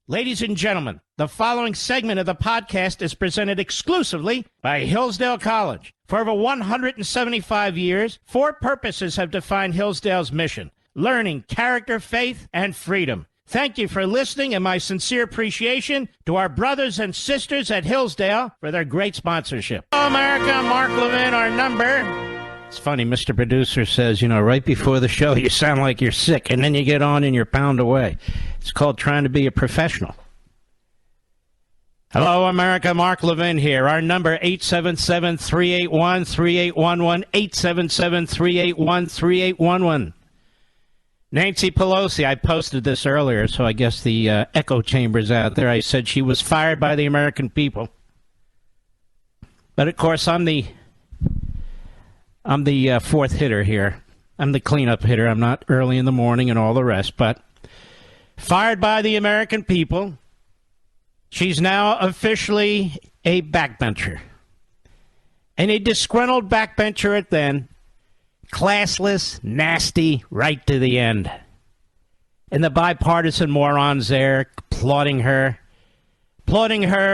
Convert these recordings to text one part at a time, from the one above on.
Ladies and gentlemen, the following segment of the podcast is presented exclusively by Hillsdale College. For over 175 years, four purposes have defined Hillsdale's mission: learning, character, faith, and freedom. Thank you for listening, and my sincere appreciation to our brothers and sisters at Hillsdale for their great sponsorship. Hello, America. Mark Levin, our number. It's funny, Mr. Producer says, right before the show, you sound like you're sick, and then you get on and you're pound away. It's called trying to be a professional. Hello, America. Mark Levin here. Our number, 877-381-3811, 877-381-3811. Nancy Pelosi, I posted this earlier, so I guess the echo chamber's out there. I said she was fired by the American people. But, of course, I'm the fourth hitter here. I'm the cleanup hitter. I'm not early in the morning and all the rest, but fired by the American people. She's now officially a backbencher. And a disgruntled backbencher at then. Classless, nasty, right to the end. And the bipartisan morons there applauding her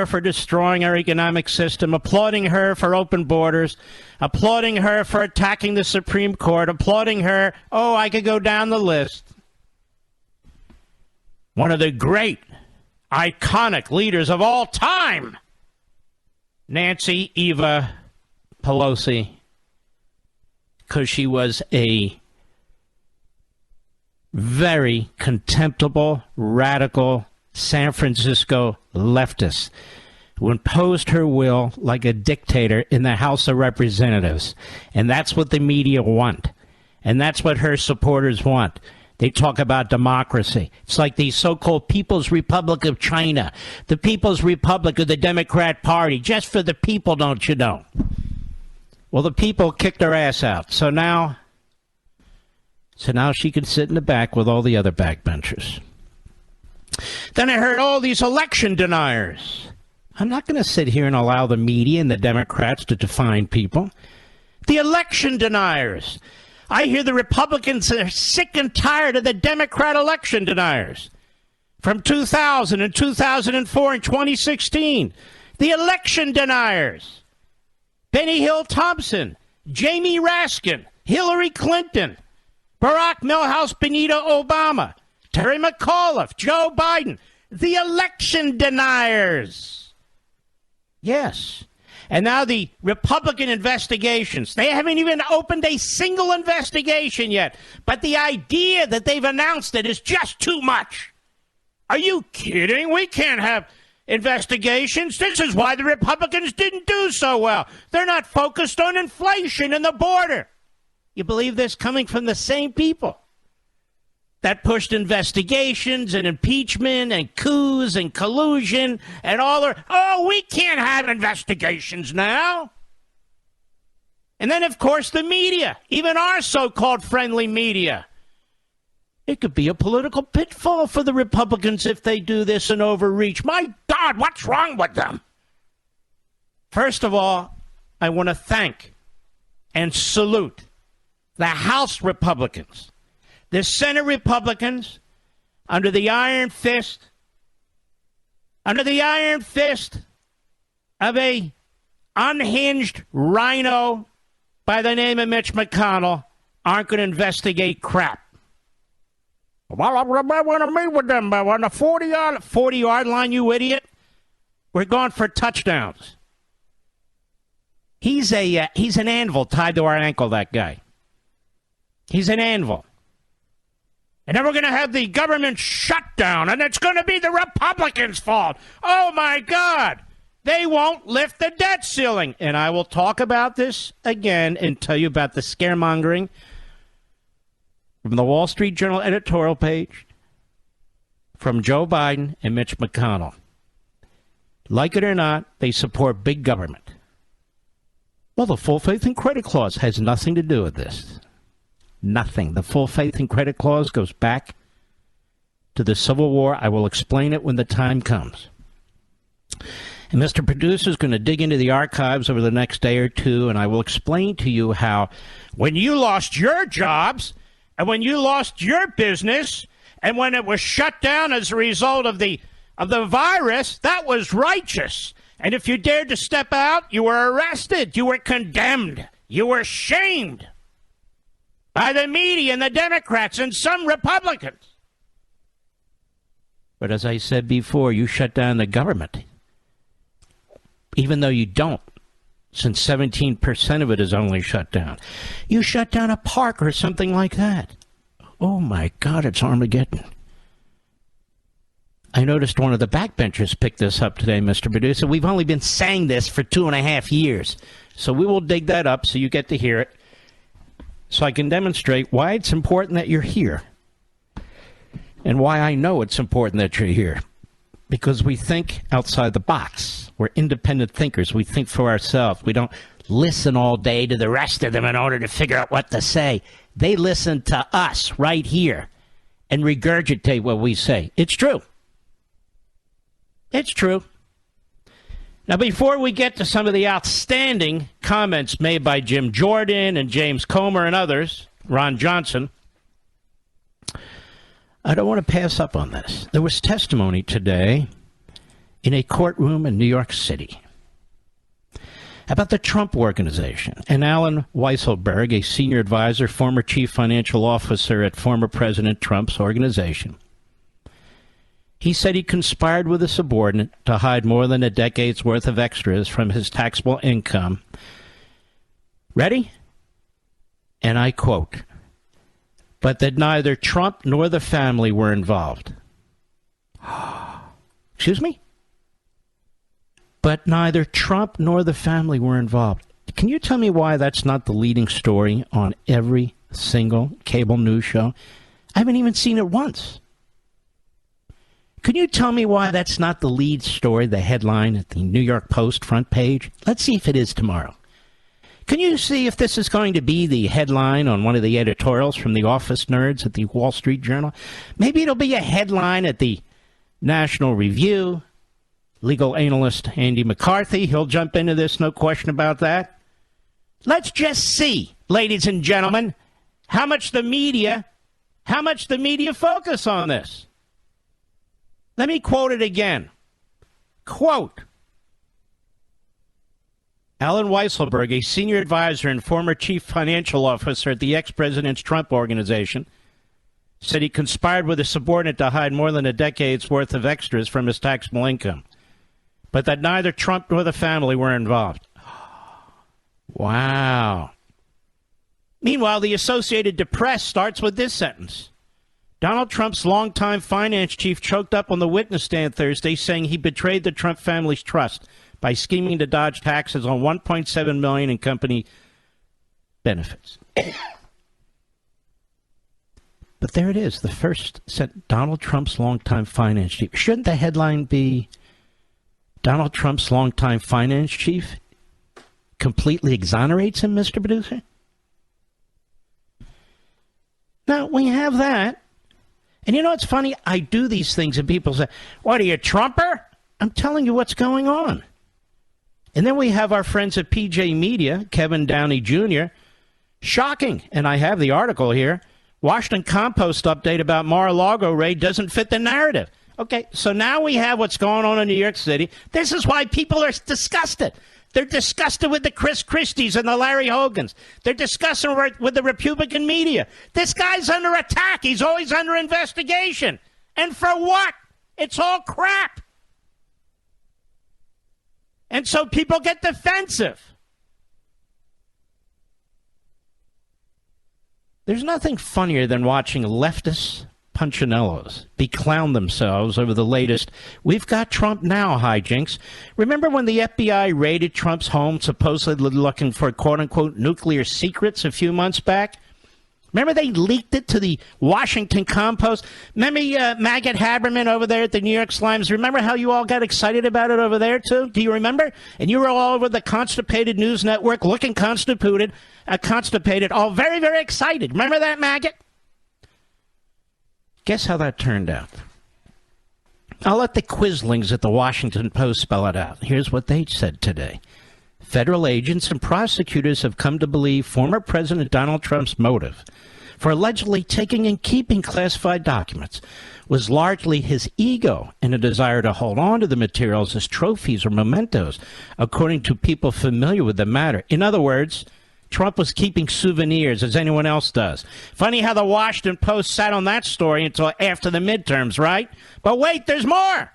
for destroying our economic system, applauding her for open borders, applauding her for attacking the Supreme Court, applauding her. Oh, I could go down the list. One of the great, iconic leaders of all time, Nancy Eva Pelosi, because she was a very contemptible, radical San Francisco leftist who imposed her will like a dictator in the House of Representatives. And that's what the media want. And that's what her supporters want. They talk about democracy. It's like the so-called People's Republic of China, the People's Republic of the Democrat Party, just for the people, don't you know? Well, the people kicked her ass out. So now she can sit in the back with all the other backbenchers. Then I heard all these election deniers. I'm not going to sit here and allow the media and the Democrats to define people. The election deniers. I hear the Republicans are sick and tired of the Democrat election deniers. From 2000 and 2004 and 2016. The election deniers. Benny Hill Thompson, Jamie Raskin, Hillary Clinton, Barack Milhouse Benito Obama, Terry McAuliffe, Joe Biden, the election deniers. Yes. And now the Republican investigations. They haven't even opened a single investigation yet. But the idea that they've announced it is just too much. Are you kidding? We can't have investigations. This is why the Republicans didn't do so well. They're not focused on inflation and the border. You believe this coming from the same people that pushed investigations and impeachment and coups and collusion and all their, we can't have investigations now. And then, of course, the media, even our so-called friendly media. It could be a political pitfall for the Republicans if they do this and overreach. My God, what's wrong with them? First of all, I want to thank and salute the House Republicans, the Senate Republicans, under the iron fist of a unhinged rhino by the name of Mitch McConnell, aren't going to investigate crap. Well, I want to meet with them on the 40-yard line, you idiot. We're going for touchdowns. He's an anvil tied to our ankle, that guy. He's an anvil. And then we're going to have the government shutdown, and it's going to be the Republicans' fault. Oh, my God. They won't lift the debt ceiling. And I will talk about this again and tell you about the scaremongering from the Wall Street Journal editorial page, from Joe Biden and Mitch McConnell. Like it or not, they support big government. Well, the full faith and credit clause has nothing to do with this. Nothing. The full faith and credit clause goes back to the Civil War. I will explain it when the time comes. And Mr. Producer is going to dig into the archives over the next day or two, and I will explain to you how when you lost your jobs and when you lost your business and when it was shut down as a result of the of the virus, that was righteous. And if you dared to step out, you were arrested. You were condemned. You were shamed by the media and the Democrats and some Republicans. But as I said before, you shut down the government. Even though you don't, since 17% of it is only shut down. You shut down a park or something like that. Oh, my God, it's Armageddon. I noticed one of the backbenchers picked this up today, Mr. Producer. We've only been saying this for 2.5 years. So we will dig that up so you get to hear it, so I can demonstrate why it's important that you're here and why I know it's important that you're here. Because we think outside the box. We're independent thinkers. We think for ourselves. We don't listen all day to the rest of them in order to figure out what to say. They listen to us right here and regurgitate what we say. It's true. It's true. Now, before we get to some of the outstanding comments made by Jim Jordan and James Comer and others, Ron Johnson, I don't want to pass up on this. There was testimony today in a courtroom in New York City about the Trump Organization. And Alan Weisselberg, a senior advisor, former chief financial officer at former President Trump's organization, he said he conspired with a subordinate to hide more than a decade's worth of extras from his taxable income. Ready? And I quote, but that neither Trump nor the family were involved. Excuse me? But neither Trump nor the family were involved. Can you tell me why that's not the leading story on every single cable news show? I haven't even seen it once. Can you tell me why that's not the lead story, the headline at the New York Post front page? Let's see if it is tomorrow. Can you see if this is going to be the headline on one of the editorials from the office nerds at the Wall Street Journal? Maybe it'll be a headline at the National Review. Legal analyst Andy McCarthy, he'll jump into this, no question about that. Let's just see, ladies and gentlemen, how much the media focus on this. Let me quote it again. Quote, Alan Weisselberg, a senior advisor and former chief financial officer at the ex-president's Trump Organization, said he conspired with a subordinate to hide more than a decade's worth of extras from his taxable income, but that neither Trump nor the family were involved. Wow. Meanwhile, the Associated Press starts with this sentence. Donald Trump's longtime finance chief choked up on the witness stand Thursday, saying he betrayed the Trump family's trust by scheming to dodge taxes on $1.7 million in company benefits. But there it is, the first sentence, Donald Trump's longtime finance chief. Shouldn't the headline be Donald Trump's longtime finance chief completely exonerates him, Mr. Producer? Now, we have that. And you know what's funny? I do these things and people say, what are you, Trumper? I'm telling you what's going on. And then we have our friends at PJ Media, Kevin Downey Jr., shocking. And I have the article here. Washington Compost update about Mar-a-Lago raid doesn't fit the narrative. Okay, so now we have what's going on in New York City. This is why people are disgusted. They're disgusted with the Chris Christies and the Larry Hogans. They're disgusted with the Republican media. This guy's under attack. He's always under investigation. And for what? It's all crap. And so people get defensive. There's nothing funnier than watching leftists, punchinellos, beclown themselves over the latest "we've got Trump now" hijinks. Remember when the FBI raided Trump's home, supposedly looking for quote-unquote nuclear secrets a few months back? Remember they leaked it to the Washington Compost? Remember Maggot Haberman over there at the New York Slimes? Remember how you all got excited about it over there, too? Do you remember? And you were all over the Constipated News Network looking constipated, all very, very excited. Remember that, Maggot? Guess how that turned out? I'll let the Quislings at the Washington Post spell it out. Here's what they said today. Federal agents and prosecutors have come to believe former President Donald Trump's motive for allegedly taking and keeping classified documents was largely his ego and a desire to hold on to the materials as trophies or mementos, according to people familiar with the matter. In other words, Trump was keeping souvenirs as anyone else does. Funny how the Washington Post sat on that story until after the midterms, right? But wait, there's more.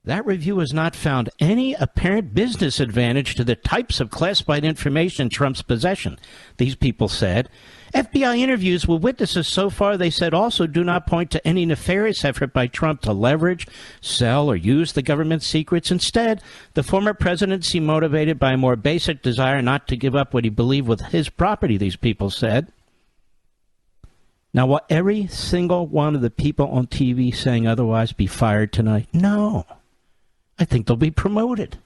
That review has not found any apparent business advantage to the types of classified information in Trump's possession, these people said. FBI interviews with witnesses so far, they said, also do not point to any nefarious effort by Trump to leverage, sell, or use the government's secrets. Instead, the former president seemed motivated by a more basic desire not to give up what he believed was his property, these people said. Now, will every single one of the people on TV saying otherwise be fired tonight? No. I think they'll be promoted.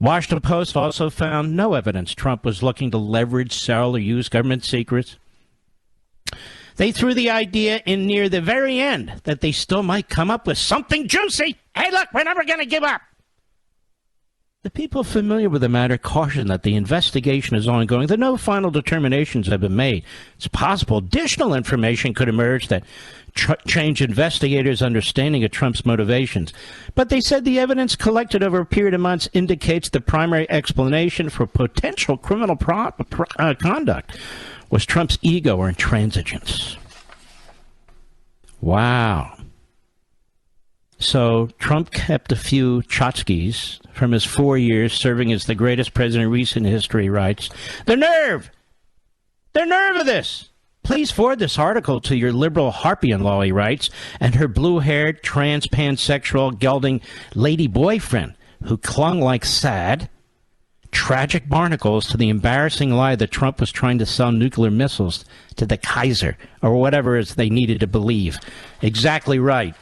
Washington Post also found no evidence Trump was looking to leverage, sell, or use government secrets. They threw the idea in near the very end that they still might come up with something juicy. Hey, look, we're never going to give up. The people familiar with the matter caution that the investigation is ongoing, that no final determinations have been made. It's possible additional information could emerge that change investigators' understanding of Trump's motivations. But they said the evidence collected over a period of months indicates the primary explanation for potential criminal conduct was Trump's ego or intransigence. Wow. So Trump kept a few tchotchkes from his 4 years serving as the greatest president in recent history, writes. The nerve of this. Please forward this article to your liberal harpy-in-law, he writes, and her blue-haired, trans, pansexual, gelding lady boyfriend who clung like sad, tragic barnacles to the embarrassing lie that Trump was trying to sell nuclear missiles to the Kaiser, or whatever it is they needed to believe. Exactly right.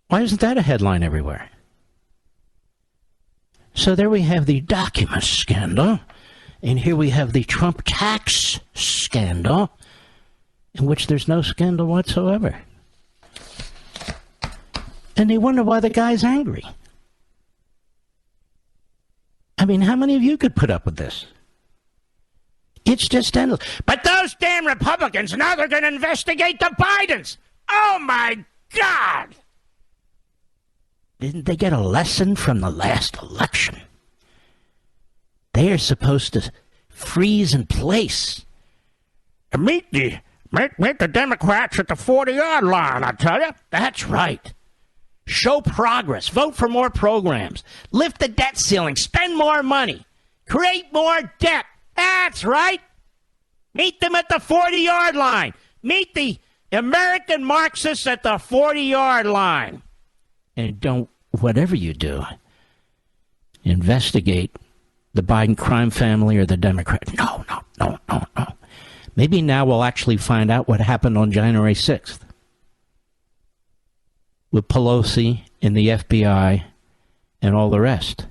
Why isn't that a headline everywhere? So there we have the documents scandal. And here we have the Trump tax scandal, in which there's no scandal whatsoever. And they wonder why the guy's angry. I mean, how many of you could put up with this? It's just endless. But those damn Republicans, now they're going to investigate the Bidens. Oh, my God! Didn't they get a lesson from the last election? They are supposed to freeze in place. Meet the Democrats at the 40-yard line, I tell you. That's right. Show progress. Vote for more programs. Lift the debt ceiling. Spend more money. Create more debt. That's right. Meet them at the 40-yard line. Meet the American Marxists at the 40-yard line. And don't, whatever you do, investigate the Biden crime family or the Democrat. No. Maybe now we'll actually find out what happened on January 6th with Pelosi and the FBI and all the rest.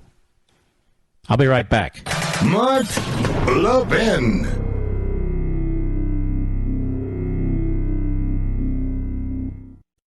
I'll be right back. Mark Levin.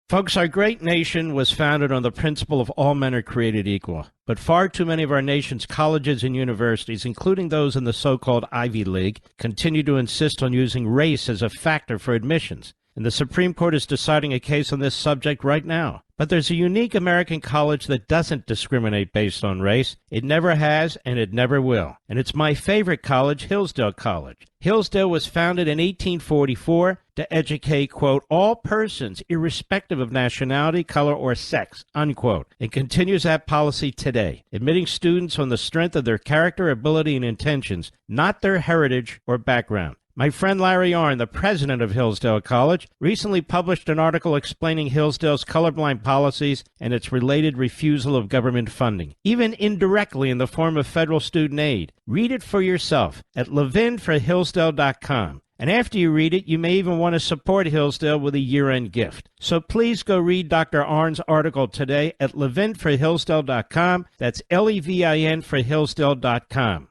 Folks, our great nation was founded on the principle of all men are created equal. But far too many of our nation's colleges and universities, including those in the so-called Ivy League, continue to insist on using race as a factor for admissions. And the Supreme Court is deciding a case on this subject right now. But there's a unique American college that doesn't discriminate based on race. It never has, and it never will. And it's my favorite college, Hillsdale College. Hillsdale was founded in 1844 to educate, quote, all persons, irrespective of nationality, color, or sex, unquote. It continues that policy today, admitting students on the strength of their character, ability, and intentions, not their heritage or background. My friend Larry Arnn, the president of Hillsdale College, recently published an article explaining Hillsdale's colorblind policies and its related refusal of government funding, even indirectly in the form of federal student aid. Read it for yourself at levinforhillsdale.com. And after you read it, you may even want to support Hillsdale with a year-end gift. So please go read Dr. Arnn's article today at levinforhillsdale.com. That's Levin for Hillsdale.com.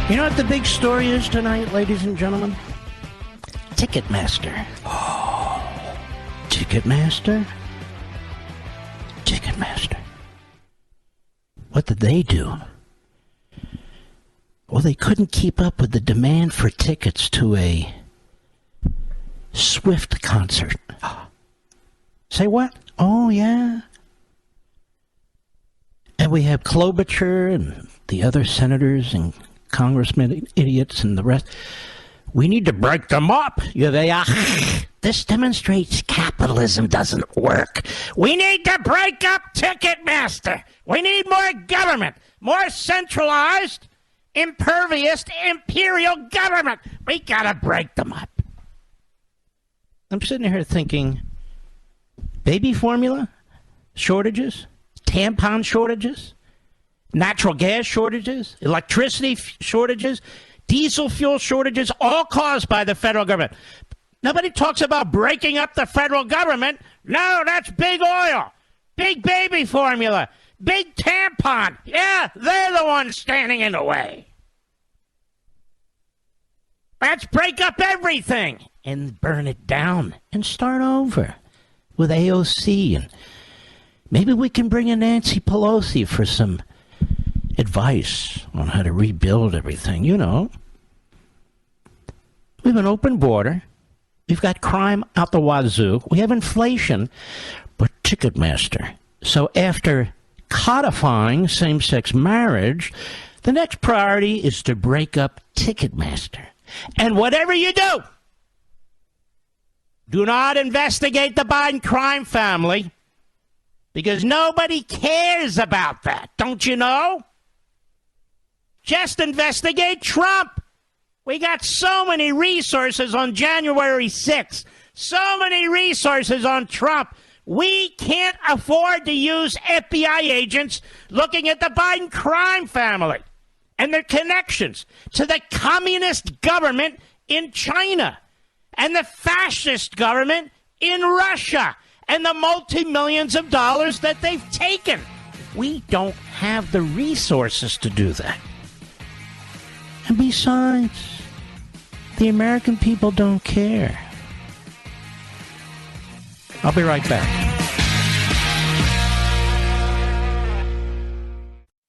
You know what the big story is tonight, ladies and gentlemen? Ticketmaster. Oh, Ticketmaster? Ticketmaster. What did they do? Well, they couldn't keep up with the demand for tickets to a Swift concert. Say what? Oh, yeah. And we have Klobuchar and the other senators and congressmen, idiots and the rest. We need to break them up. Yeah, they are. This demonstrates capitalism doesn't work. We need to break up Ticketmaster. We need more government, more centralized, impervious imperial government. We gotta break them up. I'm sitting here thinking, baby formula shortages, tampon shortages, natural gas shortages, electricity shortages, diesel fuel shortages, all caused by the federal government. Nobody talks about breaking up the federal government. No, that's big oil, big baby formula, big tampon. Yeah, they're the ones standing in the way. Let's break up everything and burn it down and start over with AOC. And maybe we can bring in Nancy Pelosi for some advice on how to rebuild everything. You know, we have an open border. We've got crime out the wazoo. We have inflation, but Ticketmaster. So after codifying same-sex marriage, the next priority is to break up Ticketmaster. And whatever you do not investigate the Biden crime family, because nobody cares about that. Don't you know? Just investigate Trump. We got so many resources on January 6th, so many resources on Trump. We can't afford to use FBI agents looking at the Biden crime family and their connections to the communist government in China and the fascist government in Russia and the multi-millions of dollars that they've taken. We don't have the resources to do that. And besides, the American people don't care. I'll be right back.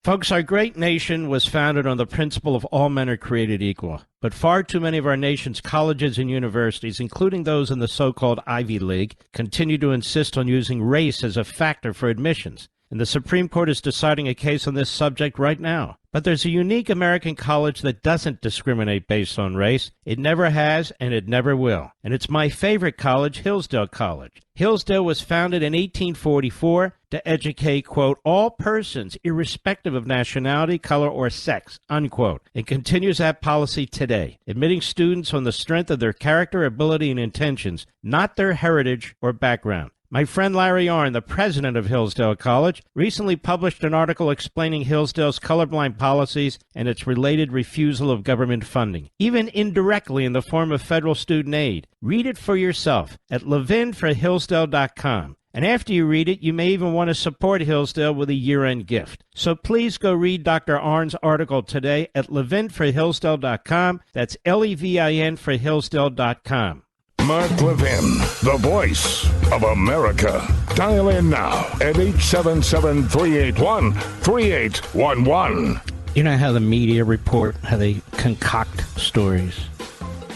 Folks, our great nation was founded on the principle of all men are created equal. But far too many of our nation's colleges and universities, including those in the so-called Ivy League, continue to insist on using race as a factor for admissions. And the Supreme Court is deciding a case on this subject right now. But there's a unique American college that doesn't discriminate based on race. It never has, and it never will. And it's my favorite college, Hillsdale College. Hillsdale was founded in 1844 to educate, quote, all persons, irrespective of nationality, color, or sex, unquote. It continues that policy today, admitting students on the strength of their character, ability, and intentions, not their heritage or background. My friend Larry Arnn, the president of Hillsdale College, recently published an article explaining Hillsdale's colorblind policies and its related refusal of government funding, even indirectly in the form of federal student aid. Read it for yourself at levinforhillsdale.com. And after you read it, you may even want to support Hillsdale with a year-end gift. So please go read Dr. Arnn's article today at levinforhillsdale.com. That's Levin for Hillsdale.com. Mark Levin, the voice of America. Dial in now at 877-381-3811. You know how the media report, how they concoct stories,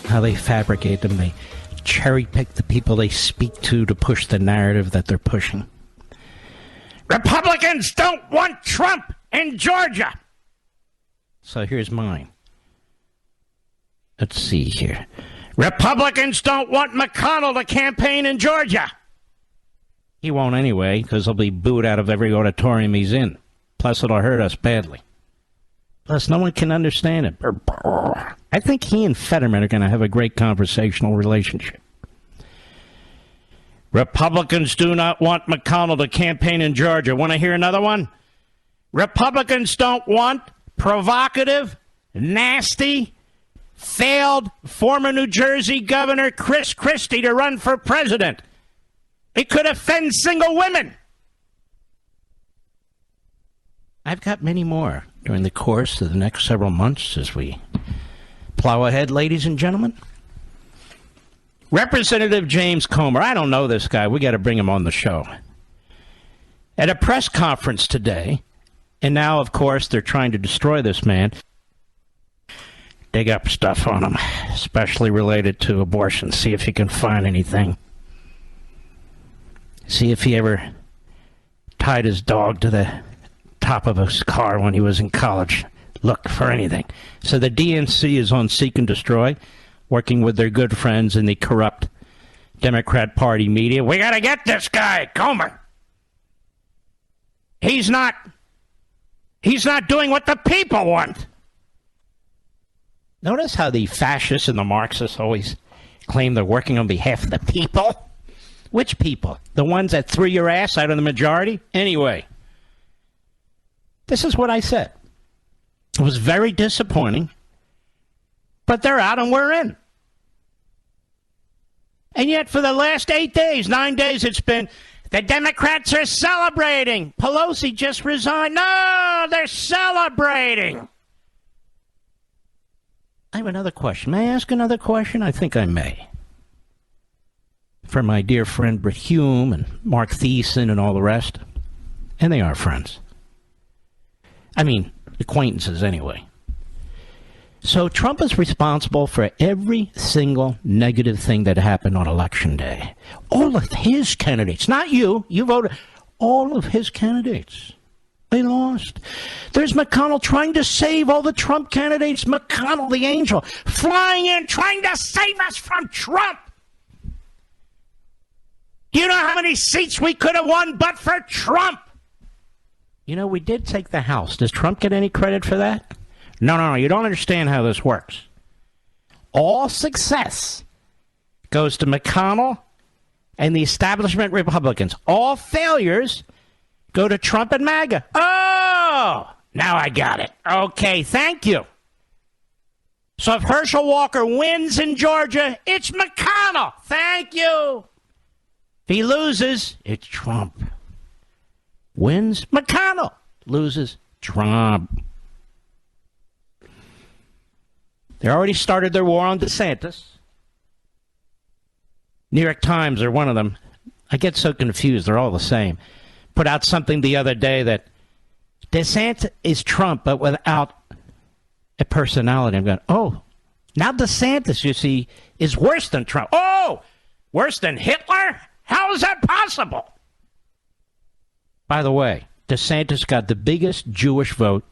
how they fabricate them, they cherry-pick the people they speak to push the narrative that they're pushing. Republicans don't want Trump in Georgia. So here's mine. Let's see here. Republicans don't want McConnell to campaign in Georgia. He won't anyway, because he'll be booed out of every auditorium he's in. Plus, it'll hurt us badly. Plus, no one can understand it. I think he and Fetterman are going to have a great conversational relationship. Republicans do not want McConnell to campaign in Georgia. Want to hear another one? Republicans don't want provocative, nasty, failed former New Jersey Governor Chris Christie to run for president. It could offend single women. I've got many more during the course of the next several months as we plow ahead, ladies and gentlemen. Representative James Comer. I don't know this guy. We got to bring him on the show. At a press conference today, and now, of course, they're trying to destroy this man, dig up stuff on him, especially related to abortion, see if you can find anything. See if he ever tied his dog to the top of his car when he was in college. Look for anything. So the DNC is on seek and destroy, working with their good friends in the corrupt Democrat Party media. We got to get this guy, Comer. He's not doing what the people want. Notice how the fascists and the Marxists always claim they're working on behalf of the people. Which people? The ones that threw your ass out of the majority? Anyway, this is what I said. It was very disappointing, but they're out and we're in. And yet for the last 9 days, it's been, the Democrats are celebrating. Pelosi just resigned. No, they're celebrating. I have another question. May I ask another question? I think I may. For my dear friend Britt Hume and Mark Thiessen and all the rest. And they are friends. I mean, acquaintances anyway. So Trump is responsible for every single negative thing that happened on Election Day. All of his candidates, not you, you voted, all of his candidates. They lost. There's McConnell trying to save all the Trump candidates. McConnell, the angel, flying in, trying to save us from Trump. Do you know how many seats we could have won but for Trump? You know, we did take the House. Does Trump get any credit for that? No, you don't understand how this works. All success goes to McConnell and the establishment Republicans. All failures go to Trump and MAGA. Oh, now I got it. Okay, thank you. So if Herschel Walker wins in Georgia, it's McConnell. Thank you. If he loses, it's Trump. Wins, McConnell. Loses, Trump. They already started their war on DeSantis. New York Times are one of them. I get so confused. They're all the same. Put out something the other day that DeSantis is Trump, but without a personality. I'm going, oh, now DeSantis, you see, is worse than Trump. Oh, worse than Hitler? How is that possible? By the way, DeSantis got the biggest Jewish vote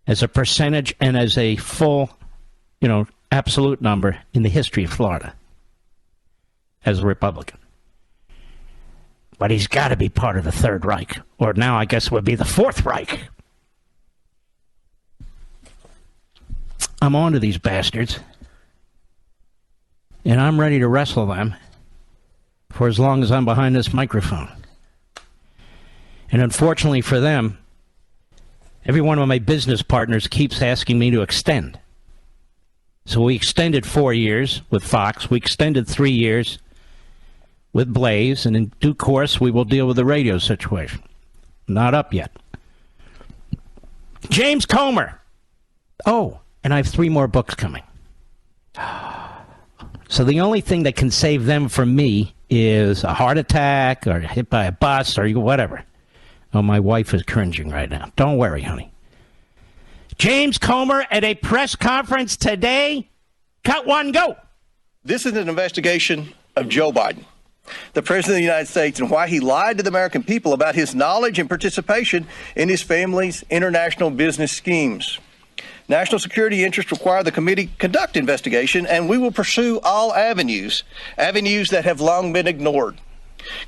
as a percentage and as a full, absolute number in the history of Florida as a Republican. But he's got to be part of the Third Reich, or now I guess it would be the Fourth Reich. I'm on to these bastards, and I'm ready to wrestle them for as long as I'm behind this microphone. And unfortunately for them, every one of my business partners keeps asking me to extend. So we extended 4 years with Fox. We extended 3 years with Blaze. And in due course, we will deal with the radio situation. Not up yet. James Comer. Oh, and I have 3 more books coming. So the only thing that can save them from me is a heart attack or hit by a bus or whatever. Oh, my wife is cringing right now. Don't worry, honey. James Comer at a press conference today. Cut one, go. This is an investigation of Joe Biden, the President of the United States, and why he lied to the American people about his knowledge and participation in his family's international business schemes. National security interests require the committee conduct investigation, and we will pursue all avenues that have long been ignored.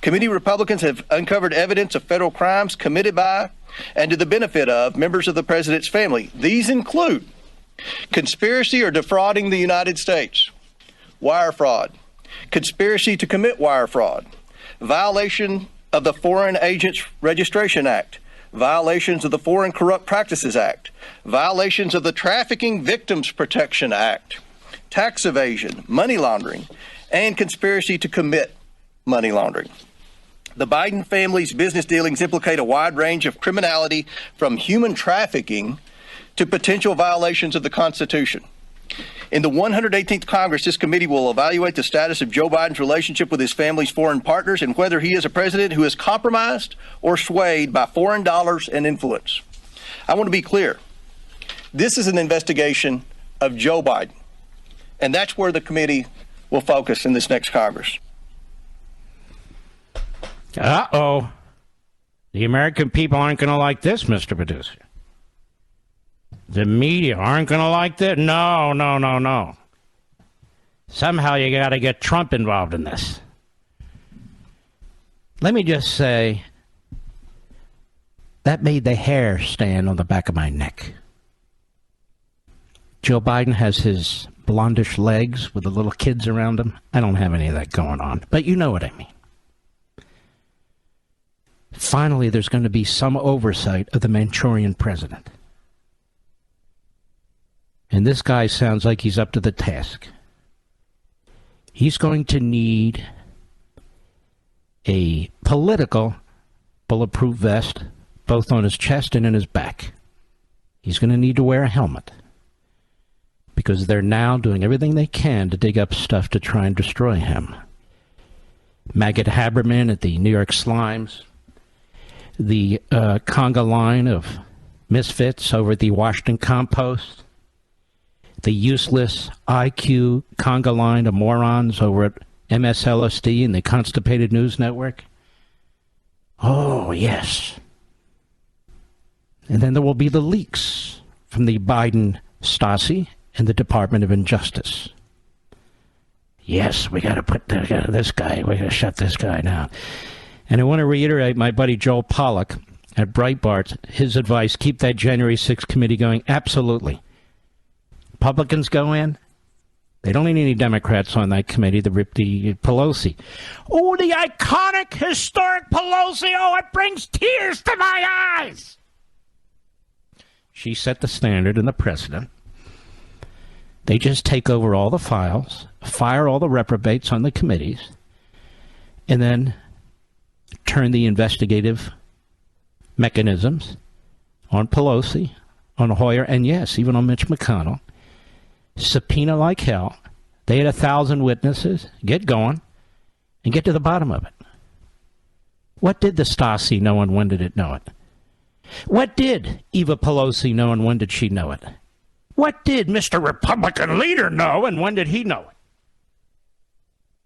Committee Republicans have uncovered evidence of federal crimes committed by and to the benefit of members of the president's family. These include conspiracy or defrauding the United States, wire fraud, conspiracy to commit wire fraud, violation of the Foreign Agents Registration Act, violations of the Foreign Corrupt Practices Act, violations of the Trafficking Victims Protection Act, tax evasion, money laundering, and conspiracy to commit money laundering. The Biden family's business dealings implicate a wide range of criminality, from human trafficking to potential violations of the Constitution. In the 118th Congress, this committee will evaluate the status of Joe Biden's relationship with his family's foreign partners and whether he is a president who is compromised or swayed by foreign dollars and influence. I want to be clear. This is an investigation of Joe Biden, and that's where the committee will focus in this next Congress. Uh-oh. The American people aren't going to like this, Mr. Producer. The media aren't going to like this. No. Somehow you got to get Trump involved in this. Let me just say, that made the hair stand on the back of my neck. Joe Biden has his blondish legs with the little kids around him. I don't have any of that going on, but you know what I mean. Finally, there's going to be some oversight of the Manchurian president. And this guy sounds like he's up to the task. He's going to need a political bulletproof vest, both on his chest and in his back. He's going to need to wear a helmet, because they're now doing everything they can to dig up stuff to try and destroy him. Maggot Haberman at the New York Slimes, the conga line of misfits over at the Washington Compost, the useless IQ conga line of morons over at MSLSD and the Constipated News Network. Oh, yes. And then there will be the leaks from the Biden Stasi and the Department of Injustice. Yes, we got to put this guy, we got to shut this guy down. And I want to reiterate my buddy Joel Pollack at Breitbart, his advice, keep that January 6th committee going. Absolutely. Republicans go in. They don't need any Democrats on that committee to rip the Pelosi. Oh, the iconic, historic Pelosi. Oh, it brings tears to my eyes. She set the standard and the precedent. They just take over all the files, fire all the reprobates on the committees, and then turn the investigative mechanisms on Pelosi, on Hoyer, and yes, even on Mitch McConnell. Subpoena like hell. They had 1,000 witnesses. Get going and get to the bottom of it. What did the Stasi know and when did it know it? What did Eva Pelosi know and when did she know it? What did Mr. Republican leader know and when did he know it?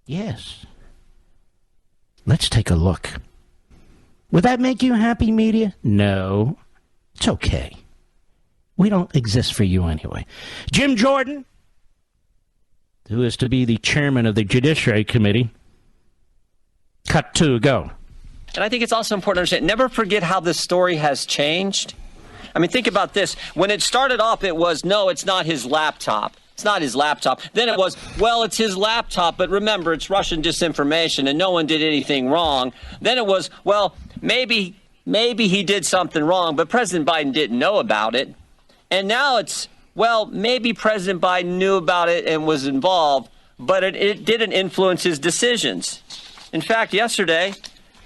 Yes. Let's take a look. Would that make you happy, media? No. It's okay. We don't exist for you anyway. Jim Jordan, who is to be the chairman of the Judiciary Committee. Cut 2, go. And I think it's also important to understand, never forget how this story has changed. I mean, think about this. When it started off, it was, no, it's not his laptop. It's not his laptop. Then it was, well, it's his laptop, but remember, it's Russian disinformation and no one did anything wrong. Then it was, well, maybe he did something wrong, but President Biden didn't know about it. And now it's, well, maybe President Biden knew about it and was involved, but it didn't influence his decisions. In fact, yesterday,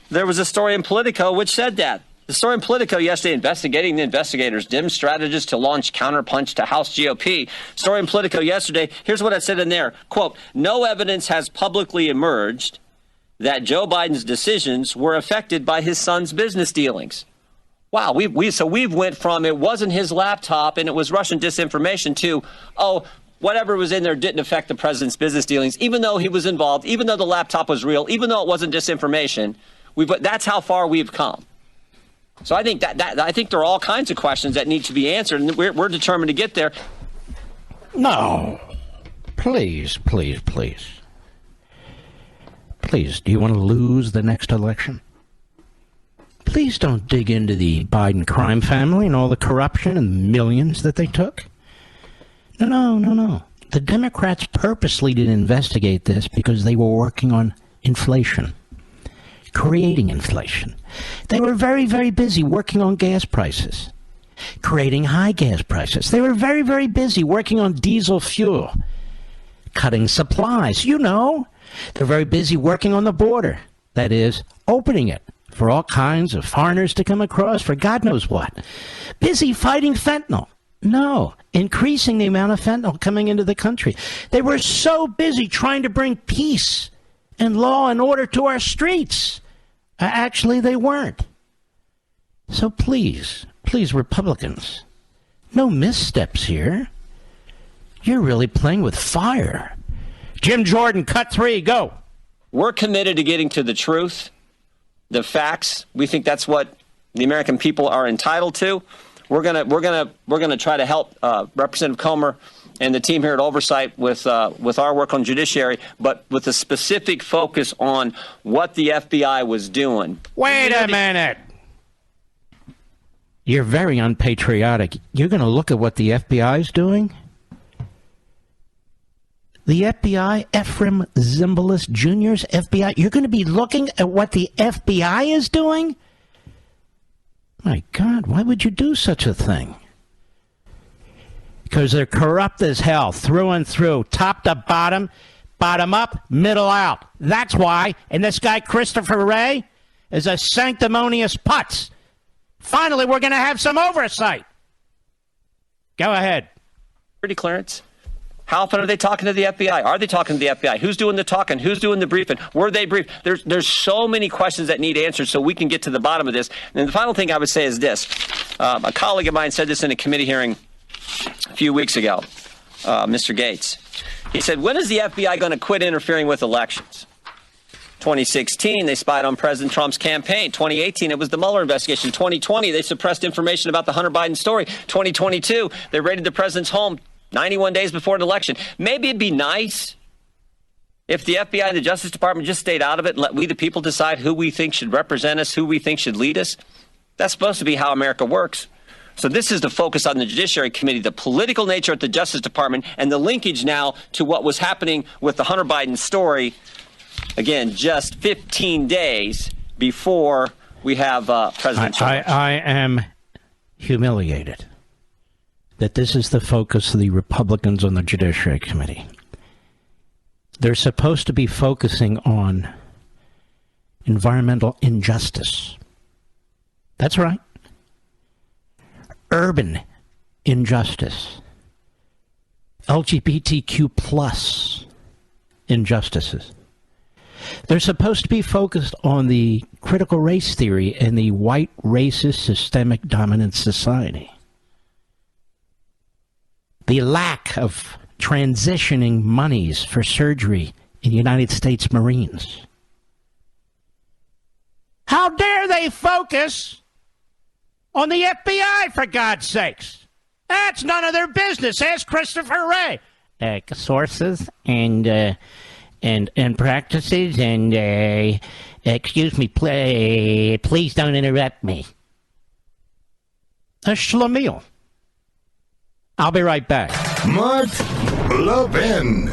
there was a story in Politico which said that. The story in Politico yesterday, investigating the investigators, dim strategists to launch counterpunch to House GOP. Story in Politico yesterday, here's what I said in there. Quote, no evidence has publicly emerged that Joe Biden's decisions were affected by his son's business dealings. Wow, we've went from it wasn't his laptop and it was Russian disinformation to, oh, whatever was in there didn't affect the president's business dealings, even though he was involved, even though the laptop was real, even though it wasn't disinformation. That's how far we've come. So I think I think there are all kinds of questions that need to be answered, and we're determined to get there. No. Please. Please, do you want to lose the next election? Please don't dig into the Biden crime family and all the corruption and the millions that they took. No. The Democrats purposely didn't investigate this because they were working on inflation, creating inflation. They were very, very busy working on gas prices, creating high gas prices. They were very, very busy working on diesel fuel, cutting supplies. They're very busy working on the border. That is, opening it for all kinds of foreigners to come across for God knows what. Busy fighting fentanyl. No, increasing the amount of fentanyl coming into the country. They were so busy trying to bring peace and law and order to our streets. Actually, they weren't. So please, Republicans, no missteps here. You're really playing with fire. Jim Jordan, cut 3, go. We're committed to getting to the truth, the facts. We think that's what the American people are entitled to. We're gonna try to help Representative Comer and the team here at Oversight with our work on judiciary, but with a specific focus on what the FBI was doing. Wait a minute. You're very unpatriotic. You're going to look at what the FBI is doing? The FBI, Ephraim Zimbalist Jr.'s FBI. You're going to be looking at what the FBI is doing? My God, why would you do such a thing? Because they're corrupt as hell, through and through, top to bottom, bottom up, middle out. That's why. And this guy, Christopher Wray, is a sanctimonious putz. Finally, we're going to have some oversight. Go ahead. Security clearance. How often are they talking to the FBI? Are they talking to the FBI? Who's doing the talking? Who's doing the briefing? Were they briefed? There's so many questions that need answered so we can get to the bottom of this. And the final thing I would say is this. A colleague of mine said this in a committee hearing a few weeks ago, Mr. Gates. He said, when is the FBI going to quit interfering with elections? 2016, they spied on President Trump's campaign. 2018, it was the Mueller investigation. 2020, they suppressed information about the Hunter Biden story. 2022, they raided the president's home 91 days before an election. Maybe it'd be nice if the FBI and the Justice Department just stayed out of it and let we the people decide who we think should represent us, who we think should lead us. That's supposed to be how America works. So this is the focus on the Judiciary Committee, the political nature at the Justice Department, and the linkage now to what was happening with the Hunter Biden story. Again, just 15 days before we have President Trump. I am humiliated that this is the focus of the Republicans on the Judiciary Committee. They're supposed to be focusing on environmental injustice. That's right. Urban injustice. LGBTQ plus injustices. They're supposed to be focused on the critical race theory and the white racist systemic dominant society. The lack of transitioning monies for surgery in United States Marines. How dare they focus on the FBI, for God's sakes? That's none of their business. Ask Christopher Wray. Sources and practices and excuse me, please don't interrupt me. A schlemiel. I'll be right back. Mark Levin.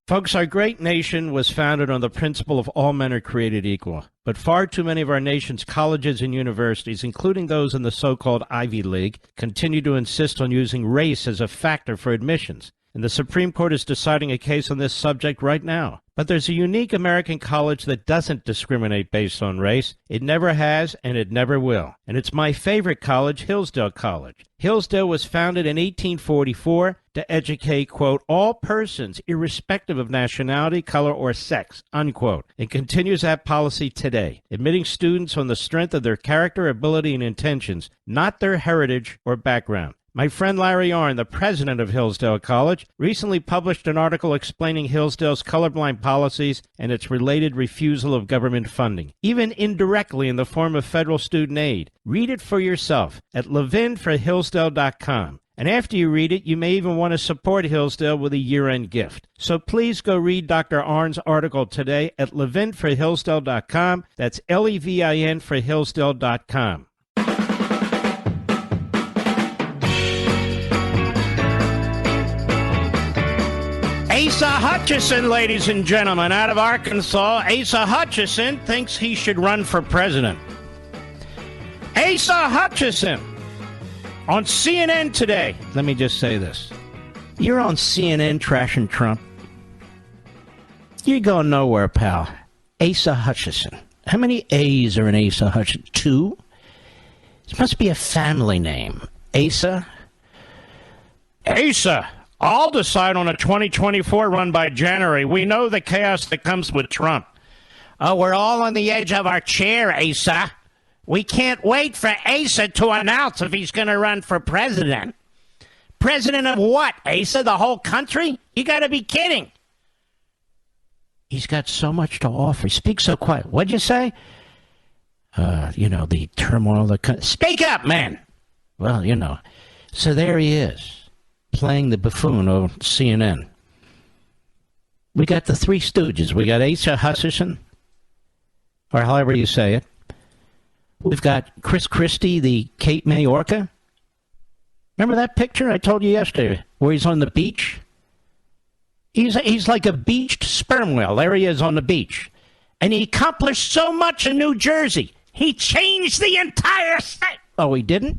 Folks, our great nation was founded on the principle of all men are created equal. But far too many of our nation's colleges and universities, including those in the so-called Ivy League, continue to insist on using race as a factor for admissions. And the Supreme Court is deciding a case on this subject right now. But there's a unique American college that doesn't discriminate based on race. It never has, and it never will. And it's my favorite college, Hillsdale College. Hillsdale was founded in 1844 to educate, quote, all persons, irrespective of nationality, color, or sex, unquote. It continues that policy today, admitting students on the strength of their character, ability, and intentions, not their heritage or background. My friend Larry Arnn, the president of Hillsdale College, recently published an article explaining Hillsdale's colorblind policies and its related refusal of government funding, even indirectly in the form of federal student aid. Read it for yourself at levinforhillsdale.com. And after you read it, you may even want to support Hillsdale with a year-end gift. So please go read Dr. Arnn's article today at levinforhillsdale.com. That's Levin for Hillsdale.com. Asa Hutchinson, ladies and gentlemen, out of Arkansas. Asa Hutchinson thinks he should run for president. Asa Hutchinson on CNN today. Let me just say this. You're on CNN trashing Trump. You're going nowhere, pal. Asa Hutchinson How many A's are in Asa Hutchinson? 2? It must be a family name. Asa? Asa! I'll decide on a 2024 run by January. We know the chaos that comes with Trump. Oh, we're all on the edge of our chair, Asa. We can't wait for Asa to announce if he's going to run for president. President of what, Asa? The whole country? You got to be kidding. He's got so much to offer. He speaks so quiet. What'd you say? The turmoil. Speak up, man. Well, So there he is, playing the buffoon on CNN. We got the Three Stooges. We got Asa Hutchinson, or however you say it. We've got Chris Christie, the Kate Mayorga. Remember that picture I told you yesterday, where he's on the beach? He's like a beached sperm whale. There he is on the beach. And he accomplished so much in New Jersey. He changed the entire state. Oh, he didn't?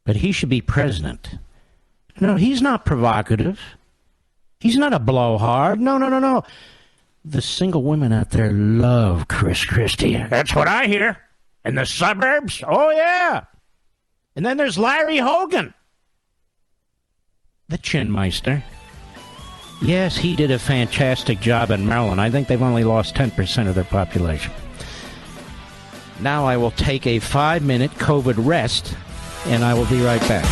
But he should be president. No, he's not provocative. He's not a blowhard. No. The single women out there love Chris Christie. That's what I hear. In the suburbs? Oh, yeah. And then there's Larry Hogan, the Chinmeister. Yes, he did a fantastic job in Maryland. I think they've only lost 10% of their population. Now I will take a 5-minute COVID rest, and I will be right back.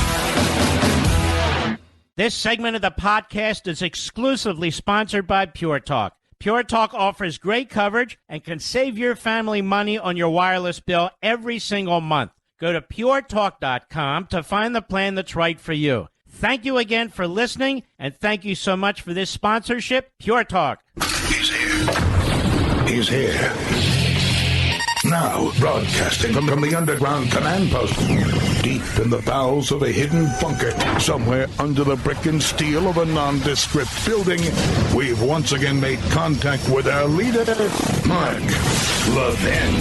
This segment of the podcast is exclusively sponsored by Pure Talk. Pure Talk offers great coverage and can save your family money on your wireless bill every single month. Go to puretalk.com to find the plan that's right for you. Thank you again for listening, and thank you so much for this sponsorship, Pure Talk. He's here. He's here. Now, broadcasting from the underground command post, deep in the bowels of a hidden bunker, somewhere under the brick and steel of a nondescript building, we've once again made contact with our leader, Mark Levin.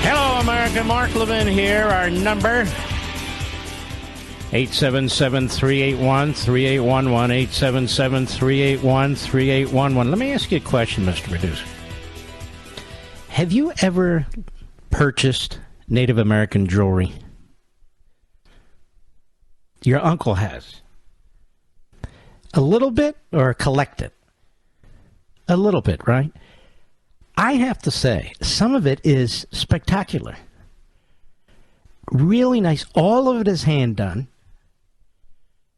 Hello, America. Mark Levin here. Our number, 877-381-3811, 877-381-3811. Let me ask you a question, Mr. Producer. Have you ever purchased Native American jewelry? Your uncle has. A little bit, or collect it? A little bit, right? I have to say, some of it is spectacular. Really nice. All of it is hand done.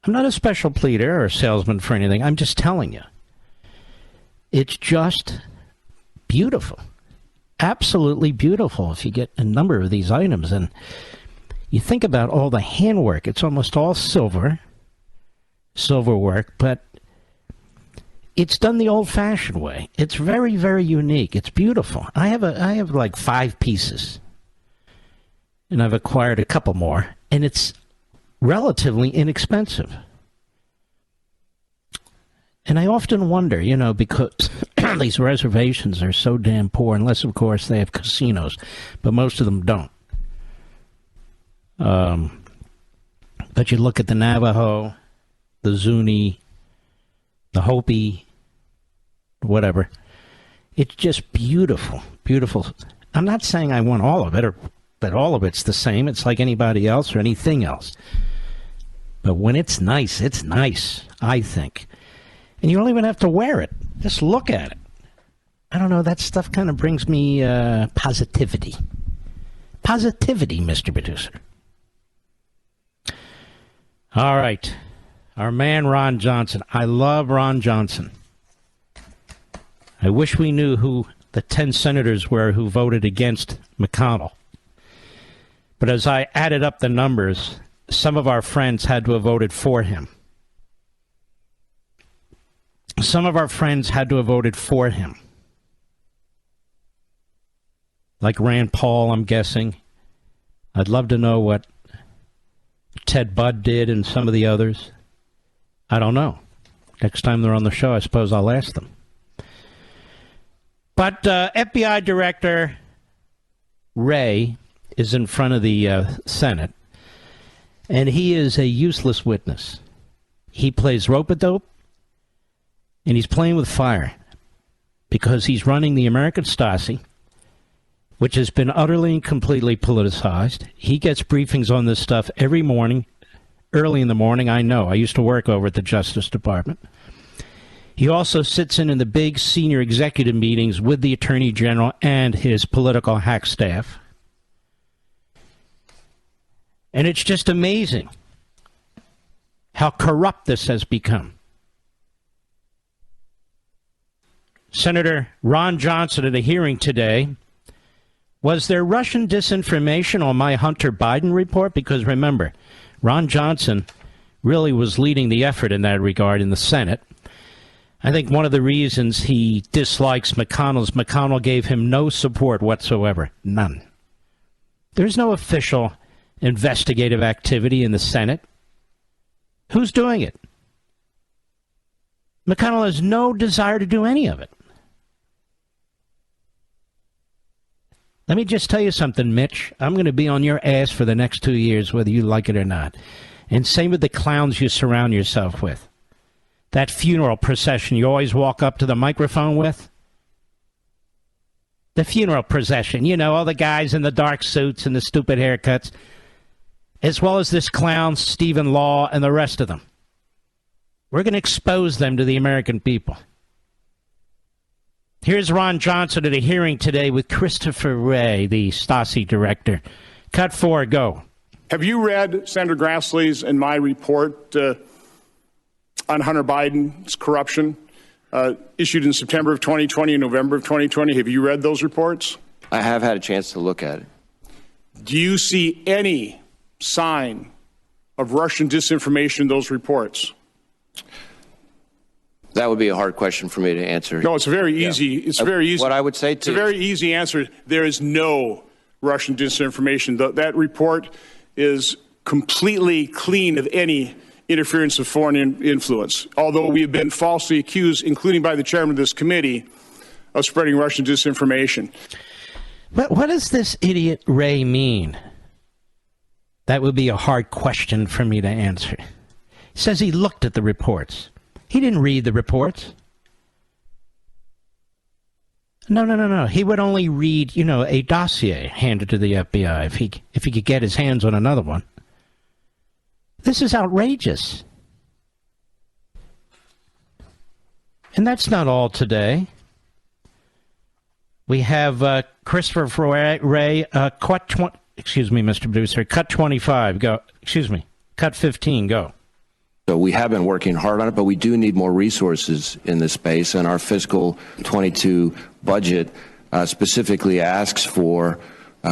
I'm not a special pleader or salesman for anything. I'm just telling you. It's just beautiful. Absolutely beautiful if you get a number of these items. And you think about all the handwork. It's almost all silver work, but it's done the old-fashioned way. It's very, very unique. It's beautiful. I have like 5 pieces, and I've acquired a couple more, and it's relatively inexpensive. And I often wonder, because these reservations are so damn poor, unless, of course, they have casinos, but most of them don't. But you look at the Navajo, the Zuni, the Hopi, whatever. It's just beautiful, beautiful. I'm not saying I want all of it, or that all of it's the same. It's like anybody else or anything else. But when it's nice, I think. And you don't even have to wear it. Just look at it. I don't know, that stuff kind of brings me positivity. Positivity, Mr. Producer. All right. Our man, Ron Johnson. I love Ron Johnson. I wish we knew who the 10 senators were who voted against McConnell. But as I added up the numbers, some of our friends had to have voted for him. Some of our friends had to have voted for him. Like Rand Paul, I'm guessing. I'd love to know what Ted Budd did and some of the others. I don't know. Next time they're on the show, I suppose I'll ask them. But FBI Director Wray is in front of the Senate, and he is a useless witness. He plays rope-a-dope, and he's playing with fire. because he's running the American Stasi, which has been utterly and completely politicized. He gets briefings on this stuff every morning, early in the morning. I know. I used to work over at the Justice Department. He also sits in the big senior executive meetings with the Attorney General and his political hack staff. And it's just amazing how corrupt this has become. Senator Ron Johnson at a hearing today, was there Russian disinformation on my Hunter Biden report? Because remember, Ron Johnson really was leading the effort in that regard in the Senate. I think one of the reasons he dislikes McConnell gave him no support whatsoever. None. There's no official investigative activity in the Senate. Who's doing it? McConnell has no desire to do any of it. Let me just tell you something, Mitch. I'm going to be on your ass for the next 2 years, whether you like it or not. And same with the clowns you surround yourself with. That funeral procession you always walk up to the microphone with. The funeral procession, you know, all the guys in the dark suits and the stupid haircuts, as well as this clown, Stephen Law, and the rest of them. We're going to expose them to the American people. Here's Ron Johnson at a hearing today with Christopher Wray, the Stasi director. Cut 4, go. Have you read Senator Grassley's and my report on Hunter Biden's corruption issued in September of 2020 and November of 2020? Have you read those reports? I have had a chance to look at it. Do you see any sign of Russian disinformation in those reports? That would be a hard question for me to answer. No, it's very easy. Yeah. It's very easy. What I would say it's a very easy answer. There is no Russian disinformation. That report is completely clean of any interference of foreign influence, although we have been falsely accused, including by the chairman of this committee, of spreading Russian disinformation. But what does this idiot Ray mean? That would be a hard question for me to answer. He says he looked at the reports. He didn't read the reports. No. He would only read, a dossier handed to the FBI if he could get his hands on another one. This is outrageous. And that's not all today. We have Christopher Wray, excuse me, Mr. Producer, cut 25, go. Excuse me, cut 15, go. So we have been working hard on it, but we do need more resources in this space, and our fiscal 22 budget specifically asks for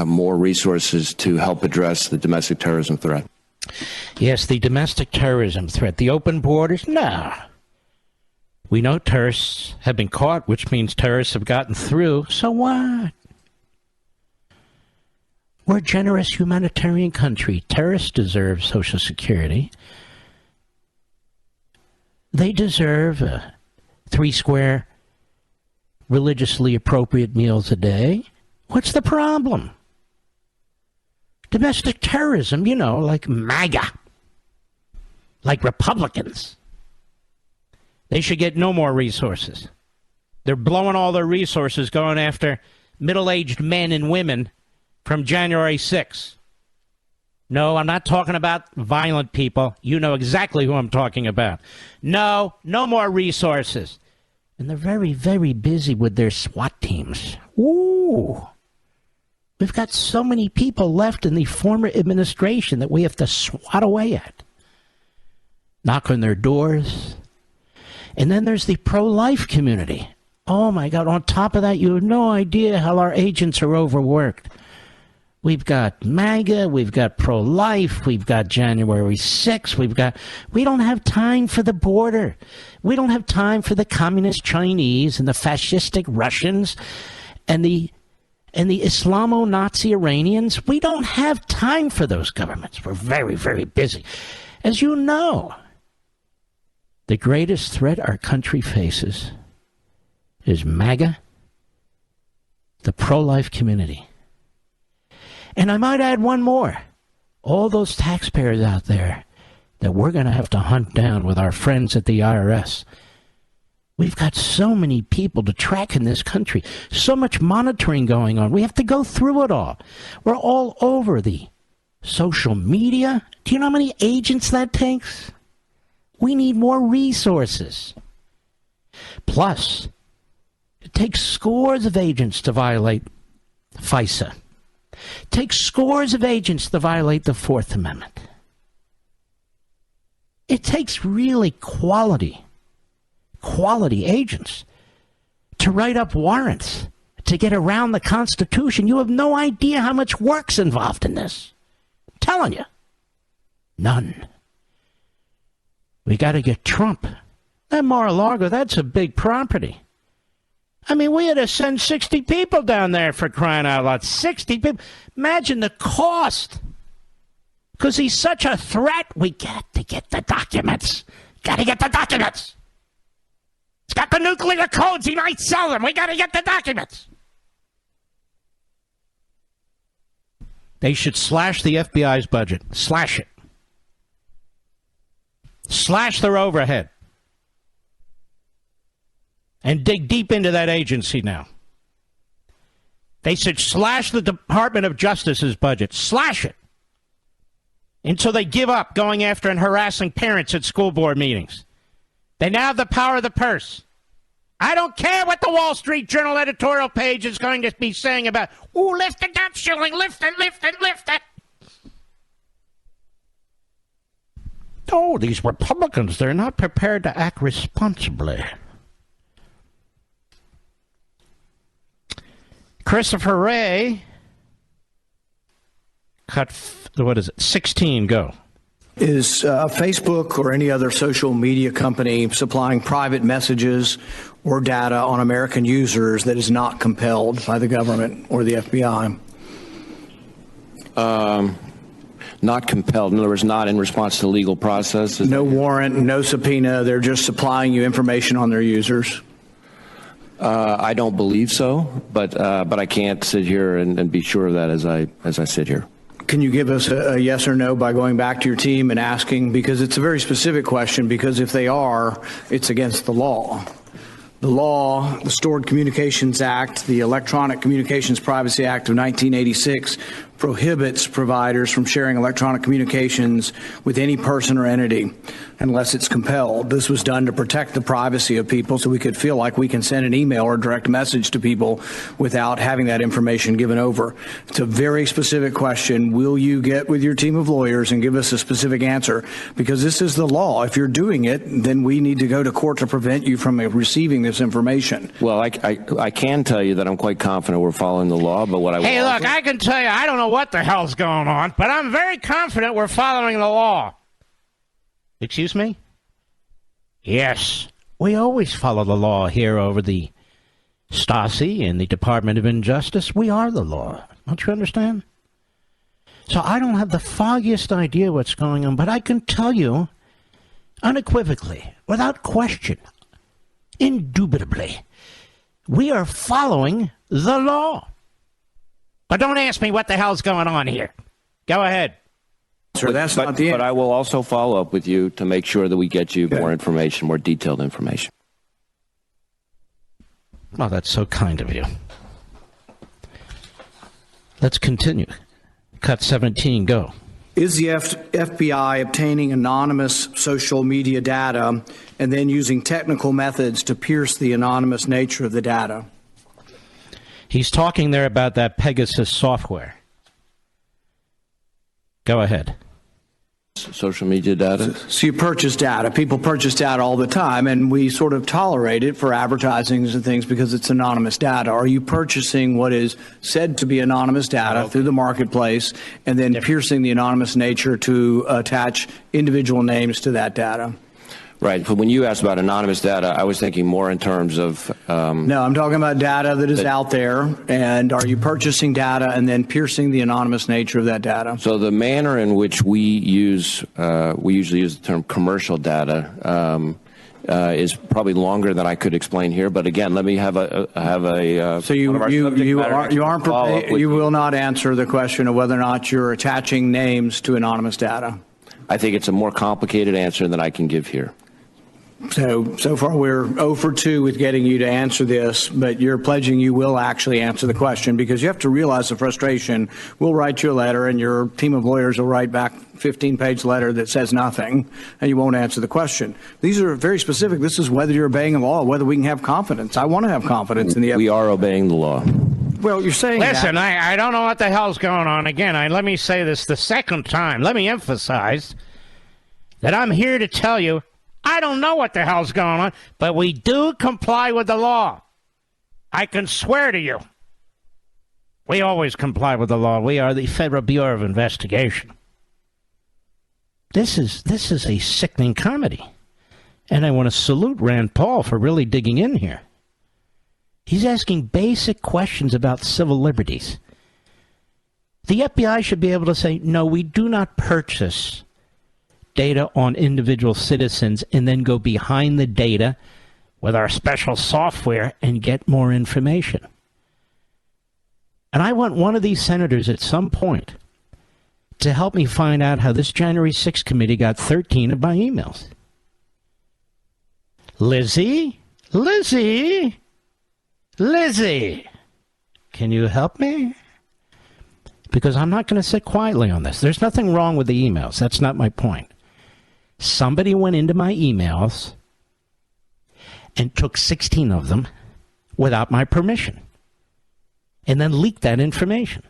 more resources to help address the domestic terrorism threat. Yes, the domestic terrorism threat. The open borders? Nah. We know terrorists have been caught, which means terrorists have gotten through. So what? We're a generous humanitarian country. Terrorists deserve Social Security. They deserve 3 square religiously appropriate meals a day. What's the problem? Domestic terrorism, like MAGA, like Republicans. They should get no more resources. They're blowing all their resources going after middle-aged men and women from January 6th. No, I'm not talking about violent people. You know exactly who I'm talking about. No more resources. And they're very, very busy with their SWAT teams. Ooh. We've got so many people left in the former administration that we have to swat away at. Knock on their doors. And then there's the pro-life community. Oh, my God. On top of that, you have no idea how our agents are overworked. We've got MAGA, we've got pro-life, we've got January 6th, we don't have time for the border. We don't have time for the communist Chinese and the fascistic Russians and the Islamo-Nazi Iranians. We don't have time for those governments. We're very, very busy. As you know, the greatest threat our country faces is MAGA, the pro-life community. And I might add one more. All those taxpayers out there that we're going to have to hunt down with our friends at the IRS. We've got so many people to track in this country, so much monitoring going on. We have to go through it all. We're all over the social media. Do you know how many agents that takes? We need more resources. Plus, it takes scores of agents to violate FISA. It takes scores of agents to violate the Fourth Amendment. It takes really quality agents to write up warrants to get around the Constitution. You have no idea how much work's involved in this. I'm telling you. None. We got to get Trump. That Mar-a-Lago, that's a big property. I mean, we had to send 60 people down there, for crying out loud. 60 people. Imagine the cost. Because he's such a threat, we got to get the documents. Got to get the documents. He's got the nuclear codes. He might sell them. We got to get the documents. They should slash the FBI's budget. Slash it. Slash their overhead. And dig deep into that agency now. They should slash the Department of Justice's budget. Slash it. Until they give up going after and harassing parents at school board meetings. They now have the power of the purse. I don't care what the Wall Street Journal editorial page is going to be saying about, ooh, lift the debt ceiling, lift it, lift it, lift it. Oh, these Republicans, they're not prepared to act responsibly. Christopher Wray cut, 16, go. Is Facebook or any other social media company supplying private messages or data on American users that is not compelled by the government or the FBI? Not compelled. In other words, not in response to legal process. No warrant, no subpoena. They're just supplying you information on their users. I don't believe so, but I can't sit here and be sure of that as I sit here. Can you give us a yes or no by going back to your team and asking, because it's a very specific question, because if they are, it's against the law. The law, the Stored Communications Act, the Electronic Communications Privacy Act of 1986 prohibits providers from sharing electronic communications with any person or entity unless it's compelled. This was done to protect the privacy of people so we could feel like we can send an email or direct message to people without having that information given over. It's a very specific question. Will you get with your team of lawyers and give us a specific answer? Because this is the law. If you're doing it, then we need to go to court to prevent you from receiving this information. Well, I can tell you that I'm quite confident we're following the law, but what I will Hey, look, I can tell you, I don't know what the hell's going on, but I'm very confident we're following the law. Excuse me? Yes, we always follow the law here over the Stasi and the Department of Injustice. We are the law. Don't you understand? So I don't have the foggiest idea what's going on, but I can tell you unequivocally, without question, indubitably, we are following the law. But don't ask me what the hell's going on here. Go ahead. Sir, that's not the end. But I will also follow up with you to make sure that we get you more information, more detailed information. Well, that's so kind of you. Let's continue. Cut 17, go. Is the FBI obtaining anonymous social media data and then using technical methods to pierce the anonymous nature of the data? He's talking there about that Pegasus software. Go ahead. Social media data? So you purchase data. People purchase data all the time, and we sort of tolerate it for advertising and things because it's anonymous data. Are you purchasing what is said to be anonymous data through the marketplace and then piercing the anonymous nature to attach individual names to that data? Right. But when you asked about anonymous data, I was thinking more in terms of... No, I'm talking about data that is out there. And are you purchasing data and then piercing the anonymous nature of that data? So the manner in which we use, we usually use the term commercial data, is probably longer than I could explain here. But again, let me have a. So you aren't prepared. You will not answer the question of whether or not you're attaching names to anonymous data. I think it's a more complicated answer than I can give here. So far we're 0 for 2 with getting you to answer this, but you're pledging you will actually answer the question, because you have to realize the frustration. We'll write you a letter and your team of lawyers will write back 15-page letter that says nothing, and you won't answer the question. These are very specific. This is whether you're obeying the law, whether we can have confidence. I want to have confidence in the FBI. We are obeying the law. Well, you're saying Listen, that. I don't know what the hell's going on. Again, let me say this the second time. Let me emphasize that I'm here to tell you I don't know what the hell's going on, but we do comply with the law. I can swear to you. We always comply with the law. We are the Federal Bureau of Investigation. This is a sickening comedy. And I want to salute Rand Paul for really digging in here. He's asking basic questions about civil liberties. The FBI should be able to say, no, we do not purchase data on individual citizens and then go behind the data with our special software and get more information. And I want one of these senators at some point to help me find out how this January 6th committee got 13 of my emails. Lizzie, can you help me? Because I'm not going to sit quietly on this. There's nothing wrong with the emails. That's not my point. Somebody went into my emails and took 16 of them without my permission and then leaked that information.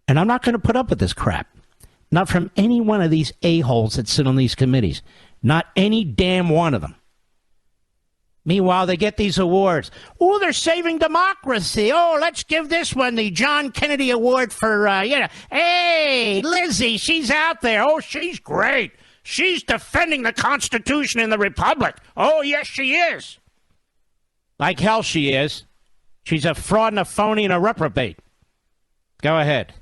And I'm not going to put up with this crap. Not from any one of these a-holes that sit on these committees. Not any damn one of them. Meanwhile, they get these awards. Oh, they're saving democracy. Oh, let's give this one the John Kennedy Award for, hey, Lizzie, she's out there. Oh, she's great. She's defending the Constitution and the Republic. Oh, yes, she is. Like hell she is. She's a fraud and a phony and a reprobate. Go ahead.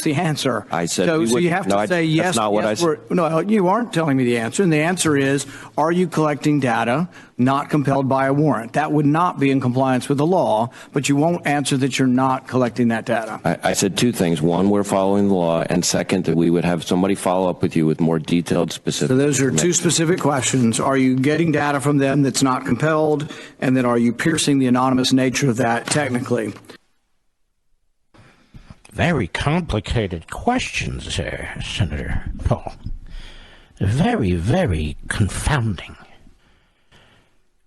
The answer. I said so you have to say yes. That's not what I said. No, you aren't telling me the answer. And the answer is, are you collecting data not compelled by a warrant? That would not be in compliance with the law, but you won't answer that you're not collecting that data. I said two things. One, we're following the law. And second, that we would have somebody follow up with you with more detailed, specific. So those are two specific questions. Are you getting data from them that's not compelled? And then are you piercing the anonymous nature of that technically? Very complicated questions there, Senator Paul. Very, very confounding.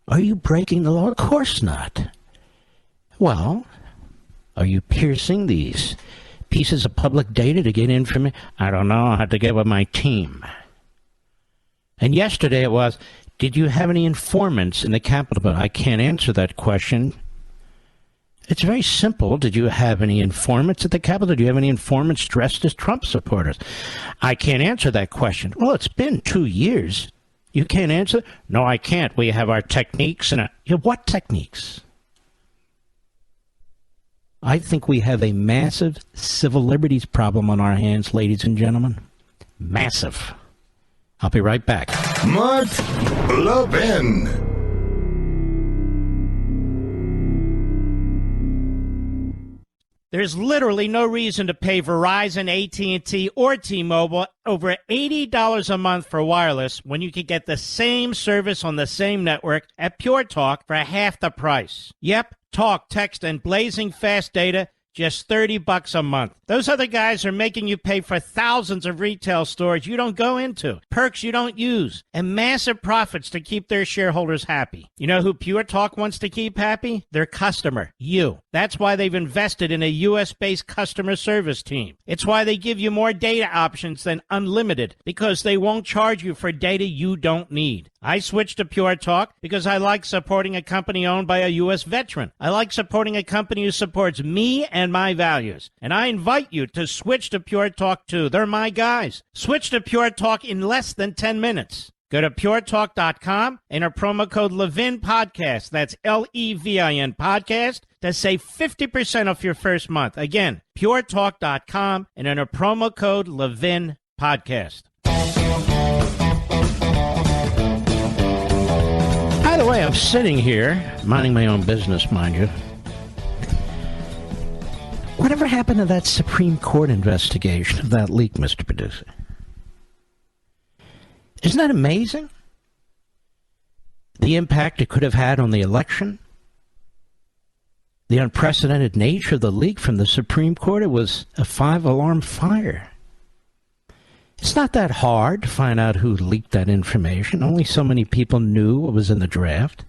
Are you breaking the law? Of course not. Well, are you piercing these pieces of public data to get information? I don't know. I'll have to get with my team. And yesterday it was, did you have any informants in the Capitol? But I can't answer that question. It's very simple. Did you have any informants at the Capitol? Did you have any informants dressed as Trump supporters? I can't answer that question. Well, it's been 2 years. You can't answer? No, I can't. We have our techniques. What techniques? I think we have a massive civil liberties problem on our hands, ladies and gentlemen. Massive. I'll be right back. Mark Levin. There's literally no reason to pay Verizon, AT&T, or T-Mobile over $80 a month for wireless when you can get the same service on the same network at Pure Talk for half the price. Yep, talk, text, and blazing fast data, just $30 a month. Those other guys are making you pay for thousands of retail stores you don't go into, perks you don't use, and massive profits to keep their shareholders happy. You know who Pure Talk wants to keep happy? Their customer, you. That's why they've invested in a U.S.-based customer service team. It's why they give you more data options than unlimited, because they won't charge you for data you don't need. I switched to Pure Talk because I like supporting a company owned by a U.S. veteran. I like supporting a company who supports me and my values. And I invite you to switch to Pure Talk too. They're my guys. Switch to Pure Talk in less than 10 minutes. Go to puretalk.com and enter promo code Levin Podcast. That's Levin Podcast to save 50% off your first month. Again, puretalk.com and enter promo code Levin Podcast. By the way, I'm sitting here, minding my own business, mind you. Whatever happened to that Supreme Court investigation of that leak, Mr. Producer? Isn't that amazing? the impact it could have had on the election, the unprecedented nature of the leak from the Supreme Court. It was a 5-alarm fire. It's not that hard to find out who leaked that information. Only so many people knew what was in the draft.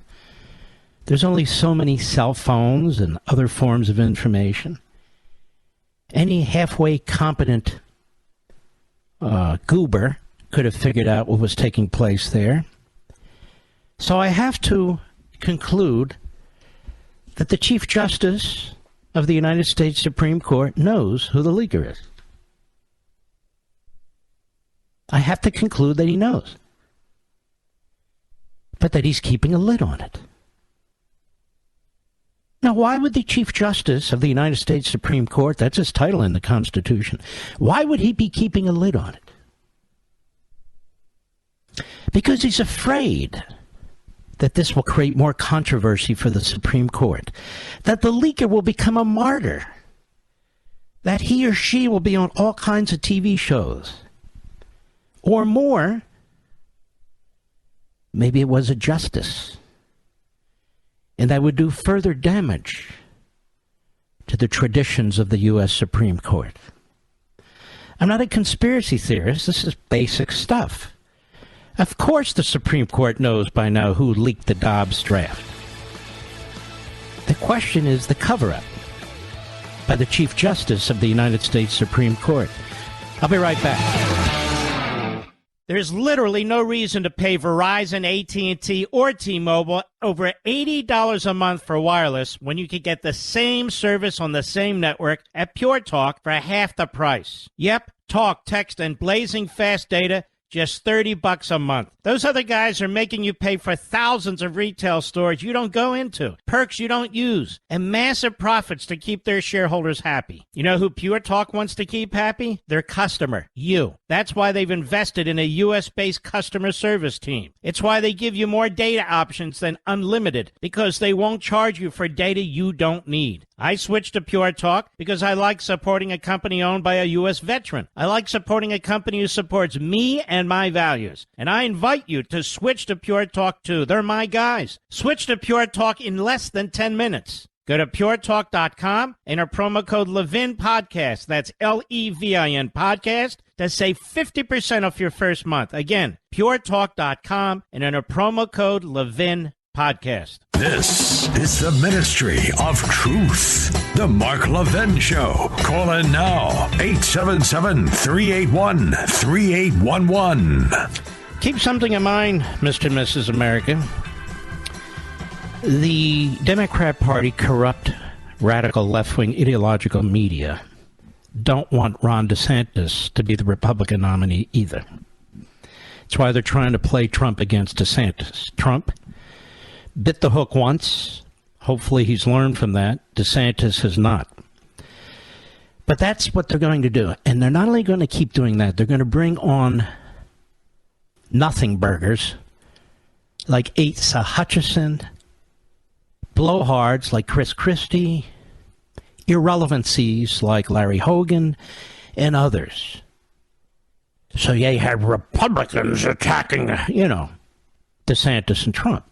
There's only so many cell phones and other forms of information. Any halfway competent goober could have figured out what was taking place there. So I have to conclude that the Chief Justice of the United States Supreme Court knows who the leaker is. I have to conclude that he knows, but that he's keeping a lid on it. Now, why would the Chief Justice of the United States Supreme Court, that's his title in the Constitution, why would he be keeping a lid on it? Because he's afraid that this will create more controversy for the Supreme Court, that the leaker will become a martyr, that he or she will be on all kinds of TV shows. Or more, maybe it was a justice, and that would do further damage to the traditions of the U.S. Supreme Court. I'm not a conspiracy theorist. This is basic stuff. Of course the Supreme Court knows by now who leaked the Dobbs draft. The question is the cover-up by the Chief Justice of the United States Supreme Court. I'll be right back. There's literally no reason to pay Verizon, AT&T, or T-Mobile over $80 a month for wireless when you could get the same service on the same network at Pure Talk for half the price. Yep, talk, text, and blazing fast data, just $30 a month. Those other guys are making you pay for thousands of retail stores you don't go into, perks you don't use, and massive profits to keep their shareholders happy. You know who Pure Talk wants to keep happy? Their customer, you. That's why they've invested in a U.S.-based customer service team. It's why they give you more data options than unlimited, because they won't charge you for data you don't need. I switched to Pure Talk because I like supporting a company owned by a U.S. veteran. I like supporting a company who supports me and my values. And I invite you to switch to Pure Talk too. They're my guys. Switch to Pure Talk in less than 10 minutes. Go to puretalk.com, enter promo code Levin Podcast. That's Levin Podcast to save 50% off your first month. Again, puretalk.com and enter promo code Levin Podcast. This is the Ministry of Truth, the Mark Levin Show. Call in now, 877-381-3811. Keep something in mind, Mr. and Mrs. America. The Democrat Party, corrupt, radical, left-wing ideological media don't want Ron DeSantis to be the Republican nominee either. That's why they're trying to play Trump against DeSantis. Trump bit the hook once. Hopefully he's learned from that. DeSantis has not. But that's what they're going to do. And they're not only going to keep doing that, they're going to bring on nothing burgers like Asa Hutchinson, blowhards like Chris Christie, irrelevancies like Larry Hogan, and others. So you had Republicans attacking, DeSantis and Trump.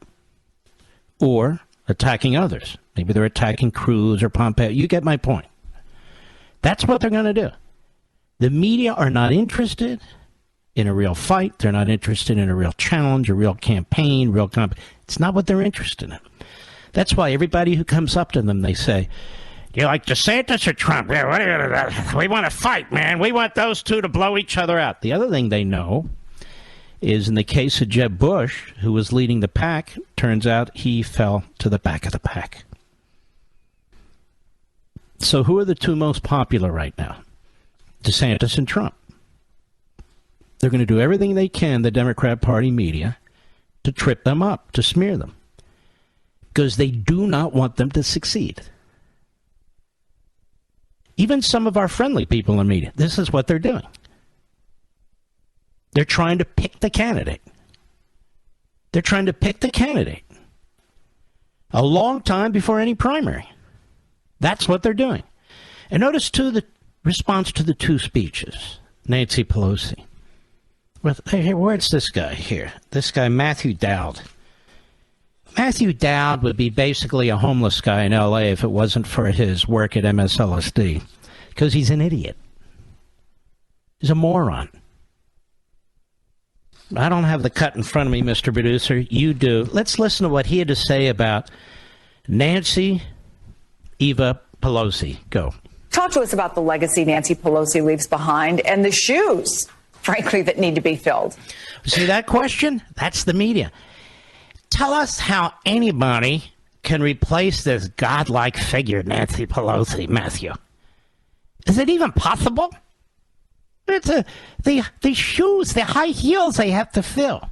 Or attacking others. Maybe they're attacking Cruz or Pompeo. You get my point. That's what they're going to do. The media are not interested in a real fight. They're not interested in a real challenge, a real campaign, It's not what they're interested in. That's why everybody who comes up to them, they say, do you like DeSantis or Trump? Yeah, we want to fight, man. We want those two to blow each other out. The other thing they know is in the case of Jeb Bush, who was leading the pack, turns out he fell to the back of the pack. So who are the two most popular right now? DeSantis and Trump. They're going to do everything they can, the Democrat Party media, to trip them up, to smear them, because they do not want them to succeed. Even some of our friendly people in the media, this is what they're doing. They're trying to pick the candidate. They're trying to pick the candidate a long time before any primary. That's what they're doing. And notice, too, the response to the two speeches. Nancy Pelosi. Where's this guy here? This guy, Matthew Dowd. Matthew Dowd would be basically a homeless guy in L.A. if it wasn't for his work at MSLSD, because he's an idiot. He's a moron. I don't have the cut in front of me, Mr. Producer. You do. Let's listen to what he had to say about Nancy Eva Pelosi. Go. Talk to us about the legacy Nancy Pelosi leaves behind and the shoes, frankly, that need to be filled. See that question? That's the media. Tell us how anybody can replace this godlike figure, Nancy Pelosi, Matthew. Is it even possible? It's the shoes, the high heels they have to fill.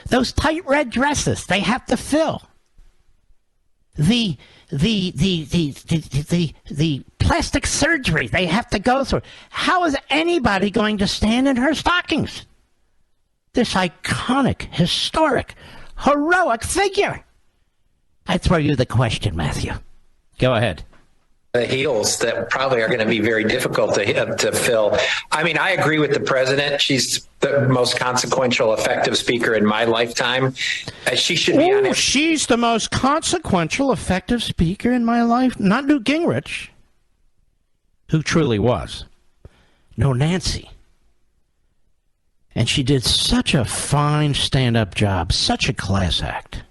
Those tight red dresses they have to fill. The plastic surgery they have to go through. How is anybody going to stand in her stockings? This iconic, historic, heroic figure. I throw you the question, Matthew. Go ahead. The heels that probably are going to be very difficult to fill. I mean, I agree with the president. She's the most consequential, effective speaker in my lifetime. She should be on it. She's the most consequential, effective speaker in my life. Not Newt Gingrich, who truly was. No, Nancy. And she did such a fine stand-up job, such a class act.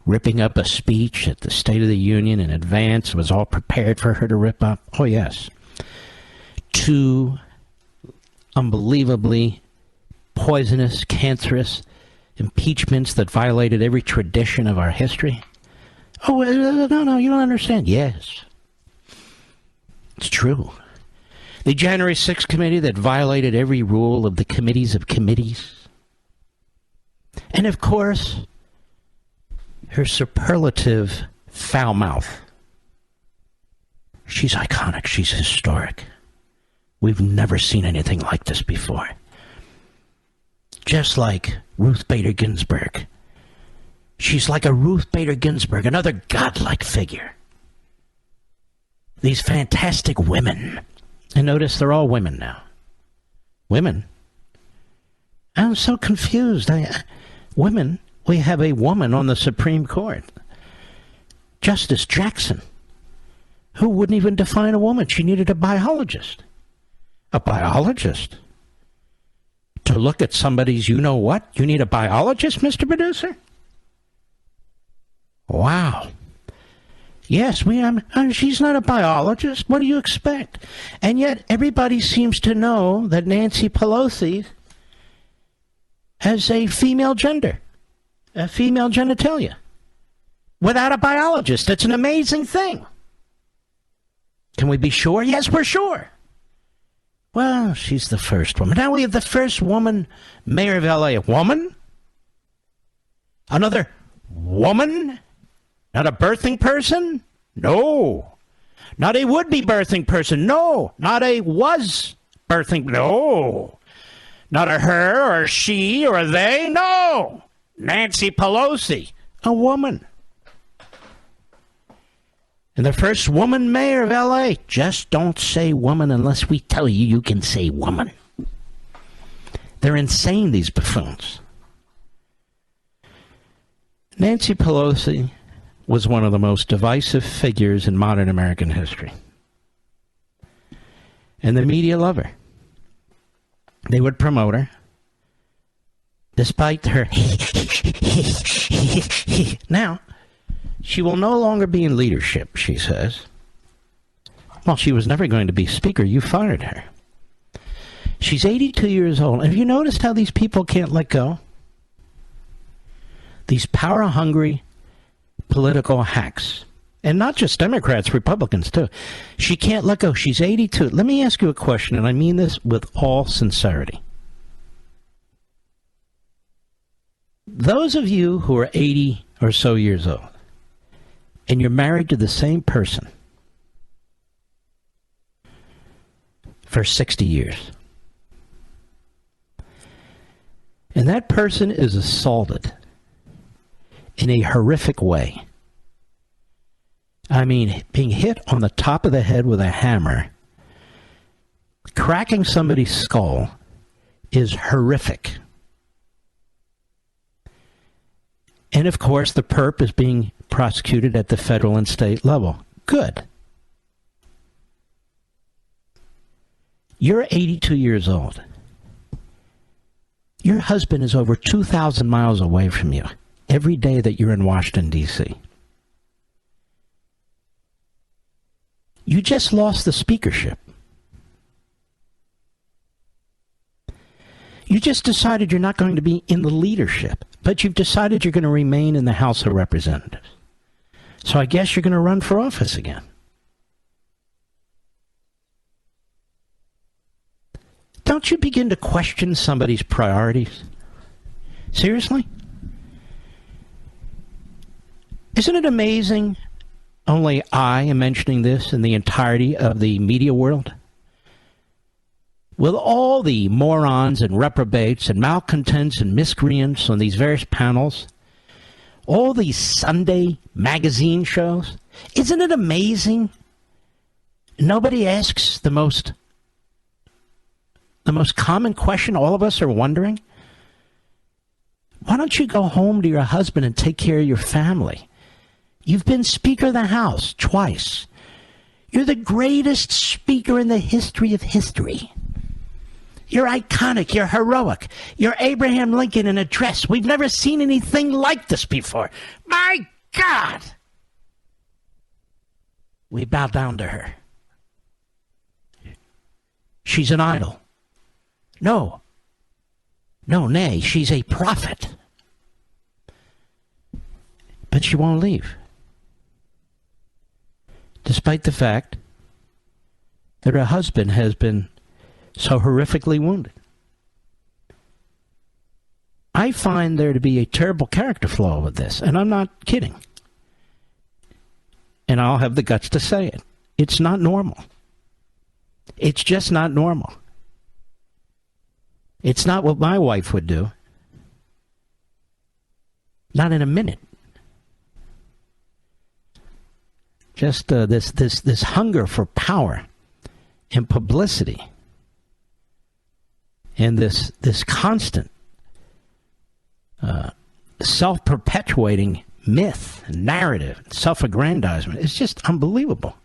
Ripping up a speech at the State of the Union in advance was all prepared for her to rip up. Oh, yes. 2 unbelievably poisonous, cancerous impeachments that violated every tradition of our history. Oh, no, you don't understand. Yes. It's true. The January 6th committee that violated every rule of the committees of committees. And, of course, her superlative foul mouth. She's iconic. She's historic. We've never seen anything like this before. Just like Ruth Bader Ginsburg. She's like a Ruth Bader Ginsburg, another godlike figure. These fantastic women. And notice they're all women now. Women? I'm so confused. Women? We have a woman on the Supreme Court. Justice Jackson. Who wouldn't even define a woman? She needed a biologist. A biologist? To look at somebody's you-know-what? You need a biologist, Mr. Producer? Wow. Yes, she's not a biologist. What do you expect? And yet everybody seems to know that Nancy Pelosi has a female gender, a female genitalia, without a biologist. It's an amazing thing. Can we be sure? Yes, we're sure. Well, she's the first woman. Now we have the first woman mayor of L.A. A woman? Another woman? Not a birthing person? No. Not a would-be birthing person? No. Not a was birthing? No. Not a her or a she or a they? No. Nancy Pelosi, a woman. And the first woman mayor of L.A. Just don't say woman unless we tell you you can say woman. They're insane, these buffoons. Nancy Pelosi was one of the most divisive figures in modern American history. And the media love her. They would promote her. Despite her... Now, she will no longer be in leadership, she says. Well, she was never going to be speaker. You fired her. She's 82 years old. Have you noticed how these people can't let go? These power-hungry political hacks. And not just Democrats, Republicans, too. She can't let go. She's 82. Let me ask you a question, and I mean this with all sincerity. Those of you who are 80 or so years old, and you're married to the same person for 60 years, and that person is assaulted in a horrific way. I mean, being hit on the top of the head with a hammer, cracking somebody's skull is horrific. And, of course, the perp is being prosecuted at the federal and state level. Good. You're 82 years old. Your husband is over 2,000 miles away from you every day that you're in Washington, D.C. You just lost the speakership. You just decided you're not going to be in the leadership, but you've decided you're going to remain in the House of Representatives. So I guess you're going to run for office again. Don't you begin to question somebody's priorities? Seriously? Isn't it amazing only I am mentioning this in the entirety of the media world? With all the morons and reprobates and malcontents and miscreants on these various panels, all these Sunday magazine shows, isn't it amazing? Nobody asks the most common question all of us are wondering. Why don't you go home to your husband and take care of your family? You've been Speaker of the House twice. You're the greatest speaker in the history of history. You're iconic. You're heroic. You're Abraham Lincoln in a dress. We've never seen anything like this before. My God! We bow down to her. She's an idol. No, nay, she's a prophet. But she won't leave. Despite the fact that her husband has been so horrifically wounded. I find there to be a terrible character flaw with this, and I'm not kidding. And I'll have the guts to say it. It's not normal. It's just not normal. It's not what my wife would do. Not in a minute. Just this hunger for power and publicity, and this constant self-perpetuating myth, narrative, self-aggrandizement. It's just unbelievable.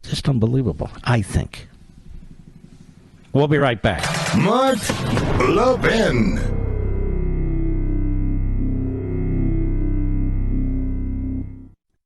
Just unbelievable, I think. We'll be right back. Mark Levin.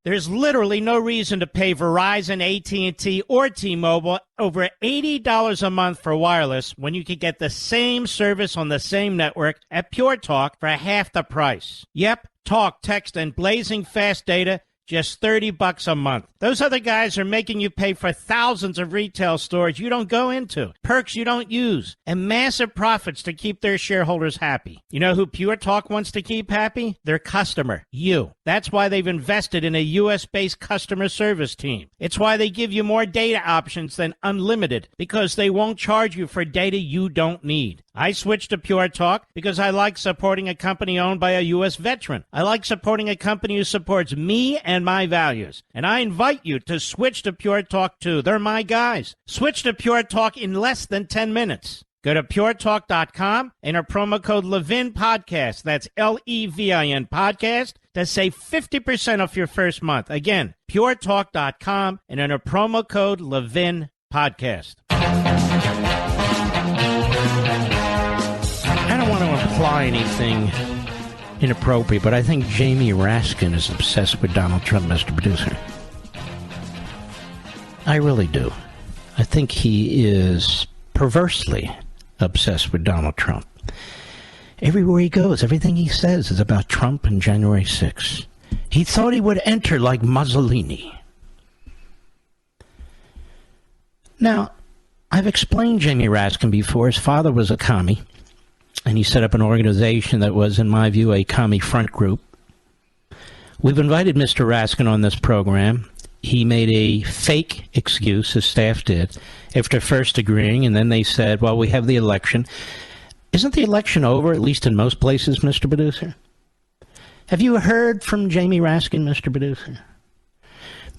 There's literally no reason to pay Verizon, AT&T, or T-Mobile over $80 a month for wireless when you can get the same service on the same network at Pure Talk for half the price. Yep, talk, text, and blazing fast data, just $30 a month. Those other guys are making you pay for thousands of retail stores you don't go into, perks you don't use, and massive profits to keep their shareholders happy. You know who Pure Talk wants to keep happy? Their customer, you. That's why they've invested in a U.S.-based customer service team. It's why they give you more data options than unlimited, because they won't charge you for data you don't need. I switched to Pure Talk because I like supporting a company owned by a U.S. veteran. I like supporting a company who supports me and my values. And I invite you to switch to Pure Talk too. They're my guys. Switch to Pure Talk in less than 10 minutes. Go to puretalk.com and enter promo code Levin Podcast. That's Levin Podcast to save 50% off your first month. Again, puretalk.com and enter promo code Levin Podcast. I don't want to imply anything inappropriate, but I think Jamie Raskin is obsessed with Donald Trump, Mr. Producer. I really do. I think he is perversely obsessed with Donald Trump. Everywhere he goes, everything he says is about Trump and January 6th. He thought he would enter like Mussolini. Now, I've explained Jamie Raskin before. His father was a commie, and he set up an organization that was, in my view, a commie front group. We've invited Mr. Raskin on this program. He made a fake excuse, his staff did, after first agreeing, and then they said, well, we have the election. Isn't the election over, at least in most places, Mr. Producer? Have you heard from Jamie Raskin, Mr. Producer?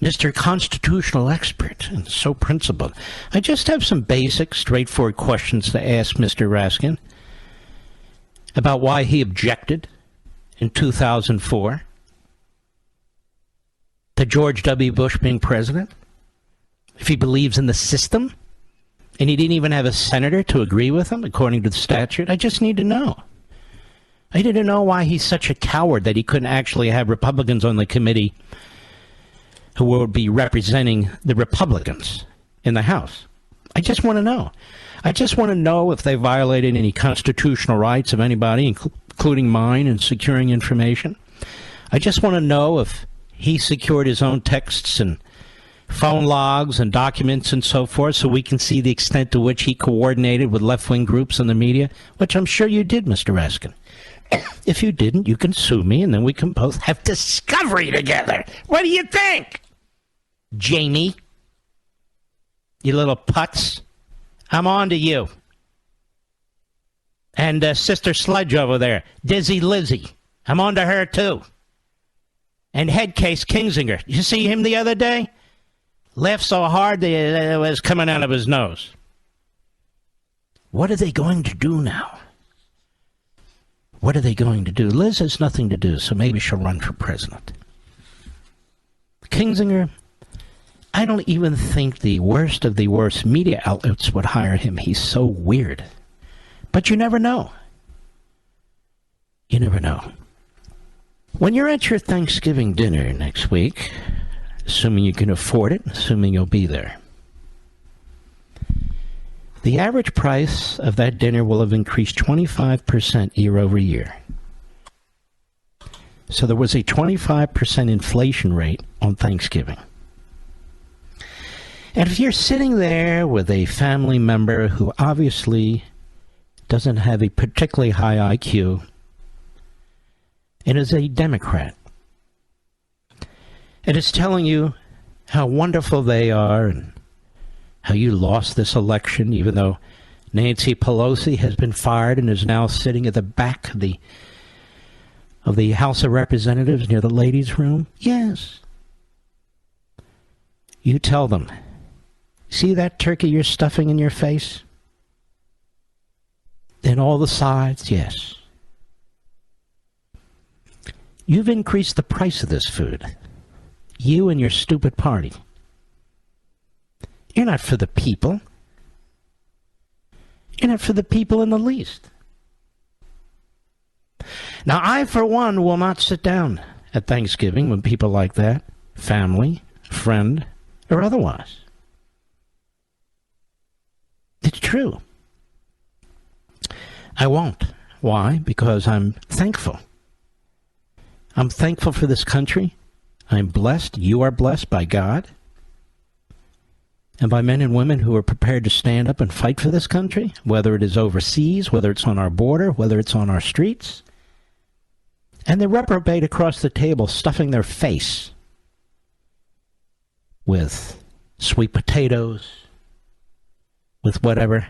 Mr. Constitutional Expert, and so principled. I just have some basic, straightforward questions to ask Mr. Raskin. about why he objected in 2004 to George W. Bush being president, if he believes in the system, and he didn't even have a senator to agree with him, according to the statute. I just need to know. I need to know why he's such a coward that he couldn't actually have Republicans on the committee who would be representing the Republicans in the House. I just want to know. I just want to know if they violated any constitutional rights of anybody, including mine, in securing information. I just want to know if he secured his own texts and phone logs and documents and so forth, so we can see the extent to which he coordinated with left-wing groups in the media, which I'm sure you did, Mr. Raskin. If you didn't, you can sue me, and then we can both have discovery together. What do you think, Jamie? You little putz. I'm on to you. And Sister Sludge over there, Dizzy Lizzie. I'm on to her, too. And Headcase Kingsinger. You see him the other day? Laughed so hard that it was coming out of his nose. What are they going to do now? What are they going to do? Liz has nothing to do, so maybe she'll run for president. Kingsinger, I don't even think the worst of the worst media outlets would hire him. He's so weird. But you never know. You never know. When you're at your Thanksgiving dinner next week, assuming you can afford it, assuming you'll be there, the average price of that dinner will have increased 25% year over year. So there was a 25% inflation rate on Thanksgiving. And if you're sitting there with a family member who obviously doesn't have a particularly high IQ and is a Democrat, and is telling you how wonderful they are and how you lost this election, even though Nancy Pelosi has been fired and is now sitting at the back of the House of Representatives near the ladies' room. Yes. You tell them, see that turkey you're stuffing in your face? And all the sides, yes. You've increased the price of this food. You and your stupid party. You're not for the people. You're not for the people in the least. Now, I, for one, will not sit down at Thanksgiving with people like that, family, friend, or otherwise. It's true. I won't. Why? Because I'm thankful. I'm thankful for this country. I'm blessed. You are blessed by God and by men and women who are prepared to stand up and fight for this country, whether it is overseas, whether it's on our border, whether it's on our streets. And the reprobate across the table stuffing their face with sweet potatoes, with whatever.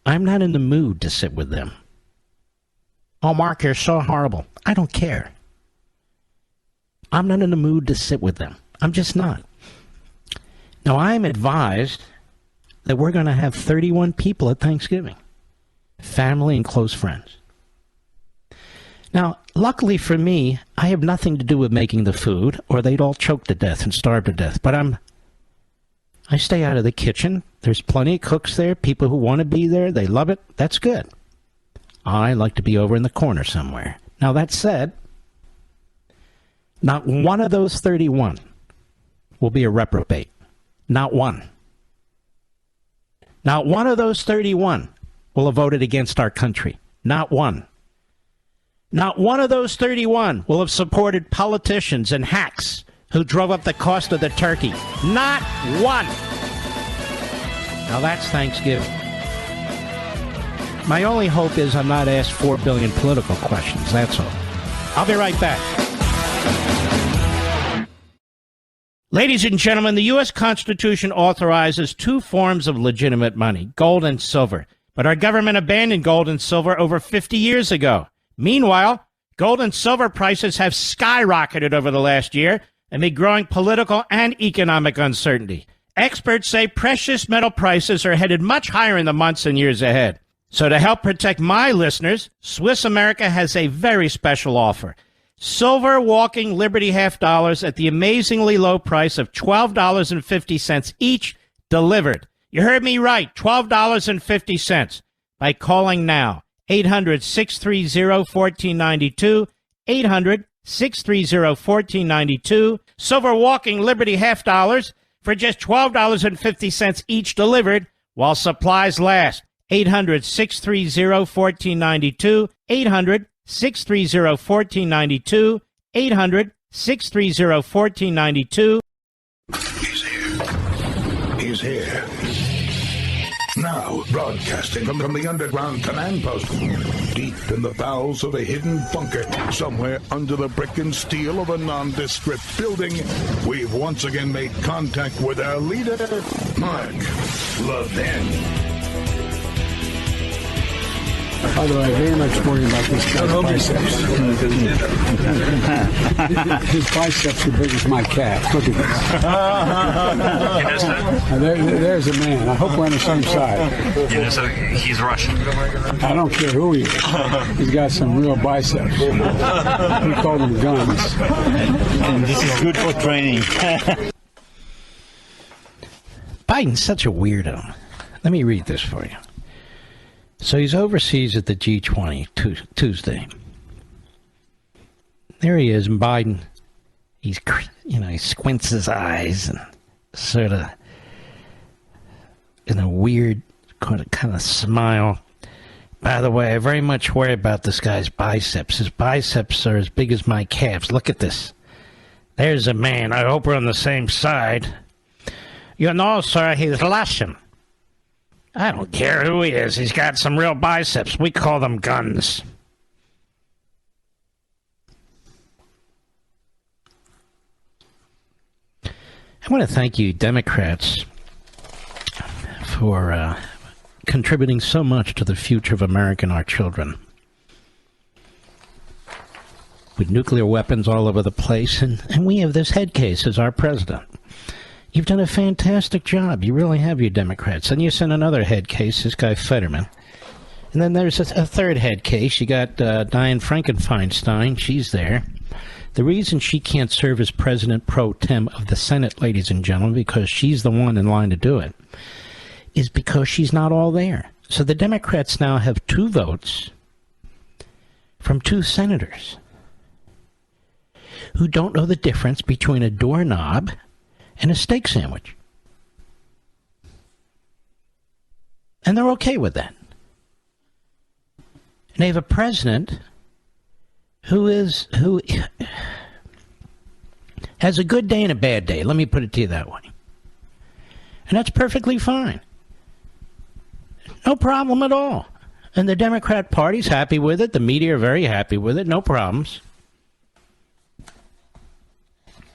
I'm not in the mood to sit with them. Oh, Mark, you're so horrible. I don't care. I'm not in the mood to sit with them. I'm just not. Now, I'm advised that we're going to have 31 people at Thanksgiving, family and close friends. Now, luckily for me, I have nothing to do with making the food, or they'd all choke to death and starve to death. But I stay out of the kitchen. There's plenty of cooks there, people who want to be there. They love it. That's good. I like to be over in the corner somewhere. Now, that said, not one of those 31 will be a reprobate. Not one. Not one of those 31 will have voted against our country. Not one. Not one of those 31 will have supported politicians and hacks who drove up the cost of the turkey. Not one. Now that's Thanksgiving. My only hope is I'm not asked 4 billion political questions. That's all. I'll be right back. Ladies and gentlemen, the U.S. Constitution authorizes two forms of legitimate money, gold and silver. But our government abandoned gold and silver over 50 years ago. Meanwhile, gold and silver prices have skyrocketed over the last year amid growing political and economic uncertainty. Experts say precious metal prices are headed much higher in the months and years ahead. So to help protect my listeners, Swiss America has a very special offer. Silver walking Liberty half dollars at the amazingly low price of $12.50 each delivered. You heard me right, $12.50 by calling now. 800-630-1492, 800-630-1492. Silver walking Liberty half dollars for just $12.50 each delivered while supplies last. 800-630-1492, 800-630-1492, 800-630-1492. He's here. He's here. Now, broadcasting from the underground command post, deep in the bowels of a hidden bunker, somewhere under the brick and steel of a nondescript building, we've once again made contact with our leader, Mark Levin. By the way, I very much worry about this guy's biceps. His biceps are big as my calf. Look at this. There's a man. I hope we're on the same side. So he's Russian. I don't care who he is. He's got some real biceps. We call them guns. And this is good for training. Biden's such a weirdo. Let me read this for you. So he's overseas at the G20 Tuesday. There he is, and Biden, he squints his eyes and sort of in a weird kind of smile. By the way, I very much worry about this guy's biceps. His biceps are as big as my calves. Look at this. There's a man. I hope we're on the same side. You know, sir, he's Russian. I don't care who he is. He's got some real biceps. We call them guns. I want to thank you, Democrats, for contributing so much to the future of America and our children. With nuclear weapons all over the place, and we have this head case as our president. You've done a fantastic job. You really have, you Democrats. And you sent another head case, this guy Fetterman. And then there's a third head case. You got Dianne Frankenfeinstein. She's there. The reason she can't serve as president pro tem of the Senate, ladies and gentlemen, because she's the one in line to do it, is because she's not all there. So the Democrats now have 2 votes from 2 senators who don't know the difference between a doorknob and a steak sandwich. And they're okay with that. And they have a president who has a good day and a bad day. Let me put it to you that way. And that's perfectly fine. No problem at all. And the Democrat Party's happy with it. The media are very happy with it. No problems.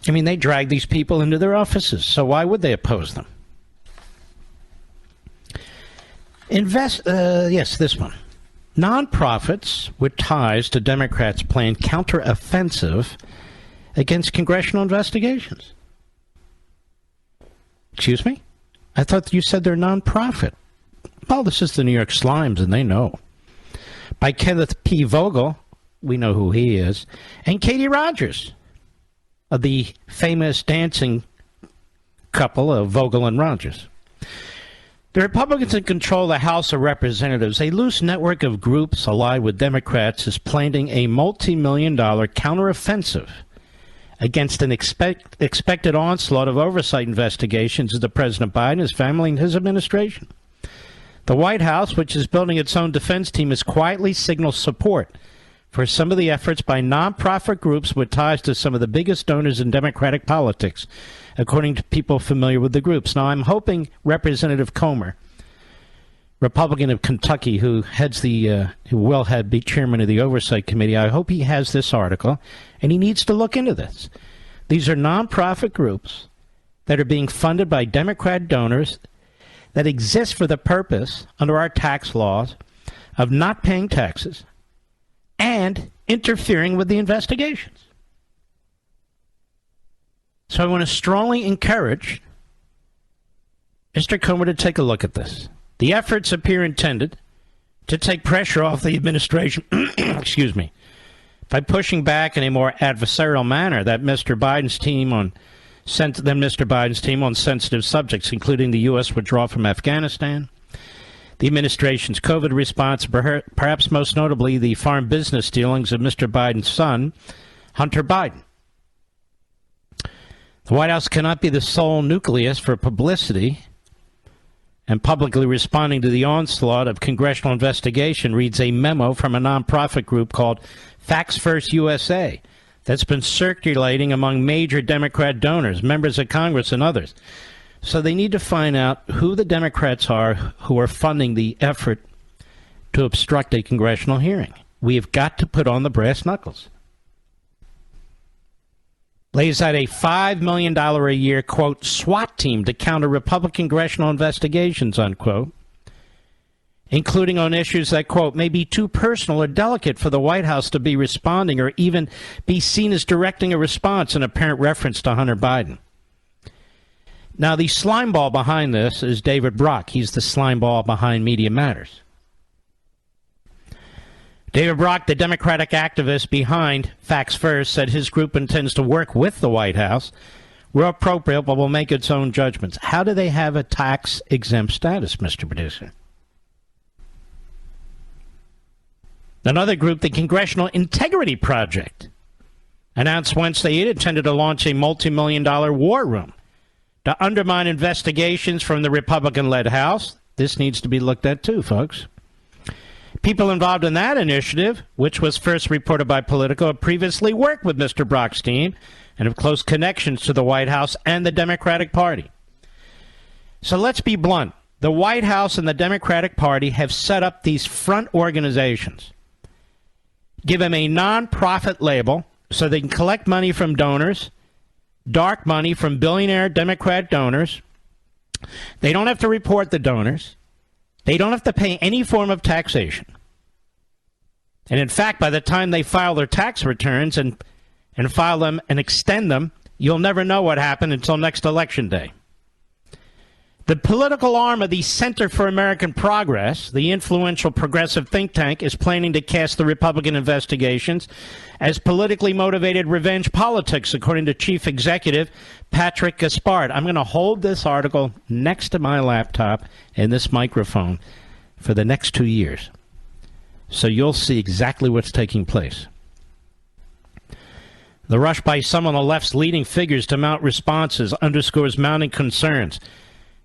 I mean, they drag these people into their offices, so why would they oppose them? Yes, this one. Nonprofits with ties to Democrats plan counteroffensive against congressional investigations. Excuse me? I thought you said they're nonprofit. Well, this is the New York Slimes, and they know. By Kenneth P. Vogel, we know who he is, and Katie Rogers, of the famous dancing couple of Vogel and Rogers. The Republicans in control of the House of Representatives, a loose network of groups allied with Democrats, is planning a multi-million-dollar counteroffensive against an expected onslaught of oversight investigations into President Biden, his family, and his administration. The White House, which is building its own defense team, has quietly signaled support for some of the efforts by nonprofit groups with ties to some of the biggest donors in Democratic politics, according to people familiar with the groups. Now, I'm hoping Representative Comer, Republican of Kentucky, who will be chairman of the Oversight Committee, I hope he has this article, and he needs to look into this. These are nonprofit groups that are being funded by Democrat donors that exist for the purpose, under our tax laws, of not paying taxes and interfering with the investigations. So I want to strongly encourage Mr. Comer to take a look at this. The efforts appear intended to take pressure off the administration, excuse me, by pushing back in a more adversarial manner that Mr. Biden's team on sensitive subjects, including the U.S. withdrawal from Afghanistan, the administration's COVID response, perhaps most notably the foreign business dealings of Mr. Biden's son, Hunter Biden. The White House cannot be the sole nucleus for publicity, and publicly responding to the onslaught of congressional investigation, reads a memo from a nonprofit group called Facts First USA that's been circulating among major Democrat donors, members of Congress, and others. So they need to find out who the Democrats are who are funding the effort to obstruct a congressional hearing. We have got to put on the brass knuckles. Lays out a $5 million a year, quote, SWAT team to counter Republican congressional investigations, unquote, including on issues that, quote, may be too personal or delicate for the White House to be responding or even be seen as directing a response, in apparent reference to Hunter Biden. Now, the slimeball behind this is David Brock. He's the slimeball behind Media Matters. David Brock, the Democratic activist behind Facts First, said his group intends to work with the White House where appropriate, but will make its own judgments. How do they have a tax-exempt status, Mr. Producer? Another group, the Congressional Integrity Project, announced Wednesday it intended to launch a multi-million-dollar war room to undermine investigations from the Republican-led House. This needs to be looked at, too, folks. People involved in that initiative, which was first reported by Politico, have previously worked with Mr. Brock's team and have close connections to the White House and the Democratic Party. So let's be blunt. The White House and the Democratic Party have set up these front organizations, give them a nonprofit label so they can collect money from donors, dark money from billionaire Democrat donors. They don't have to report the donors. They don't have to pay any form of taxation. And in fact, by the time they file their tax returns and file them and extend them, you'll never know what happened until next election day. The political arm of the Center for American Progress, the influential progressive think tank, is planning to cast the Republican investigations as politically motivated revenge politics, according to Chief Executive Patrick Gaspard. I'm going to hold this article next to my laptop and this microphone for the next 2 years, so you'll see exactly what's taking place. The rush by some on the left's leading figures to mount responses underscores mounting concerns.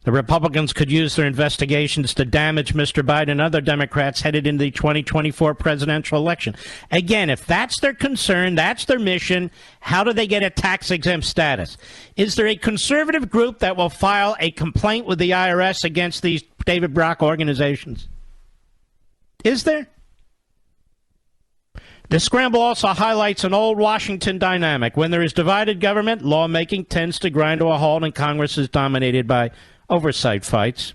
The Republicans could use their investigations to damage Mr. Biden and other Democrats headed into the 2024 presidential election. Again, if that's their concern, that's their mission, how do they get a tax-exempt status? Is there a conservative group that will file a complaint with the IRS against these David Brock organizations? Is there? The scramble also highlights an old Washington dynamic. When there is divided government, lawmaking tends to grind to a halt and Congress is dominated by oversight fights.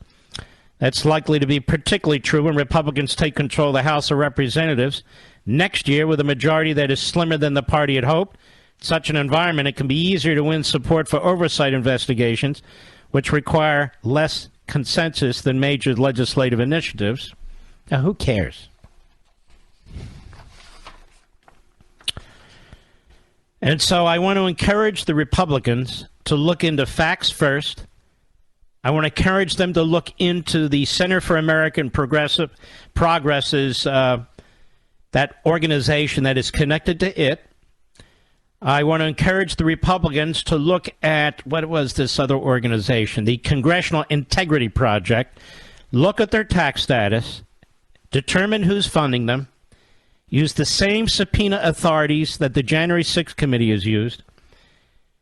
That's likely to be particularly true when Republicans take control of the House of Representatives next year with a majority that is slimmer than the party had hoped. In such an environment, it can be easier to win support for oversight investigations, which require less consensus than major legislative initiatives. Now, who cares? And so I want to encourage the Republicans to look into Facts First. I want to encourage them to look into the Center for American Progress's that organization that is connected to it. I want to encourage the Republicans to look at, what was this other organization, the Congressional Integrity Project, look at their tax status, determine who's funding them, use the same subpoena authorities that the January 6th committee has used,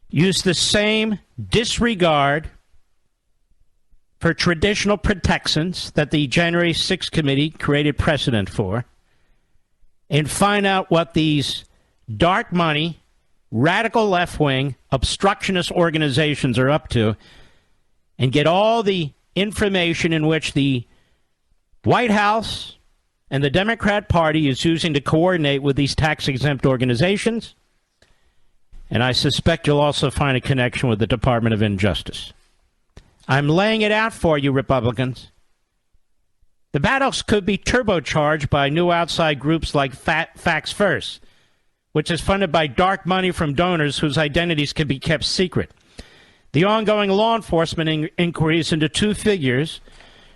use the same disregard for traditional protections that the January 6th committee created precedent for, and find out what these dark money, radical left-wing, obstructionist organizations are up to, and get all the information in which the White House and the Democrat Party is using to coordinate with these tax-exempt organizations. And I suspect you'll also find a connection with the Department of Injustice. I'm laying it out for you, Republicans. The battles could be turbocharged by new outside groups like Facts First, which is funded by dark money from donors whose identities can be kept secret. The ongoing law enforcement inquiries into two figures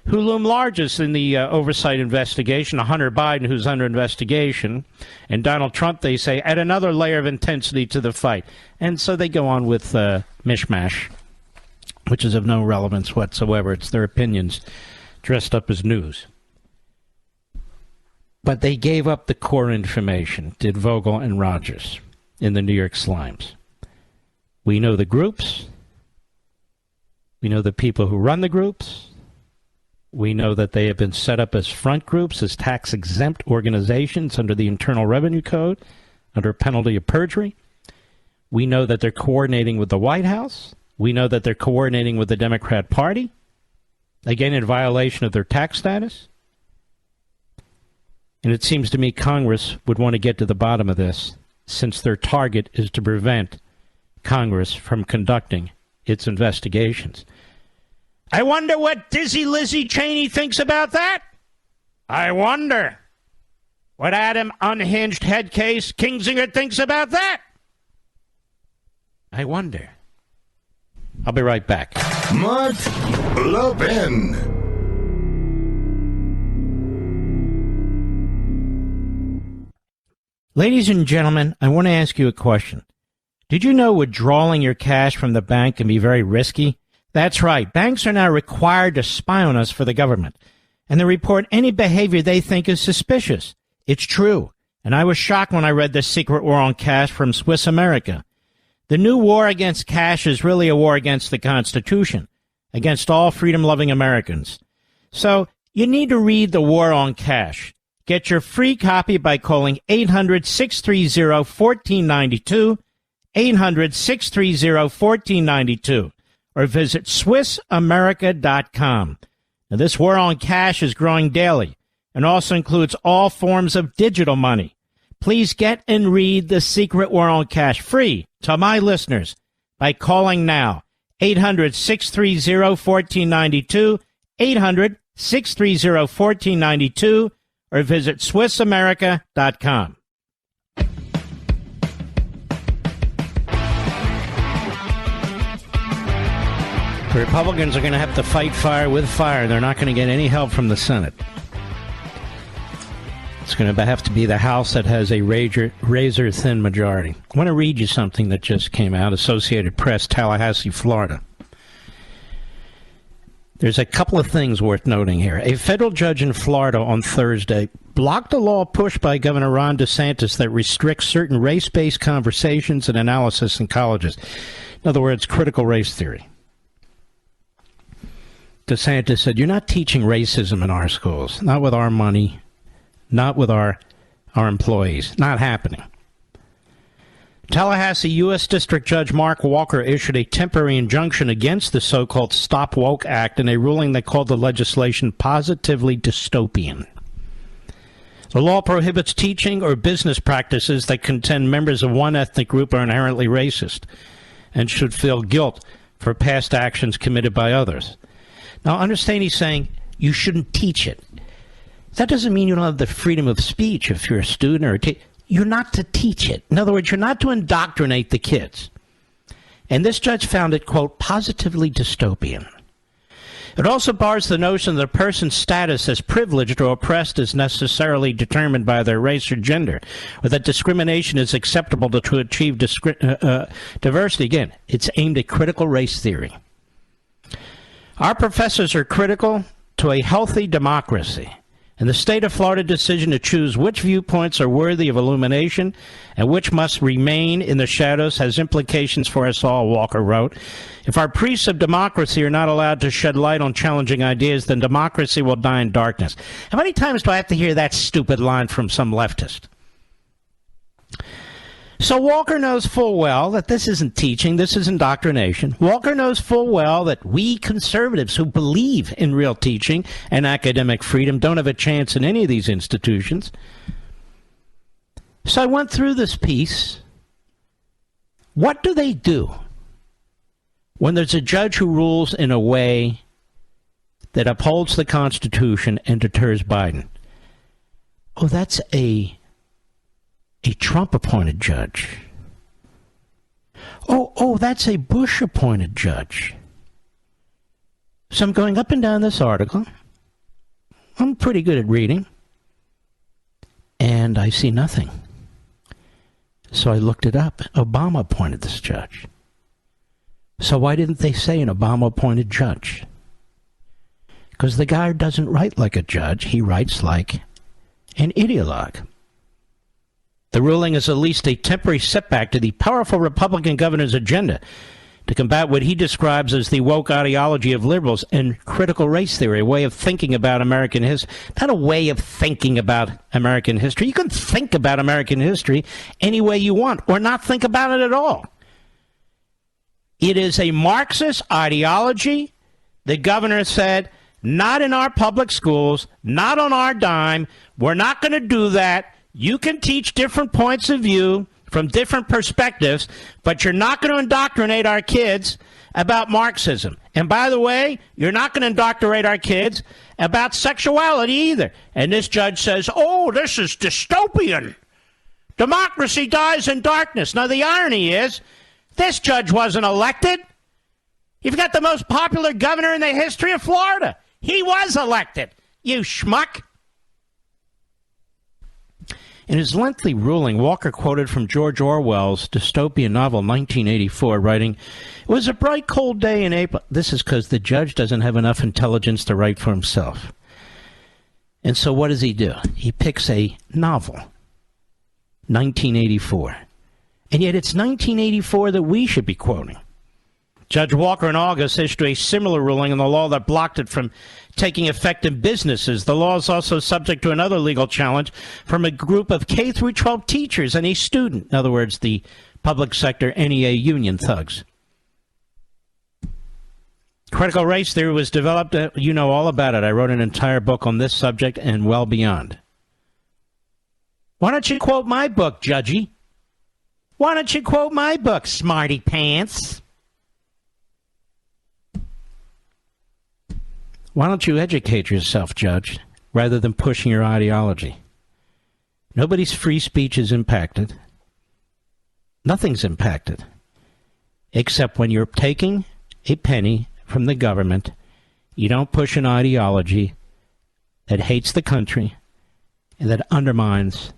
who loom largest in the oversight investigation, Hunter Biden, who's under investigation, and Donald Trump, they say, add another layer of intensity to the fight. And so they go on with mishmash, which is of no relevance whatsoever. It's their opinions dressed up as news. But they gave up the core information, did Vogel and Rogers in the New York Slimes. We know the groups. We know the people who run the groups. We know that they have been set up as front groups, as tax-exempt organizations under the Internal Revenue Code, under penalty of perjury. We know that they're coordinating with the White House. We know that they're coordinating with the Democrat Party, again in violation of their tax status. And it seems to me Congress would want to get to the bottom of this, since their target is to prevent Congress from conducting its investigations. I wonder what Dizzy Lizzie Cheney thinks about that. I wonder what Adam Unhinged Headcase Kingsinger thinks about that. I wonder. I'll be right back. Mark Levin. Ladies and gentlemen, I want to ask you a question. Did you know withdrawing your cash from the bank can be very risky? That's right. Banks are now required to spy on us for the government, and they report any behavior they think is suspicious. It's true, and I was shocked when I read The Secret War on Cash from Swiss America. The new war against cash is really a war against the Constitution, against all freedom-loving Americans. So you need to read The War on Cash. Get your free copy by calling 800-630-1492, 800-630-1492. Or visit SwissAmerica.com. Now, this war on cash is growing daily and also includes all forms of digital money. Please get and read The Secret War on Cash free to my listeners by calling now. 800-630-1492, 800-630-1492, or visit SwissAmerica.com. The Republicans are going to have to fight fire with fire. They're not going to get any help from the Senate. It's going to have to be the House that has a razor-thin majority. I want to read you something that just came out, Associated Press, Tallahassee, Florida. There's a couple of things worth noting here. A federal judge in Florida on Thursday blocked a law pushed by Governor Ron DeSantis that restricts certain race-based conversations and analysis in colleges. In other words, critical race theory. DeSantis said, you're not teaching racism in our schools, not with our money, not with our employees. Not happening. Tallahassee U.S. District Judge Mark Walker issued a temporary injunction against the so-called Stop Woke Act in a ruling that called the legislation positively dystopian. The law prohibits teaching or business practices that contend members of one ethnic group are inherently racist and should feel guilt for past actions committed by others. Now, understand he's saying you shouldn't teach it. That doesn't mean you don't have the freedom of speech if you're a student or a teacher. You're not to teach it. In other words, you're not to indoctrinate the kids. And this judge found it, quote, positively dystopian. It also bars the notion that a person's status as privileged or oppressed is necessarily determined by their race or gender, or that discrimination is acceptable to achieve diversity. Again, it's aimed at critical race theory. Our professors are critical to a healthy democracy, and the state of Florida decision to choose which viewpoints are worthy of illumination and which must remain in the shadows has implications for us all, Walker wrote. If our priests of democracy are not allowed to shed light on challenging ideas, then democracy will die in darkness. How many times do I have to hear that stupid line from some leftist? So Walker knows full well that this isn't teaching, this is indoctrination. Walker knows full well that we conservatives who believe in real teaching and academic freedom don't have a chance in any of these institutions. So I went through this piece. What do they do when there's a judge who rules in a way that upholds the Constitution and deters Biden. Oh, that's a Trump-appointed judge. Oh, that's a Bush-appointed judge. So I'm going up and down this article. I'm pretty good at reading. And I see nothing. So I looked it up. Obama appointed this judge. So why didn't they say an Obama-appointed judge? Because the guy doesn't write like a judge. He writes like an ideologue. The ruling is at least a temporary setback to the powerful Republican governor's agenda to combat what he describes as the woke ideology of liberals and critical race theory, a way of thinking about American history. Not a way of thinking about American history. You can think about American history any way you want or not think about it at all. It is a Marxist ideology. The governor said, not in our public schools, not on our dime. We're not going to do that. You can teach different points of view from different perspectives, but you're not going to indoctrinate our kids about Marxism. And by the way, you're not going to indoctrinate our kids about sexuality either. And this judge says, oh, this is dystopian. Democracy dies in darkness. Now, the irony is, this judge wasn't elected. You've got the most popular governor in the history of Florida. He was elected, you schmuck. In his lengthy ruling, Walker quoted from George Orwell's dystopian novel 1984, writing, "It was a bright, cold day in April." This is because the judge doesn't have enough intelligence to write for himself. And so what does he do? He picks a novel, 1984. And yet it's 1984 that we should be quoting. Judge Walker in August issued a similar ruling on the law that blocked it from taking effect in businesses. The law is also subject to another legal challenge from a group of K through 12 teachers and a student. In other words, the public sector NEA union thugs. Critical race theory was developed. You know all about it. I wrote an entire book on this subject and well beyond. Why don't you quote my book, Judgy? Why don't you quote my book, smarty pants? Why don't you educate yourself, Judge, rather than pushing your ideology? Nobody's free speech is impacted. Nothing's impacted. Except when you're taking a penny from the government, you don't push an ideology that hates the country and that undermines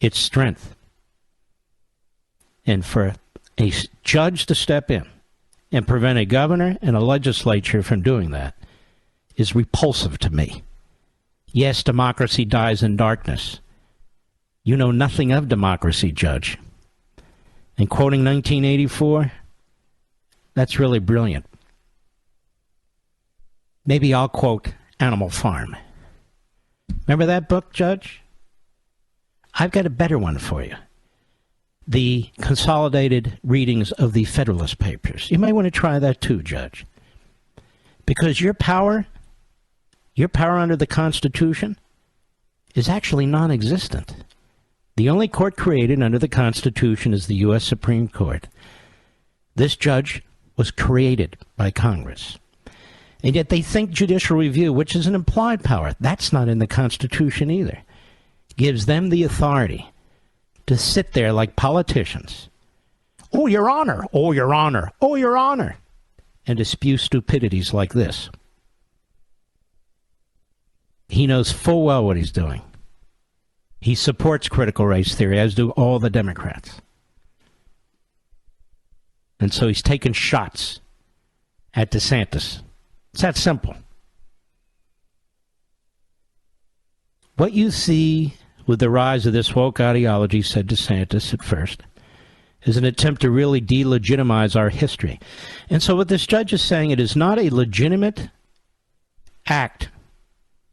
its strength. And for a judge to step in and prevent a governor and a legislature from doing that is repulsive to me. Yes, democracy dies in darkness. You know nothing of democracy, Judge. And quoting 1984, that's really brilliant. Maybe I'll quote Animal Farm. Remember that book, Judge? I've got a better one for you. The consolidated readings of the Federalist Papers. You may want to try that too, Judge. Because your power under the Constitution is actually non-existent. The only court created under the Constitution is the U.S. Supreme Court. This judge was created by Congress. And yet they think judicial review, which is an implied power, that's not in the Constitution either, gives them the authority to sit there like politicians. Oh, Your Honor. Oh, Your Honor. Oh, Your Honor. And to spew stupidities like this. He knows full well what he's doing. He supports critical race theory, as do all the Democrats. And so he's taking shots at DeSantis. It's that simple. What you see with the rise of this woke ideology, said DeSantis at first, is an attempt to really delegitimize our history. And so what this judge is saying, it is not a legitimate act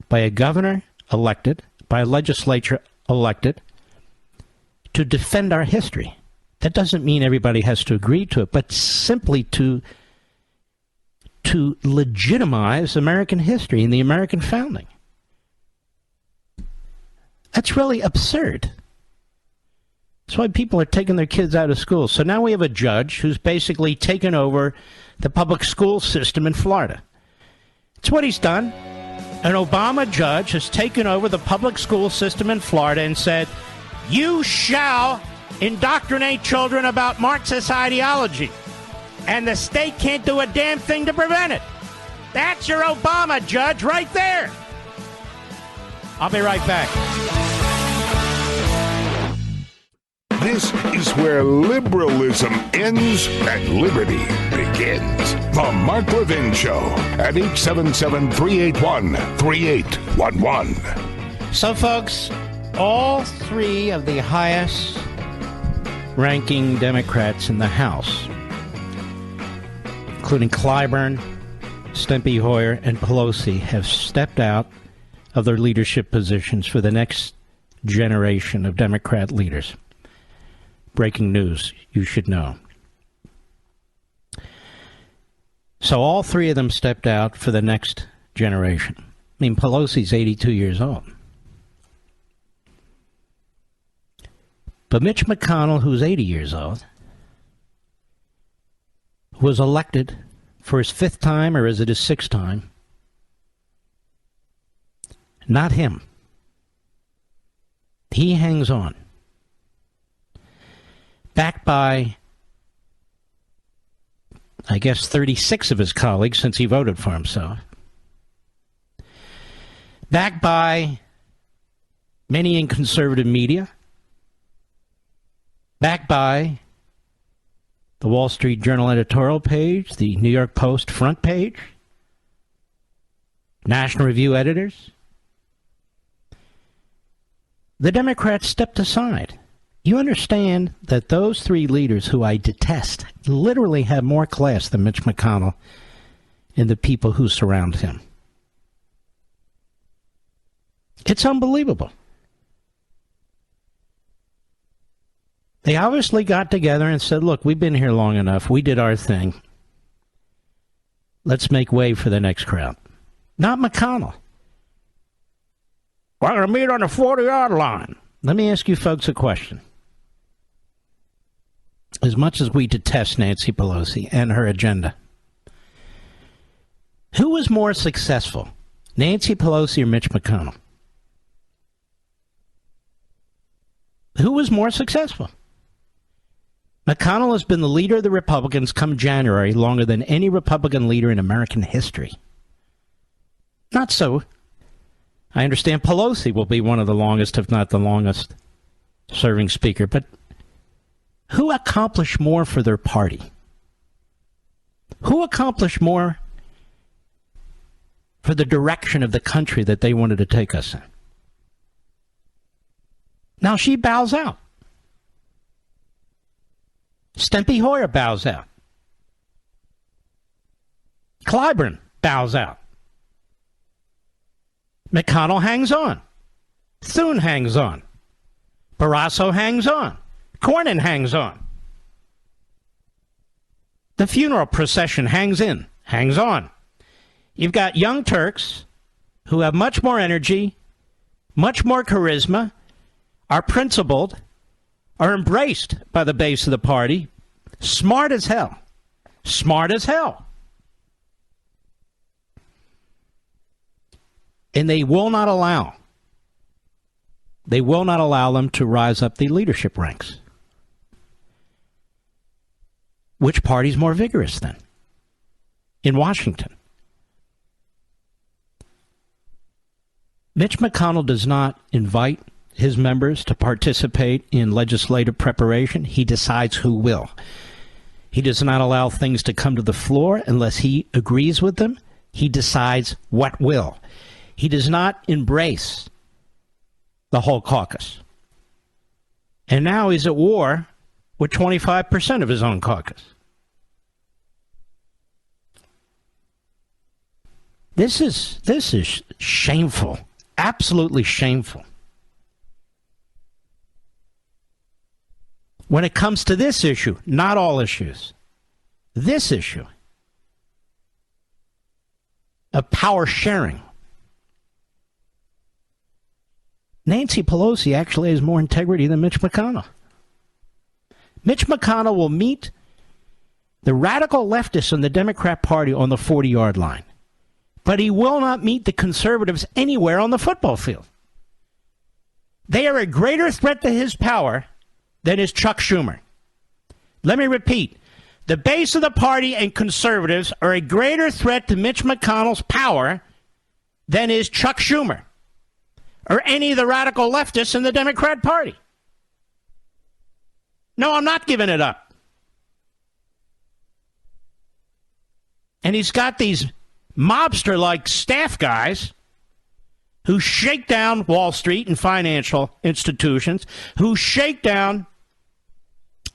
by a governor elected, by a legislature elected, to defend our history. That doesn't mean everybody has to agree to it, but simply to legitimize American history and the American founding. That's really absurd. That's why people are taking their kids out of school. So now we have a judge who's basically taken over the public school system in Florida. That's what he's done. An Obama judge has taken over the public school system in Florida and said, you shall indoctrinate children about Marxist ideology. And the state can't do a damn thing to prevent it. That's your Obama judge right there. I'll be right back. This is where liberalism ends and liberty begins. The Mark Levin Show at 877-381-3811. So, folks, all three of the highest ranking Democrats in the House, including Clyburn, Steny Hoyer, and Pelosi, have stepped out of their leadership positions for the next generation of Democrat leaders. Breaking news, you should know. So all three of them stepped out for the next generation. I mean, Pelosi's 82 years old. But Mitch McConnell, who's 80 years old, was elected for his fifth time, or is it his sixth time? Not him. He hangs on. Backed by, I guess, 36 of his colleagues since he voted for himself. Backed by many in conservative media. Backed by the Wall Street Journal editorial page, the New York Post front page, National Review editors. The Democrats stepped aside. You understand that those three leaders who I detest literally have more class than Mitch McConnell and the people who surround him. It's unbelievable. They obviously got together and said, look, we've been here long enough. We did our thing. Let's make way for the next crowd. Not McConnell. We're going to meet on the 40-yard line. Let me ask you folks a question. As much as we detest Nancy Pelosi and her agenda, who was more successful, Nancy Pelosi or Mitch McConnell? Who was more successful? McConnell has been the leader of the Republicans come January longer than any Republican leader in American history. Not so. I understand Pelosi will be one of the longest, if not the longest, serving speaker, but who accomplished more for their party? Who accomplished more for the direction of the country that they wanted to take us in? Now she bows out. Steny Hoyer bows out. Clyburn bows out. McConnell hangs on. Thune hangs on. Barrasso hangs on. Cornyn hangs on. The funeral procession hangs on. You've got young Turks who have much more energy, much more charisma, are principled, are embraced by the base of the party, smart as hell. Smart as hell. And they will not allow them to rise up the leadership ranks. Which party's more vigorous then? In Washington. Mitch McConnell does not invite his members to participate in legislative preparation. He decides who will. He does not allow things to come to the floor unless he agrees with them. He decides what will. He does not embrace the whole caucus. And now he's at war with 25% of his own caucus. This is shameful. Absolutely shameful. When it comes to this issue, not all issues, this issue of power sharing, Nancy Pelosi actually has more integrity than Mitch McConnell. Mitch McConnell will meet the radical leftists in the Democrat Party on the 40-yard line. but he will not meet the conservatives anywhere on the football field. They are a greater threat to his power than is Chuck Schumer. Let me repeat. The base of the party and conservatives are a greater threat to Mitch McConnell's power than is Chuck Schumer or any of the radical leftists in the Democrat Party. No, I'm not giving it up. And he's got these mobster-like staff guys who shake down Wall Street and financial institutions, who shake down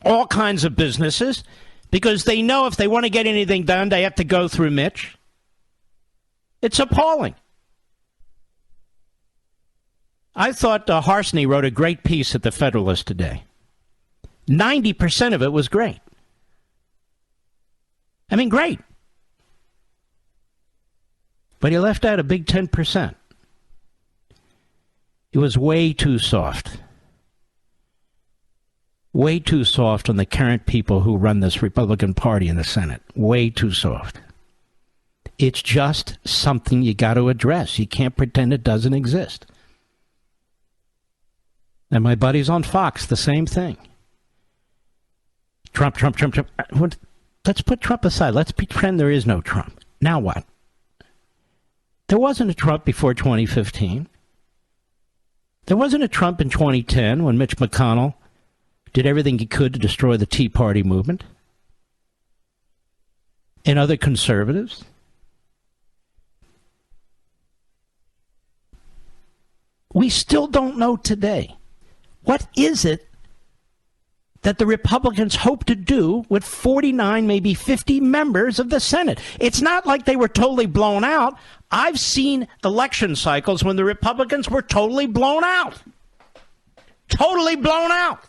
all kinds of businesses, because they know if they want to get anything done, they have to go through Mitch. It's appalling. I thought Harsney wrote a great piece at the Federalist today. 90% of it was great. I mean, great. But he left out a big 10%. It was way too soft. Way too soft on the current people who run this Republican Party in the Senate. Way too soft. It's just something you got to address. You can't pretend it doesn't exist. And my buddies on Fox, the same thing. Trump. Let's put Trump aside. Let's pretend there is no Trump. Now what? There wasn't a Trump before 2015. There wasn't a Trump in 2010 when Mitch McConnell did everything he could to destroy the Tea Party movement and other conservatives. We still don't know today. What is it that the Republicans hope to do with 49, maybe 50 members of the Senate? It's not like they were totally blown out. I've seen election cycles when the Republicans were totally blown out. Totally blown out.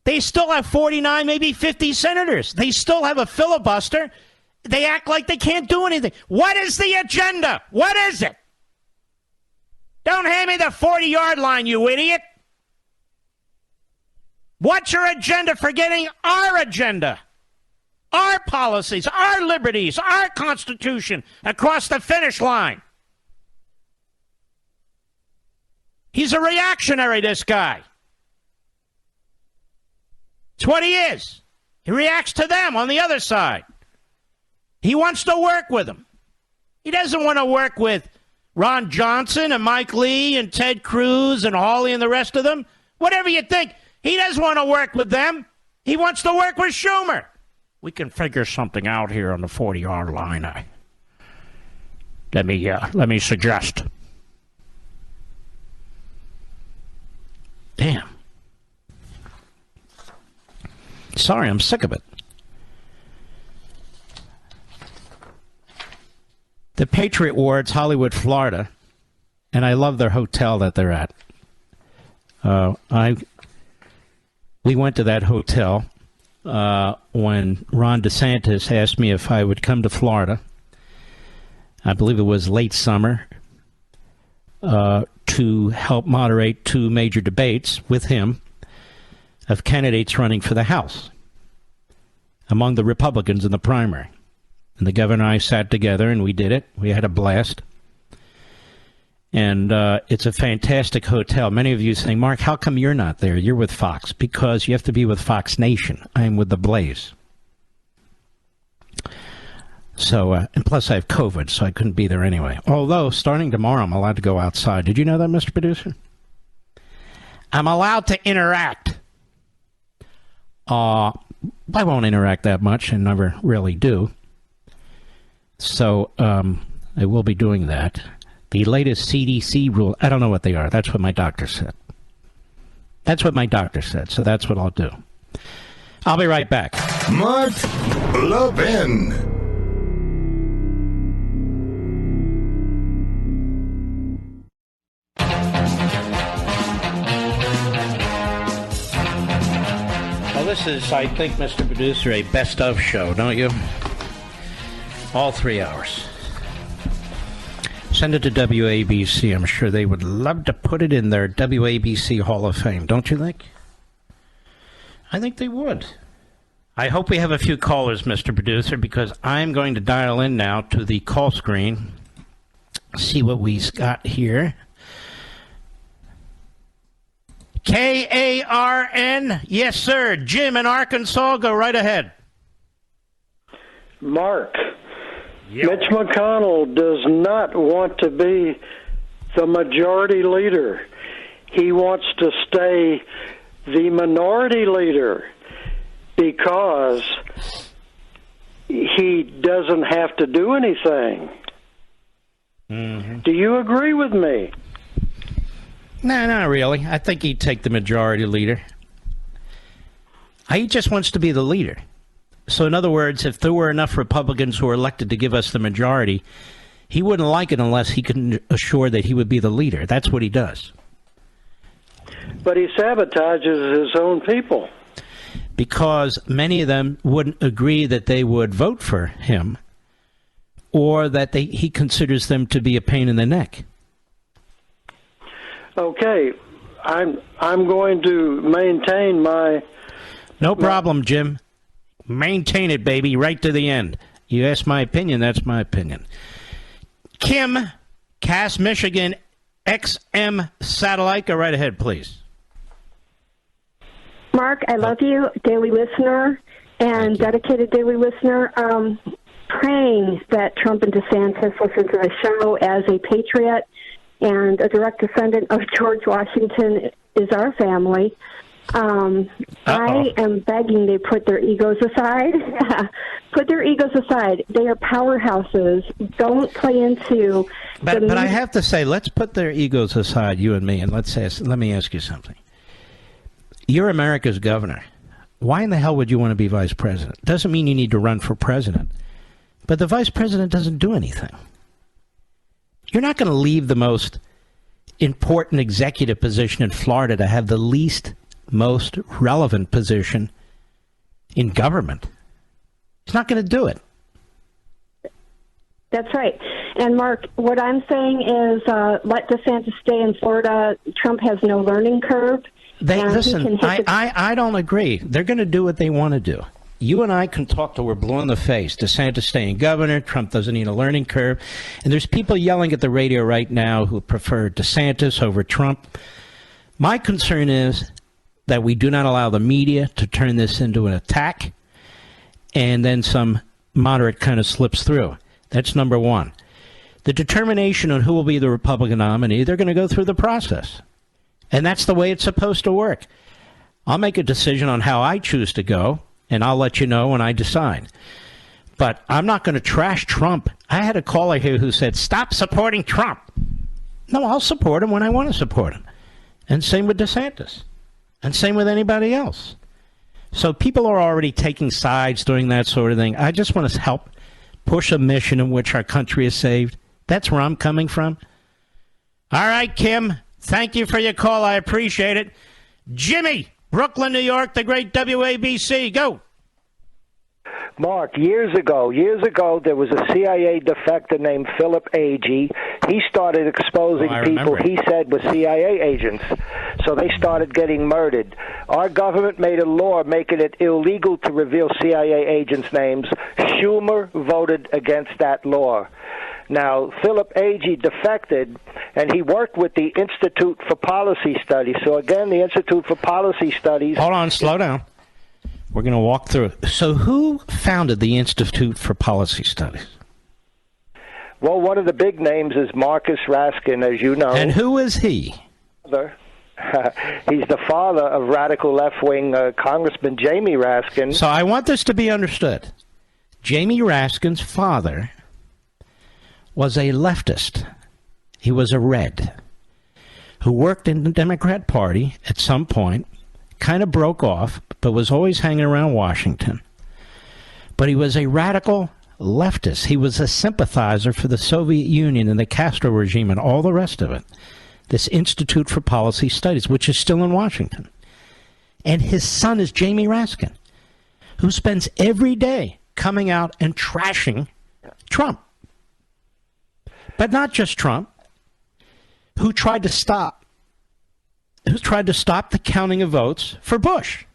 They still have 49, maybe 50 senators. They still have a filibuster. They act like they can't do anything. What is the agenda? What is it? Don't hand me the 40-yard line, you idiot. What's your agenda for getting our agenda, our policies, our liberties, our Constitution across the finish line? He's a reactionary, this guy. It's what he is. He reacts to them on the other side. He wants to work with them. He doesn't want to work with Ron Johnson and Mike Lee and Ted Cruz and Hawley and the rest of them. Whatever you think. He doesn't want to work with them. He wants to work with Schumer. We can figure something out here on the 40-yard line. Let me suggest. Damn. Sorry, I'm sick of it. The Patriot Ward's Hollywood, Florida, and I love their hotel that they're at. We went to that hotel when Ron DeSantis asked me if I would come to Florida. I believe it was late summer to help moderate two major debates with him of candidates running for the House among the Republicans in the primary. And the governor and I sat together and we did it. We had a blast. And it's a fantastic hotel. Many of you saying, Mark, how come you're not there? You're with Fox. Because you have to be with Fox Nation. I'm with The Blaze. So, and plus I have COVID, so I couldn't be there anyway. Although, starting tomorrow, I'm allowed to go outside. Did you know that, Mr. Producer? I'm allowed to interact. I won't interact that much and never really do. So, I will be doing that. The latest CDC rule, I don't know what they are. That's what my doctor said. That's what my doctor said, so that's what I'll do. I'll be right back. Mark Levin. Well, this is, I think, Mr. Producer, a best of show, don't you? All 3 hours. Send it to WABC. I'm sure they would love to put it in their WABC Hall of Fame, don't you think? I think they would. I hope we have a few callers, Mr. Producer, because I'm going to dial in now to the call screen, see what we've got here. KARN, yes, sir. Jim in Arkansas, go right ahead. Mark, Mitch McConnell does not want to be the majority leader. He wants to stay the minority leader because he doesn't have to do anything. Mm-hmm. Do you agree with me? No, not really. I think he'd take the majority leader. He just wants to be the leader. So, in other words, if there were enough Republicans who were elected to give us the majority, he wouldn't like it unless he could assure that he would be the leader. That's what he does. But he sabotages his own people. Because many of them wouldn't agree that they would vote for him, or that he considers them to be a pain in the neck. Okay, I'm going to maintain my... No problem, Jim. Maintain it, baby, right to the end. You ask my opinion, that's my opinion. Kim, Cass, Michigan, XM Satellite, go right ahead, please. Mark, I love you, daily listener, and dedicated daily listener. Praying that Trump and DeSantis listen to the show as a patriot and a direct descendant of George Washington is our family. I am begging they put their egos aside. Put their egos aside. They are powerhouses. Don't play into... But I have to say, let's put their egos aside, you and me, and let me ask you something. You're America's governor. Why in the hell would you want to be vice president? Doesn't mean you need to run for president. But the vice president doesn't do anything. You're not going to leave the most important executive position in Florida to have the least, most relevant position in government. He's not going to do it. That's right. And, Mark, what I'm saying is let DeSantis stay in Florida. Trump has no learning curve. Listen, I don't agree. They're going to do what they want to do. You and I can talk till we're blue in the face. DeSantis staying governor. Trump doesn't need a learning curve. And there's people yelling at the radio right now who prefer DeSantis over Trump. My concern is that we do not allow the media to turn this into an attack, and then some moderate kind of slips through. That's number one. The determination on who will be the Republican nominee, they're going to go through the process. And that's the way it's supposed to work. I'll make a decision on how I choose to go, and I'll let you know when I decide. But I'm not going to trash Trump. I had a caller here who said, stop supporting Trump. No, I'll support him when I want to support him. And same with DeSantis. And same with anybody else. So people are already taking sides, doing that sort of thing. I just want to help push a mission in which our country is saved. That's where I'm coming from. All right, Kim. Thank you for your call. I appreciate it. Jimmy, Brooklyn, New York, the great WABC. Go. Mark, years ago, there was a CIA defector named Philip Agee. He started exposing people he said were CIA agents. So they started getting murdered. Our government made a law making it illegal to reveal CIA agents' names. Schumer voted against that law. Now, Philip Agee defected, and he worked with the Institute for Policy Studies. So, again, the Institute for Policy Studies... Hold on, slow down. We're going to walk through it. So who founded the Institute for Policy Studies? Well, one of the big names is Marcus Raskin, as you know. And who is he? He's the father of radical left-wing Congressman Jamie Raskin. So I want this to be understood. Jamie Raskin's father was a leftist. He was a red who worked in the Democrat Party at some point, kind of broke off, but was always hanging around Washington. But he was a radical leftist. He was a sympathizer for the Soviet Union and the Castro regime and all the rest of it. This Institute for Policy Studies, which is still in Washington. And his son is Jamie Raskin, who spends every day coming out and trashing Trump. But not just Trump, who tried to stop the counting of votes for Bush.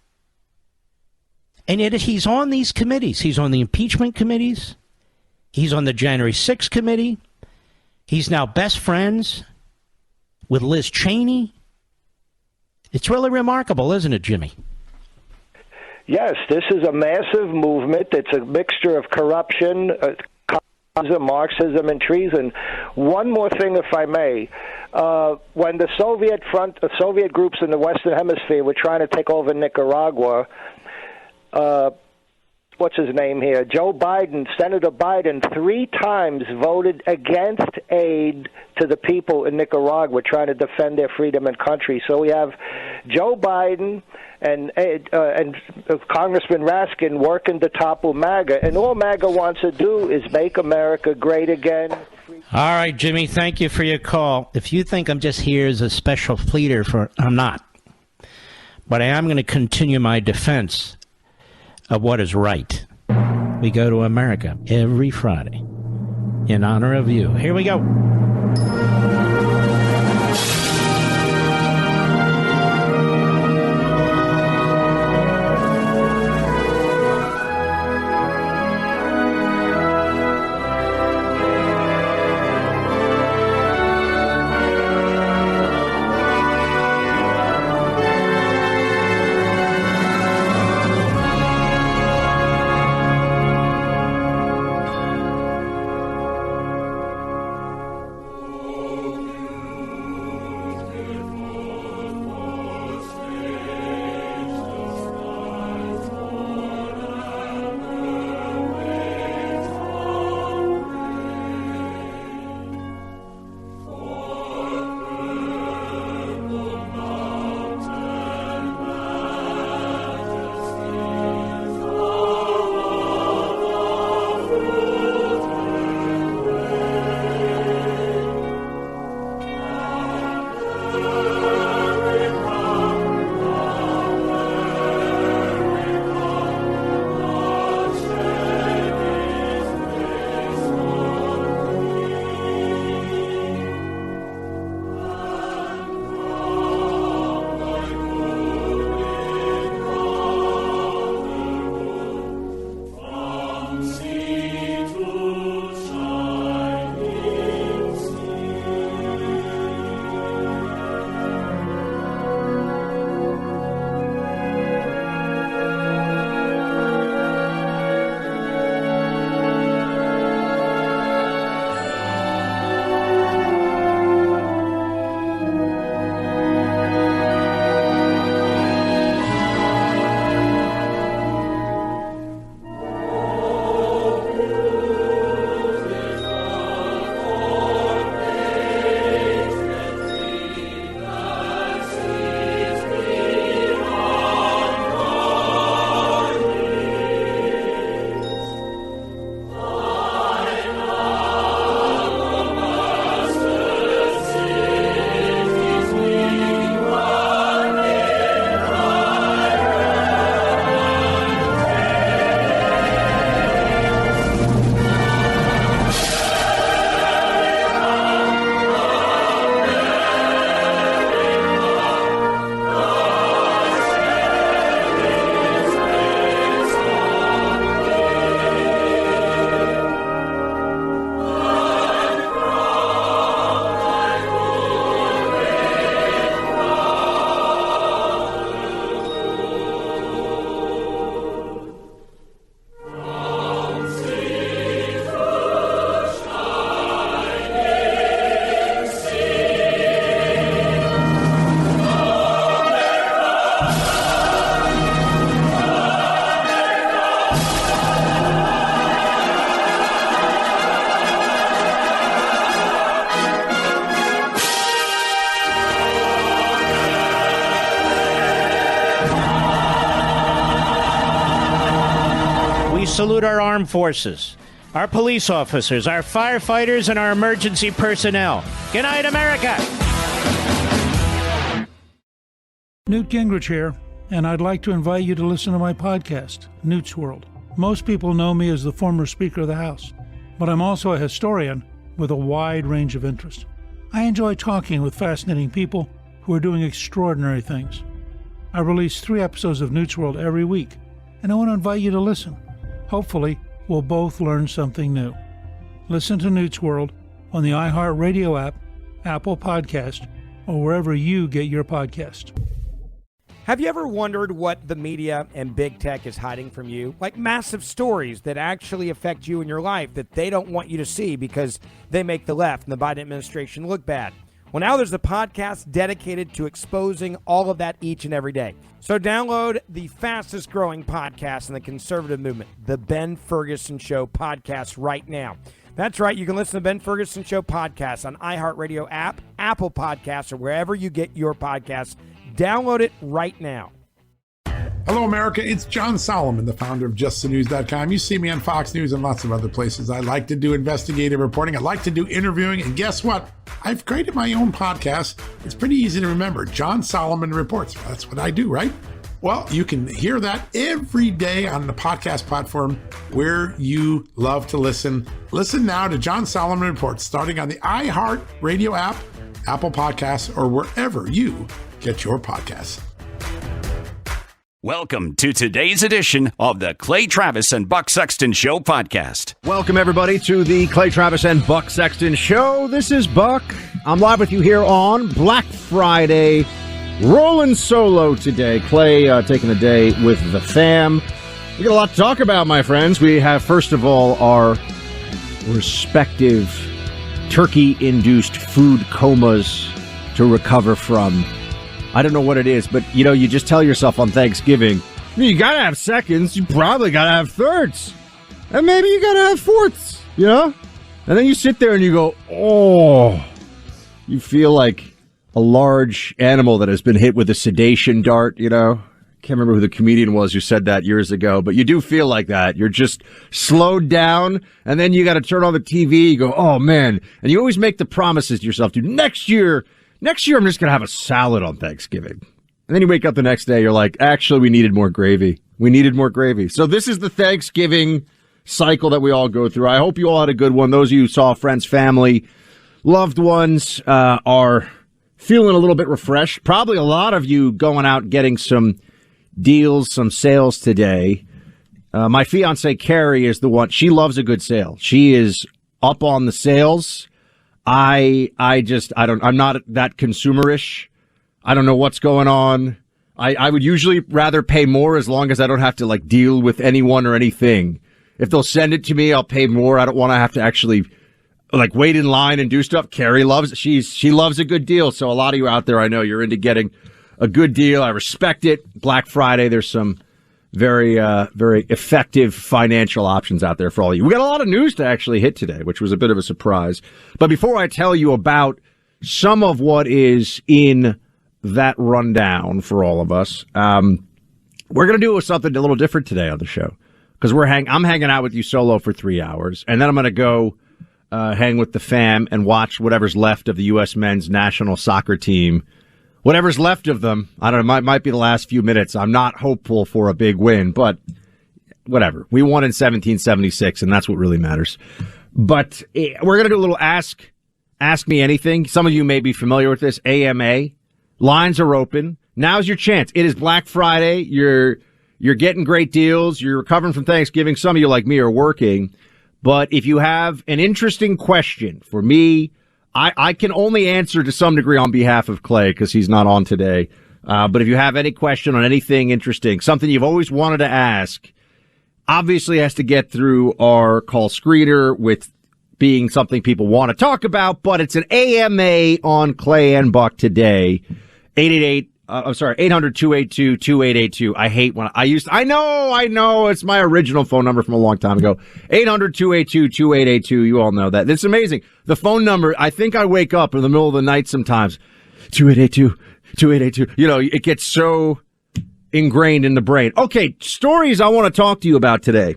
And yet he's on these committees. He's on the impeachment committees. He's on the January 6th committee. He's now best friends with Liz Cheney. It's really remarkable, isn't it, Jimmy? Yes, this is a massive movement. It's a mixture of corruption, communism, Marxism, and treason. One more thing, if I may. When the Soviet groups in the Western Hemisphere were trying to take over Nicaragua, what's his name here? Senator Biden, 3 times voted against aid to the people in Nicaragua trying to defend their freedom and country. So we have Joe Biden and Congressman Raskin working to topple MAGA, and all MAGA wants to do is make America great again. All right, Jimmy, thank you for your call. If you think I'm just here as a special pleader I'm not. But I am going to continue my defense of what is right. We go to America every Friday in honor of you. Here we go. salute our armed forces, our police officers, our firefighters, and our emergency personnel. Good night, America. Newt Gingrich here, and I'd like to invite you to listen to my podcast, Newt's World. Most people know me as the former Speaker of the House, but I'm also a historian with a wide range of interest. I enjoy talking with fascinating people who are doing extraordinary things. I release 3 episodes of Newt's World every week, and I want to invite you to listen. Hopefully, we'll both learn something new. Listen to Newt's World on the iHeartRadio app, Apple Podcast, or wherever you get your podcast. Have you ever wondered what the media and big tech is hiding from you? Like massive stories that actually affect you in your life that they don't want you to see because they make the left and the Biden administration look bad. Well, now there's a podcast dedicated to exposing all of that each and every day. So download the fastest growing podcast in the conservative movement, the Ben Ferguson Show podcast right now. That's right. You can listen to Ben Ferguson Show podcast on iHeartRadio app, Apple Podcasts, or wherever you get your podcasts. Download it right now. Hello, America. It's John Solomon, the founder of JustTheNews.com. You see me on Fox News and lots of other places. I like to do investigative reporting. I like to do interviewing. And guess what? I've created my own podcast. It's pretty easy to remember. John Solomon Reports. That's what I do, right? Well, you can hear that every day on the podcast platform where you love to listen. Listen now to John Solomon Reports starting on the iHeartRadio app, Apple Podcasts, or wherever you get your podcasts. Welcome to today's edition of the Clay Travis and Buck Sexton Show podcast. Welcome, everybody, to the Clay Travis and Buck Sexton Show. This is Buck. I'm live with you here on Black Friday. Rolling solo today. Clay taking the day with the fam. We got a lot to talk about, my friends. We have, first of all, our respective turkey-induced food comas to recover from. I don't know what it is, but, you know, you just tell yourself on Thanksgiving, you got to have seconds, you probably got to have thirds, and maybe you got to have fourths, you know? And then you sit there and you go, oh, you feel like a large animal that has been hit with a sedation dart, you know? Can't remember who the comedian was who said that years ago, but you do feel like that. You're just slowed down, and then you got to turn on the TV, you go, oh, man. And you always make the promises to yourself, dude, next year I'm just going to have a salad on Thanksgiving. And then you wake up the next day, you're like, actually, we needed more gravy. So this is the Thanksgiving cycle that we all go through. I hope you all had a good one. Those of you who saw friends, family, loved ones are feeling a little bit refreshed. Probably a lot of you going out getting some deals, some sales today. My fiance, Carrie, is the one. She loves a good sale. She is up on the sales. I'm not that consumerish. I don't know what's going on. I would usually rather pay more as long as I don't have to like deal with anyone or anything. If they'll send it to me, I'll pay more. I don't want to have to actually like wait in line and do stuff. Carrie loves, she loves a good deal. So a lot of you out there, I know you're into getting a good deal. I respect it. Black Friday, there's some very effective financial options out there for all of you. We got a lot of news to actually hit today, which was a bit of a surprise. But before I tell you about some of what is in that rundown for all of us, we're going to do something a little different today on the show because I'm hanging out with you solo for 3 hours, and then I'm going to go hang with the fam and watch whatever's left of the U.S. men's national soccer team. Whatever's left of them, I don't know, might be the last few minutes. I'm not hopeful for a big win, but whatever. We won in 1776, and that's what really matters. But we're going to do a little Ask Me Anything. Some of you may be familiar with this, AMA. Lines are open. Now's your chance. It is Black Friday. You're getting great deals. You're recovering from Thanksgiving. Some of you, like me, are working. But if you have an interesting question for me, I can only answer to some degree on behalf of Clay because he's not on today. But if you have any question on anything interesting, something you've always wanted to ask, obviously has to get through our call screener with being something people want to talk about. But it's an AMA on Clay and Buck today. 800-282-2882. I hate when I know it's my original phone number from a long time ago. 800-282-2882. You all know that. It's amazing. The phone number, I think I wake up in the middle of the night sometimes. 2882. You know, it gets so ingrained in the brain. Okay, stories I want to talk to you about today.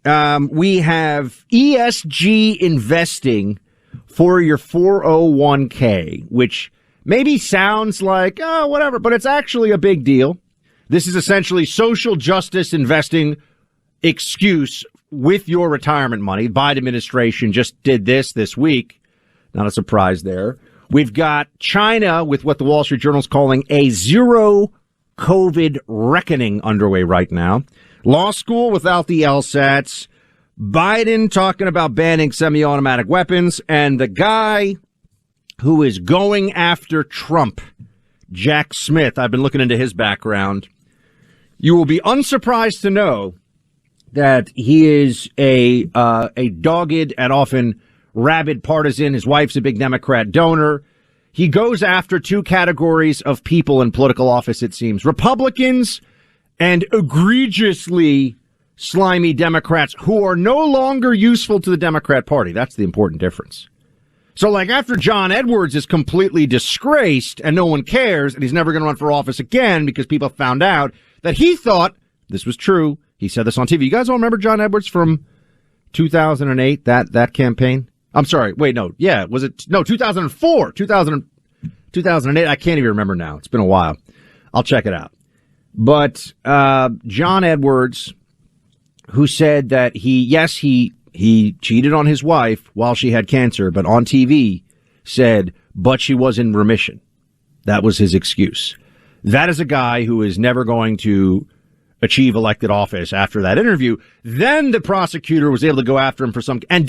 We have ESG investing for your 401k, which maybe sounds like, oh, whatever, but it's actually a big deal. This is essentially social justice investing excuse with your retirement money. The Biden administration just did this week. Not a surprise there. We've got China with what the Wall Street Journal is calling a zero COVID reckoning underway right now. Law school without the LSATs. Biden talking about banning semi-automatic weapons. And the guy who is going after Trump, Jack Smith. I've been looking into his background. You will be unsurprised to know that he is a dogged and often rabid partisan. His wife's a big Democrat donor. He goes after two categories of people in political office, it seems. Republicans and egregiously slimy Democrats who are no longer useful to the Democrat Party. That's the important difference. So, like, after John Edwards is completely disgraced and no one cares and he's never going to run for office again because people found out that he thought this was true. He said this on TV. You guys all remember John Edwards from 2008, that campaign? I'm sorry. Wait, no. Yeah, was it? No, 2004. 2008. I can't even remember now. It's been a while. I'll check it out. But John Edwards, who said that he cheated on his wife while she had cancer, but on TV said, but she was in remission. That was his excuse. That is a guy who is never going to achieve elected office after that interview. Then the prosecutor was able to go after him for some, and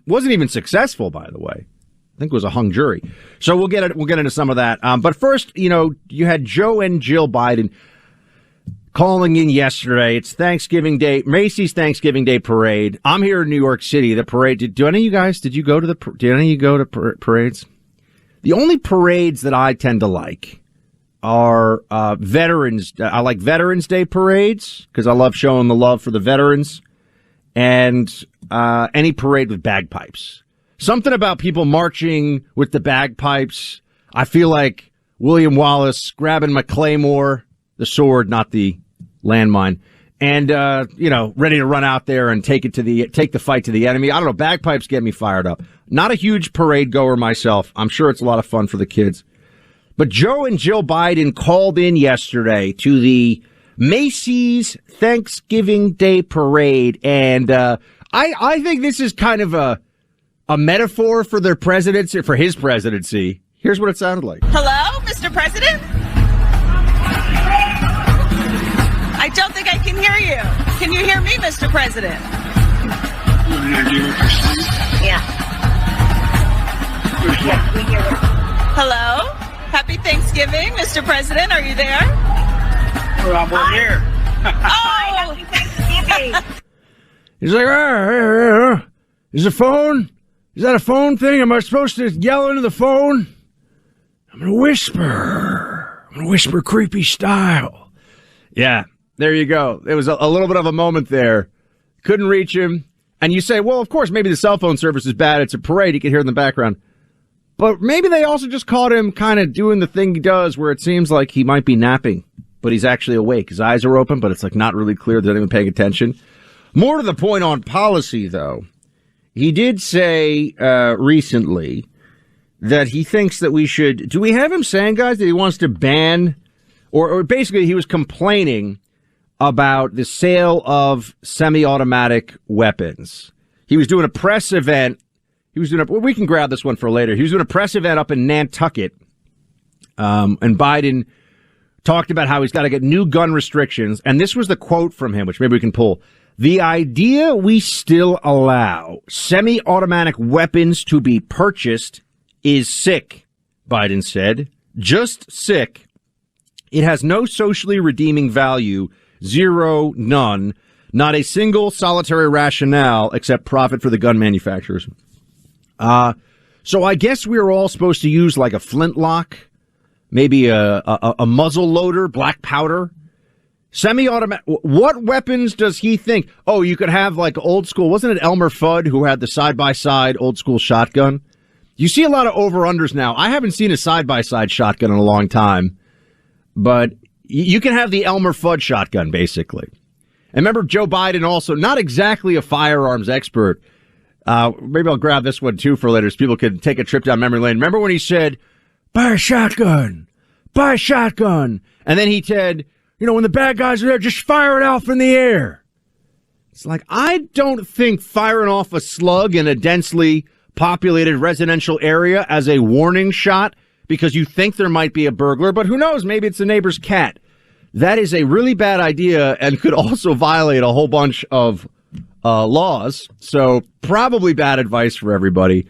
wasn't even successful, by the way. I think it was a hung jury. So we'll get into some of that. But first, you had Joe and Jill Biden calling in yesterday. It's Thanksgiving Day, Macy's Thanksgiving Day parade. I'm here in New York City. The parade. Did any of you guys? Did any of you go to parades? The only parades that I tend to like are veterans. I like Veterans Day parades because I love showing the love for the veterans, and any parade with bagpipes. Something about people marching with the bagpipes. I feel like William Wallace grabbing my claymore, the sword, not the landmine, and ready to run out there and take the fight to the enemy. I don't know. Bagpipes get me fired up. Not a huge parade goer myself. I'm sure it's a lot of fun for the kids. But Joe and Jill Biden called in yesterday to the Macy's Thanksgiving Day parade, and I think this is kind of a metaphor for their presidency, for his presidency. Here's what it sounded like. Hello, Mr. President? I don't think I can hear you. Can you hear me, Mr. President? Yeah. Hello? Happy Thanksgiving, Mr. President. Are you there? Well, I'm here. Oh! Happy Thanksgiving. He's like, is the phone? Is that a phone thing? Am I supposed to yell into the phone? I'm going to whisper creepy style. Yeah, there you go. It was a little bit of a moment there. Couldn't reach him. And you say, well, of course, maybe the cell phone service is bad. It's a parade. You can hear it in the background. But maybe they also just caught him kind of doing the thing he does where it seems like he might be napping, but he's actually awake. His eyes are open, but it's like not really clear. They're not even paying attention. More to the point on policy, though. He did say recently that he thinks that we should... Do we have him saying, guys, that he wants to ban... Or basically he was complaining about the sale of semi-automatic weapons. He was doing a press event. We can grab this one for later. He was doing a press event up in Nantucket. And Biden talked about how he's got to get new gun restrictions. And this was the quote from him, which maybe we can pull. The idea we still allow semi-automatic weapons to be purchased is sick, Biden said. Just sick. It has no socially redeeming value. Zero, none. Not a single solitary rationale except profit for the gun manufacturers. So I guess we were all supposed to use like a flintlock, maybe a muzzle loader, black powder. Semi-automatic. What weapons does he think? Oh, you could have like old school. Wasn't it Elmer Fudd who had the side-by-side old school shotgun? You see a lot of over-unders now. I haven't seen a side-by-side shotgun in a long time, but you can have the Elmer Fudd shotgun, basically. And remember, Joe Biden also, not exactly a firearms expert. Maybe I'll grab this one, too, for later so people can take a trip down memory lane. Remember when he said, buy a shotgun, buy a shotgun. And then he said, when the bad guys are there, just fire it off in the air. It's like, I don't think firing off a slug in a densely populated residential area as a warning shot because you think there might be a burglar, but who knows? Maybe it's a neighbor's cat. that is a really bad idea and could also violate a whole bunch of laws. So probably bad advice for everybody.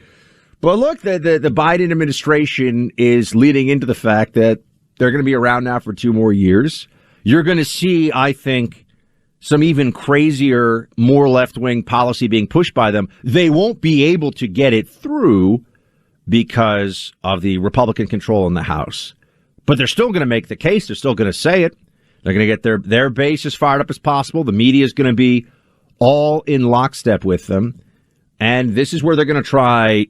But look, the Biden administration is leading into the fact that they're going to be around now for 2 more years. You're going to see, I think, some even crazier, more left-wing policy being pushed by them. They won't be able to get it through because of the Republican control in the House. But they're still going to make the case. They're still going to say it. They're going to get their base as fired up as possible. The media is going to be all in lockstep with them. And this is where they're going to try.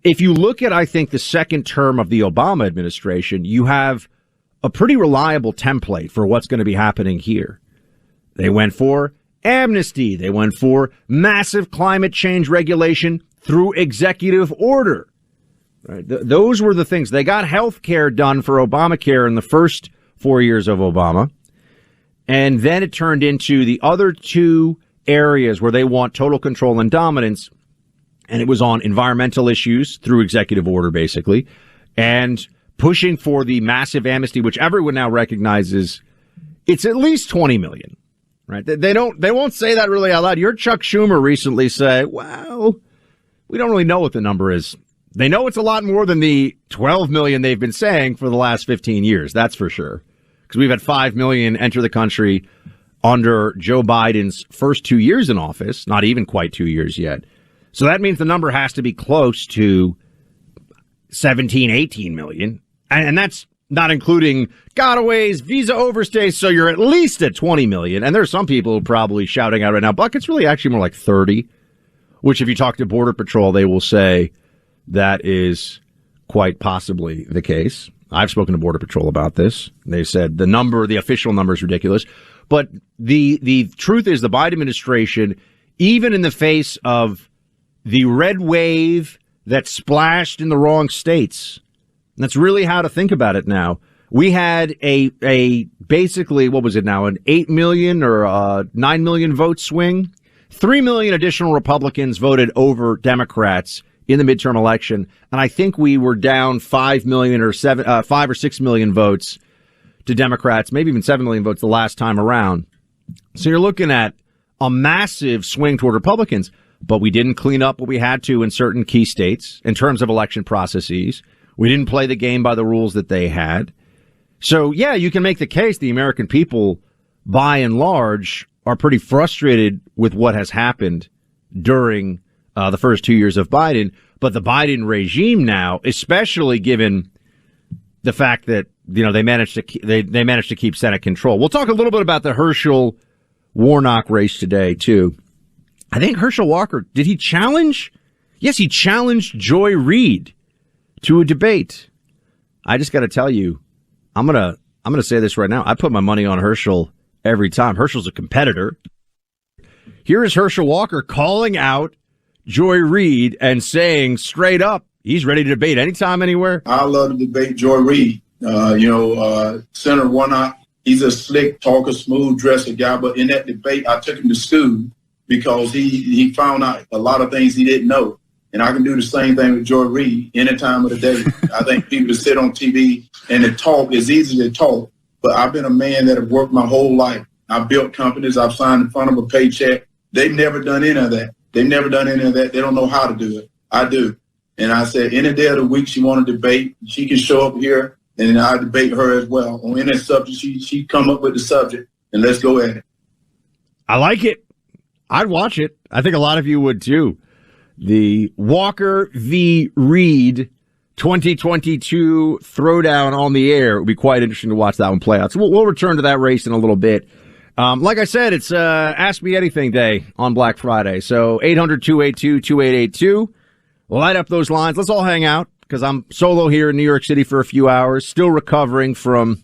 If you look at, I think, the second term of the Obama administration, you have a pretty reliable template for what's going to be happening here. They went for amnesty. They went for massive climate change regulation through executive order. Right? Those were the things. They got health care done for Obamacare in the first 4 years of Obama. And then it turned into the other 2 areas where they want total control and dominance. And it was on environmental issues through executive order, basically, and pushing for the massive amnesty, which everyone now recognizes it's at least 20 million, right? They won't say that really out loud. You heard Chuck Schumer recently say, well, we don't really know what the number is. They know it's a lot more than the 12 million they've been saying for the last 15 years. That's for sure. Because we've had 5 million enter the country under Joe Biden's first 2 years in office, not even quite 2 years yet. So that means the number has to be close to 17, 18 million. And that's not including gotaways, visa overstays. So you're at least at 20 million. And there are some people probably shouting out right now, Buck, it's really actually more like 30, which if you talk to Border Patrol, they will say that is quite possibly the case. I've spoken to Border Patrol about this. They said the official number is ridiculous. But the truth is the Biden administration, even in the face of the red wave that splashed in the wrong states. That's really how to think about it now. We had a basically, what was it now, an 8 million or 9 million vote swing. 3 million additional Republicans voted over Democrats in the midterm election. And I think we were down 5 or 6 million votes to Democrats, maybe even 7 million votes the last time around. So you're looking at a massive swing toward Republicans. But we didn't clean up what we had to in certain key states in terms of election processes. We didn't play the game by the rules that they had. So, yeah, you can make the case the American people, by and large, are pretty frustrated with what has happened during the first 2 years of Biden. But the Biden regime now, especially given the fact that, they managed to keep Senate control. We'll talk a little bit about the Herschel Warnock race today, too. I think Herschel Walker, did he challenge? Yes, he challenged Joy Reid to a debate. I just got to tell you, I'm going to say this right now. I put my money on Herschel every time. Herschel's a competitor. Here is Herschel Walker calling out Joy Reid and saying straight up, he's ready to debate anytime, anywhere. I love to debate Joy Reid. Senator Warnock, he's a slick talker, smooth dresser guy. But in that debate, I took him to school because he found out a lot of things he didn't know. And I can do the same thing with Joy Reid any time of the day. I think people to sit on TV and to talk is easy to talk. But I've been a man that have worked my whole life. I've built companies. I've signed in front of a paycheck. They've never done any of that. They don't know how to do it. I do. And I said, any day of the week she want to debate, she can show up here and I debate her as well. On any subject, she come up with the subject and let's go at it. I like it. I'd watch it. I think a lot of you would too. The Walker v. Reid 2022 throwdown on the air. It would be quite interesting to watch that one play out. So we'll return to that race in a little bit. Like I said, it's Ask Me Anything Day on Black Friday. So 800-282-2882. Light up those lines. Let's all hang out because I'm solo here in New York City for a few hours. Still recovering from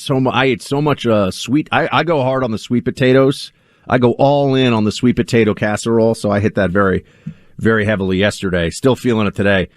I ate so much sweet. I go hard on the sweet potatoes. I go all in on the sweet potato casserole, so I hit that very, very heavily yesterday. Still feeling it today.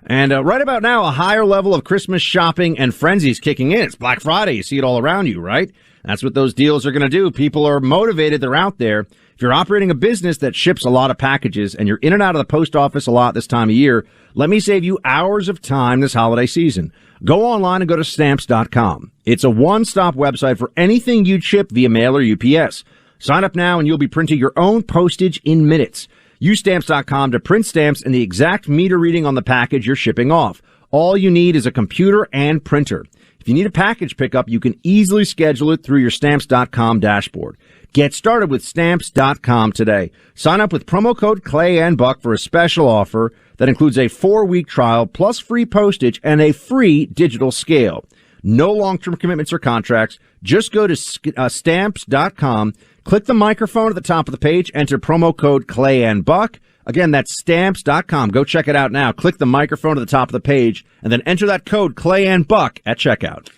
And right about now, a higher level of Christmas shopping and frenzy is kicking in. It's Black Friday. You see it all around you, right? That's what those deals are going to do. People are motivated. They're out there. If you're operating a business that ships a lot of packages and you're in and out of the post office a lot this time of year, let me save you hours of time this holiday season. Go online and go to Stamps.com. It's a one-stop website for anything you'd ship via mail or UPS. Sign up now and you'll be printing your own postage in minutes. Use Stamps.com to print stamps and the exact meter reading on the package you're shipping off. All you need is a computer and printer. If you need a package pickup, you can easily schedule it through your Stamps.com dashboard. Get started with Stamps.com today. Sign up with promo code Clay and Buck for a special offer that includes a 4-week trial plus free postage and a free digital scale. No long-term commitments or contracts. Just go to Stamps.com, click the microphone at the top of the page, enter promo code Clay and Buck. Again, that's Stamps.com. Go check it out now. Click the microphone at the top of the page and then enter that code Clay and Buck at checkout.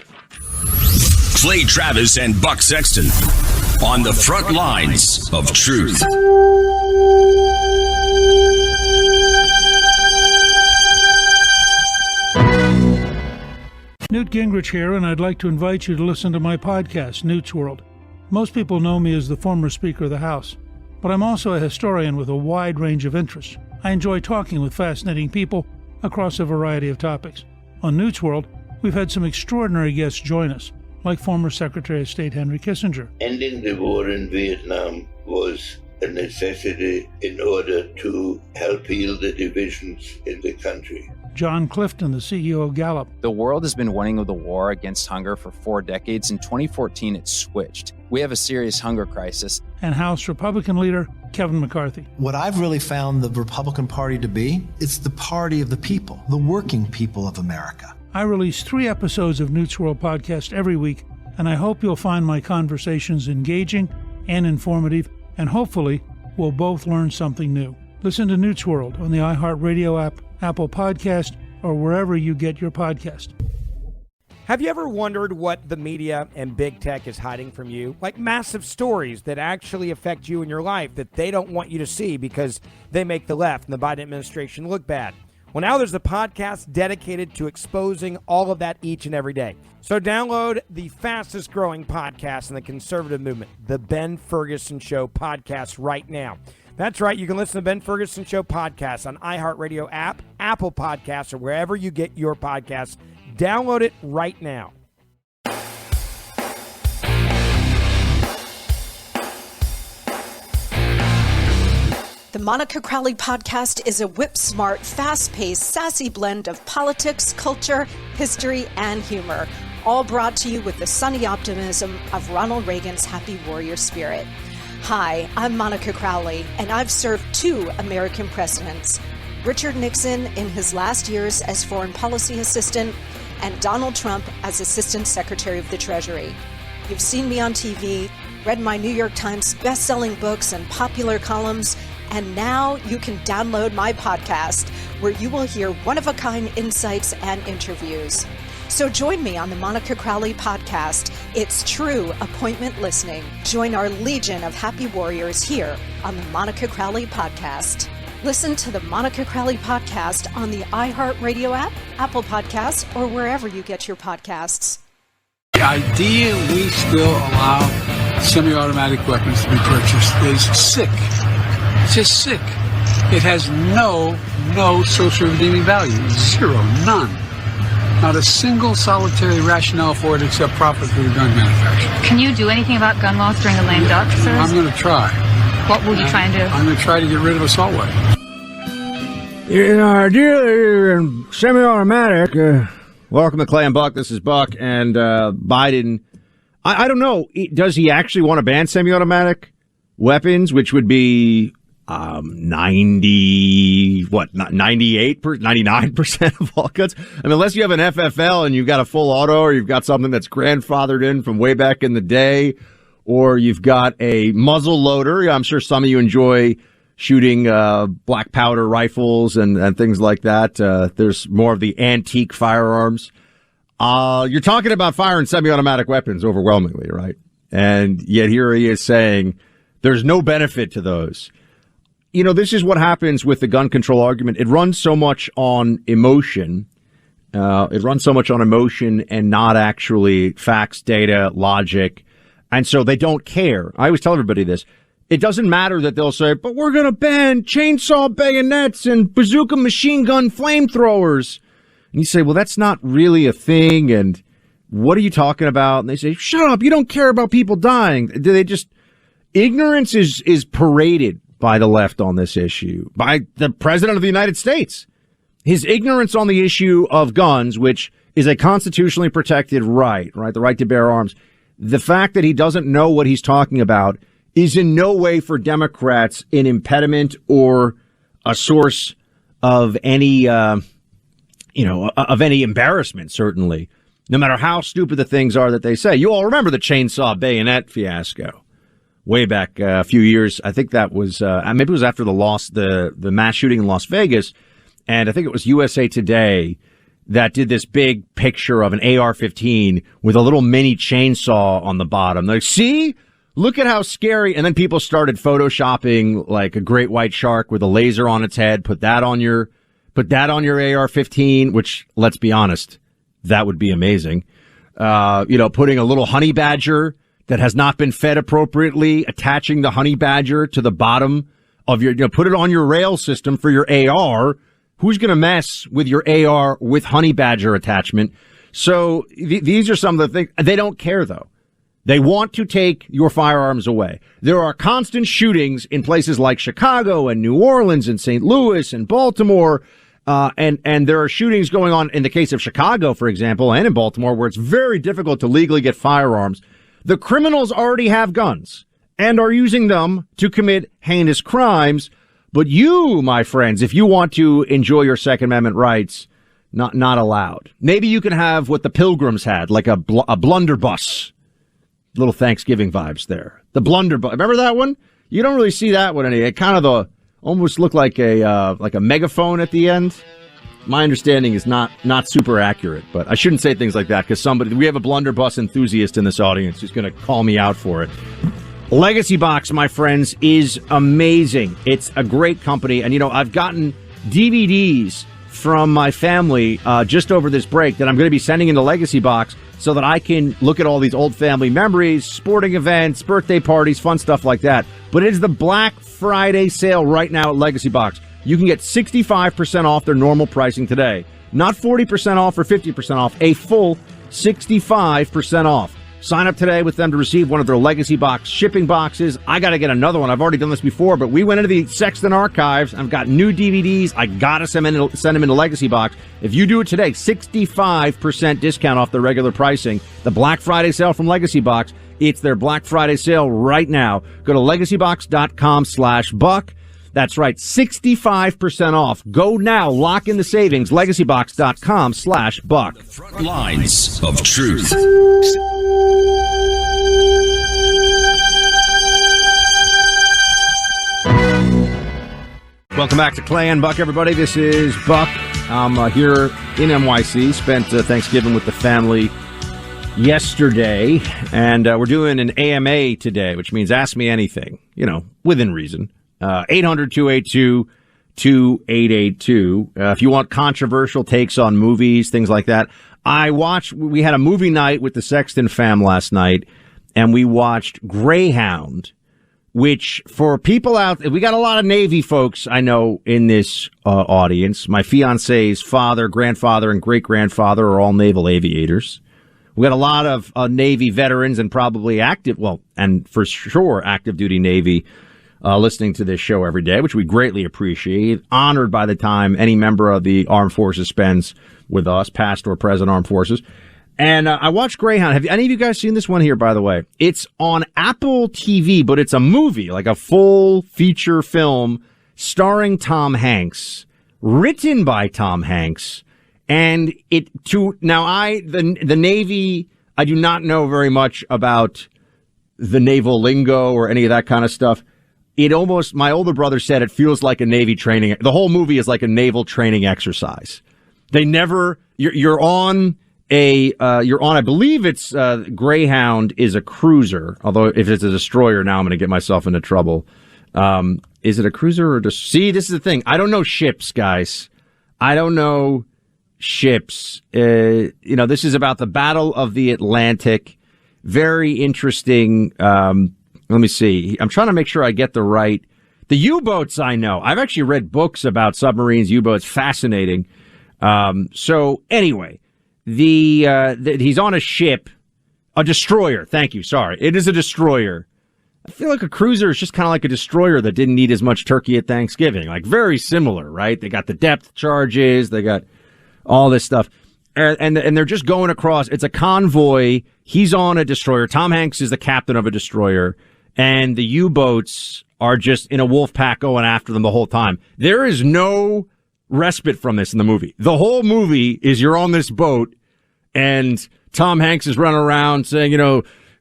Clay Travis and Buck Sexton on the front lines of truth. Newt Gingrich here, and I'd like to invite you to listen to my podcast, Newt's World. Most people know me as the former Speaker of the House, but I'm also a historian with a wide range of interests. I enjoy talking with fascinating people across a variety of topics. On Newt's World, we've had some extraordinary guests join us, like former Secretary of State Henry Kissinger. Ending the war in Vietnam was a necessity in order to help heal the divisions in the country. John Clifton, the CEO of Gallup. The world has been winning the war against hunger for 4 decades. In 2014, it switched. We have a serious hunger crisis. And House Republican leader Kevin McCarthy. What I've really found the Republican Party to be, it's the party of the people, the working people of America. I release 3 episodes of Newt's World podcast every week, and I hope you'll find my conversations engaging and informative, and hopefully we'll both learn something new. Listen to Newt's World on the iHeartRadio app, Apple Podcast, or wherever you get your podcast. Have you ever wondered what the media and big tech is hiding from you? Like massive stories that actually affect you in your life that they don't want you to see because they make the left and the Biden administration look bad. Well, now there's a podcast dedicated to exposing all of that each and every day. So download the fastest growing podcast in the conservative movement, the Ben Ferguson Show podcast, right now. That's right. You can listen to Ben Ferguson Show podcast on iHeartRadio app, Apple Podcasts, or wherever you get your podcasts. Download it right now. The Monica Crowley podcast is a whip-smart, fast-paced, sassy blend of politics, culture, history, and humor, all brought to you with the sunny optimism of Ronald Reagan's happy warrior spirit. Hi, I'm Monica Crowley, and I've served 2 American presidents, Richard Nixon in his last years as Foreign Policy Assistant, and Donald Trump as Assistant Secretary of the Treasury. You've seen me on TV, read my New York Times best-selling books and popular columns, and now you can download my podcast, where you will hear one-of-a-kind insights and interviews. So join me on the Monica Crowley podcast. It's true appointment listening. Join our legion of happy warriors here on the Monica Crowley podcast. Listen to the Monica Crowley podcast on the iHeartRadio app, Apple Podcasts, or wherever you get your podcasts. The idea we still allow semi-automatic weapons to be purchased is sick. It's just sick. It has no social redeeming value. 0, none. Not a single solitary rationale for it except profit for the gun manufacturer. Can you do anything about gun laws during the lame duck, sir? I'm going to try. What will you try and do? I'm going to try to get rid of assault weapons. Ideally, semi-automatic. Welcome to Clay and Buck. This is Buck. And Biden, I don't know. Does he actually want to ban semi-automatic weapons, which would be 98%, 99% of all guns? I mean, unless you have an FFL and you've got a full auto, or you've got something that's grandfathered in from way back in the day, or you've got a muzzle loader. I'm sure some of you enjoy shooting black powder rifles and things like that. There's more of the antique firearms. You're talking about firing semi-automatic weapons overwhelmingly, right? And yet here he is saying there's no benefit to those. You know, this is what happens with the gun control argument. It runs so much on emotion. And not actually facts, data, logic. And so they don't care. I always tell everybody this. it doesn't matter that they'll say, but we're going to ban chainsaw bayonets and bazooka machine gun flamethrowers. And you say, well, that's not really a thing. And what are you talking about? And they say, shut up. You don't care about people dying. Do they just, ignorance is paraded by the left on this issue, by the president of the United States. His ignorance on the issue of guns, which is a constitutionally protected right, the right to bear arms. The fact that he doesn't know what he's talking about is in no way for Democrats an impediment or a source of any, of any embarrassment, certainly, no matter how stupid the things are that they say. You all remember the chainsaw bayonet fiasco way back a few years. I think that was, maybe it was after the mass shooting in Las Vegas. And I think it was USA Today that did this big picture of an AR-15 with a little mini chainsaw on the bottom. Like, see? Look at how scary. And then people started photoshopping like a great white shark with a laser on its head. Put that on your AR-15, which, let's be honest, that would be amazing. Putting a little honey badger that has not been fed appropriately, attaching the honey badger to the bottom of your, put it on your rail system for your AR. Who's going to mess with your AR with honey badger attachment? So these are some of the things. They don't care, though. They want to take your firearms away. There are constant shootings in places like Chicago and New Orleans and St. Louis and Baltimore. And there are shootings going on in the case of Chicago, for example, and in Baltimore, where it's very difficult to legally get firearms. The criminals already have guns and are using them to commit heinous crimes. But you, my friends, if you want to enjoy your Second Amendment rights, not allowed. Maybe you can have what the Pilgrims had, like a blunderbuss. Little Thanksgiving vibes there. The blunderbuss. Remember that one? You don't really see that one anymore. It kind of almost looked like a megaphone at the end. My understanding is not super accurate, but I shouldn't say things like that because we have a blunderbuss enthusiast in this audience who's going to call me out for it. Legacy Box, my friends, is amazing. It's a great company. And, I've gotten DVDs from my family just over this break that I'm going to be sending into Legacy Box so that I can look at all these old family memories, sporting events, birthday parties, fun stuff like that. But it is the Black Friday sale right now at Legacy Box. You can get 65% off their normal pricing today. Not 40% off or 50% off, a full 65% off. Sign up today with them to receive one of their Legacy Box shipping boxes. I got to get another one. I've already done this before, but we went into the Sexton archives. I've got new DVDs. I got to send them into Legacy Box. If you do it today, 65% discount off the regular pricing. The Black Friday sale from Legacy Box. It's their Black Friday sale right now. Go to legacybox.com/buck. That's right, 65% off. Go now. Lock in the savings. Legacybox.com/buck. Front lines of truth. Welcome back to Clay and Buck, everybody. This is Buck. I'm here in NYC. Spent Thanksgiving with the family yesterday, and we're doing an AMA today, which means ask me anything, within reason. 800-282-2882. If you want controversial takes on movies, things like that. We had a movie night with the Sexton fam last night, and we watched Greyhound, which for people we got a lot of Navy folks I know in this audience. My fiance's father, grandfather, and great-grandfather are all naval aviators. We got a lot of Navy veterans and probably active duty Navy listening to this show every day, which we greatly appreciate. Honored by the time any member of the Armed Forces spends with us, past or present Armed Forces. And I watched Greyhound. Have any of you guys seen this one here, by the way? It's on Apple TV, but it's a movie, like a full feature film starring Tom Hanks, written by Tom Hanks. And the Navy, I do not know very much about the naval lingo or any of that kind of stuff. My older brother said it feels like a Navy training. The whole movie is like a naval training exercise. You're on I believe it's, Greyhound is a cruiser. Although if it's a destroyer now, I'm going to get myself into trouble. Is it a cruiser or see, this is the thing. I don't know ships, guys. I don't know ships. This is about the Battle of the Atlantic. Very interesting, Let me see. I'm trying to make sure I get the U-boats I know. I've actually read books about submarines, U-boats. Fascinating. So anyway, he's on a ship, a destroyer. Thank you. Sorry. It is a destroyer. I feel like a cruiser is just kind of like a destroyer that didn't eat as much turkey at Thanksgiving. Like, very similar, right? They got the depth charges. They got all this stuff. And they're just going across. It's a convoy. He's on a destroyer. Tom Hanks is the captain of a destroyer. And the U-boats are just in a wolf pack going after them the whole time. There is no respite from this in the movie. The whole movie is you're on this boat, and Tom Hanks is running around saying,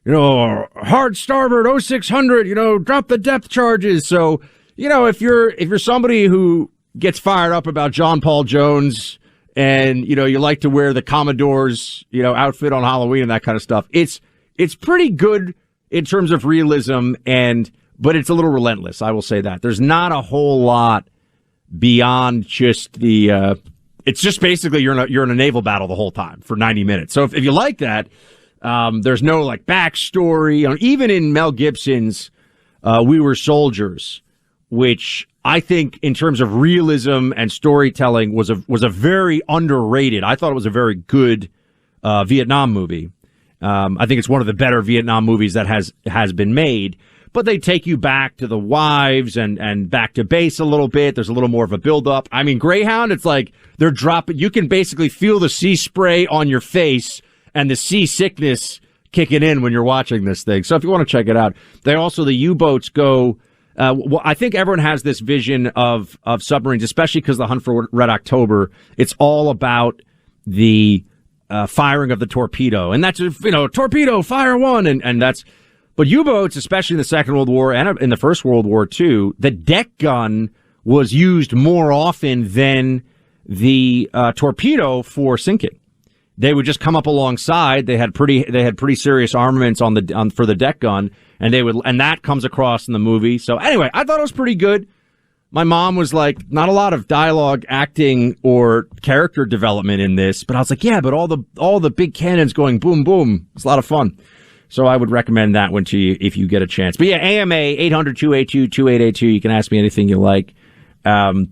hard starboard, 0600, drop the depth charges. So, if you're somebody who gets fired up about John Paul Jones and, you like to wear the Commodore's, outfit on Halloween and that kind of stuff, it's pretty good in terms of realism, but it's a little relentless. I will say that. There's not a whole lot beyond just it's just basically you're in a naval battle the whole time for 90 minutes. So if you like that, there's no like backstory. Even in Mel Gibson's We Were Soldiers, which I think in terms of realism and storytelling was a very underrated. I thought it was a very good Vietnam movie. I think it's one of the better Vietnam movies that has been made. But they take you back to the wives and back to base a little bit. There's a little more of a build-up. I mean, Greyhound, it's like they're dropping. You can basically feel the sea spray on your face and the seasickness kicking in when you're watching this thing. So if you want to check it out, the U-boats go. I think everyone has this vision of submarines, especially because the Hunt for Red October. It's all about the firing of the torpedo, and that's torpedo fire one, and that's. But U-boats, especially in the Second World War and in the First World War too, the deck gun was used more often than the torpedo for sinking. They would just come up alongside. They had pretty serious armaments for the deck gun, and that comes across in the movie. So anyway, I thought it was pretty good. My mom was like, not a lot of dialogue, acting, or character development in this, but I was like, yeah, but all the big cannons going boom boom. It's a lot of fun. So I would recommend that one to you if you get a chance. But yeah, AMA 800-282-2882. You can ask me anything you like. And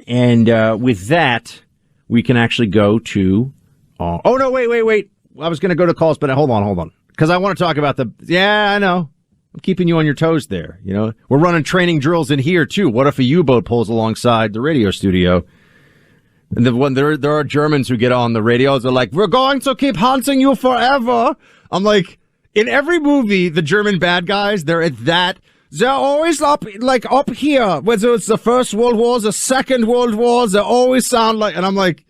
with that, we can actually go to. Oh no, wait! I was going to go to calls, but hold on, because I want to talk about Yeah, I know. I'm keeping you on your toes there. We're running training drills in here too. What if a U-boat pulls alongside the radio studio? And there are Germans who get on the radios. They're like, "We're going to keep hunting you forever." I'm like. In every movie, the German bad guys, they're always up here. Whether it's the First World War, the Second World War, they always sound like, and I'm like,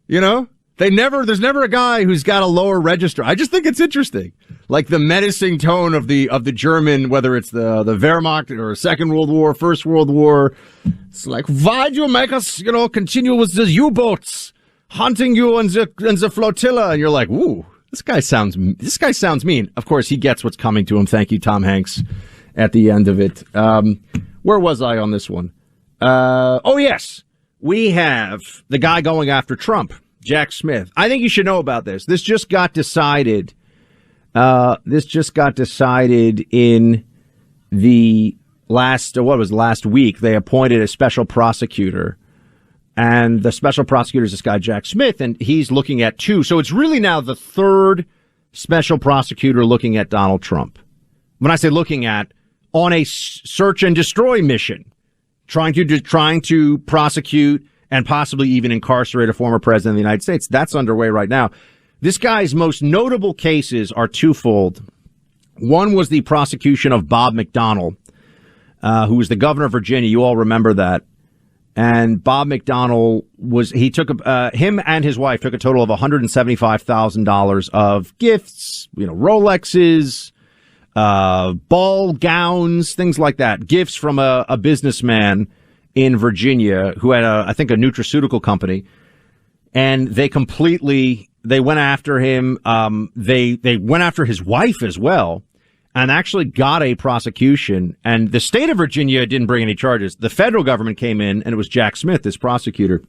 there's never a guy who's got a lower register. I just think it's interesting. Like the menacing tone of the German, whether it's the Wehrmacht or Second World War, First World War. It's like, why do you make us, continue with the U-boats hunting you in the flotilla? And you're like, ooh. This guy sounds mean. Of course, he gets what's coming to him. Thank you, Tom Hanks, at the end of it. Where was I on this one? Yes. We have the guy going after Trump, Jack Smith. I think you should know about this. This just got decided. In the last week. They appointed a special prosecutor. And the special prosecutor is this guy, Jack Smith, and he's looking at two. So it's really now the third special prosecutor looking at Donald Trump. When I say looking at, on a search and destroy mission, trying to prosecute and possibly even incarcerate a former president of the United States. That's underway right now. This guy's most notable cases are twofold. One was the prosecution of Bob McDonnell, who was the governor of Virginia. You all remember that. And Bob McDonnell him and his wife took a total of $175,000 of gifts, Rolexes, ball gowns, things like that. Gifts from a businessman in Virginia who had I think a nutraceutical company. And they went after him. They went after his wife as well. And actually got a prosecution. And the state of Virginia didn't bring any charges. The federal government came in, and it was Jack Smith, this prosecutor.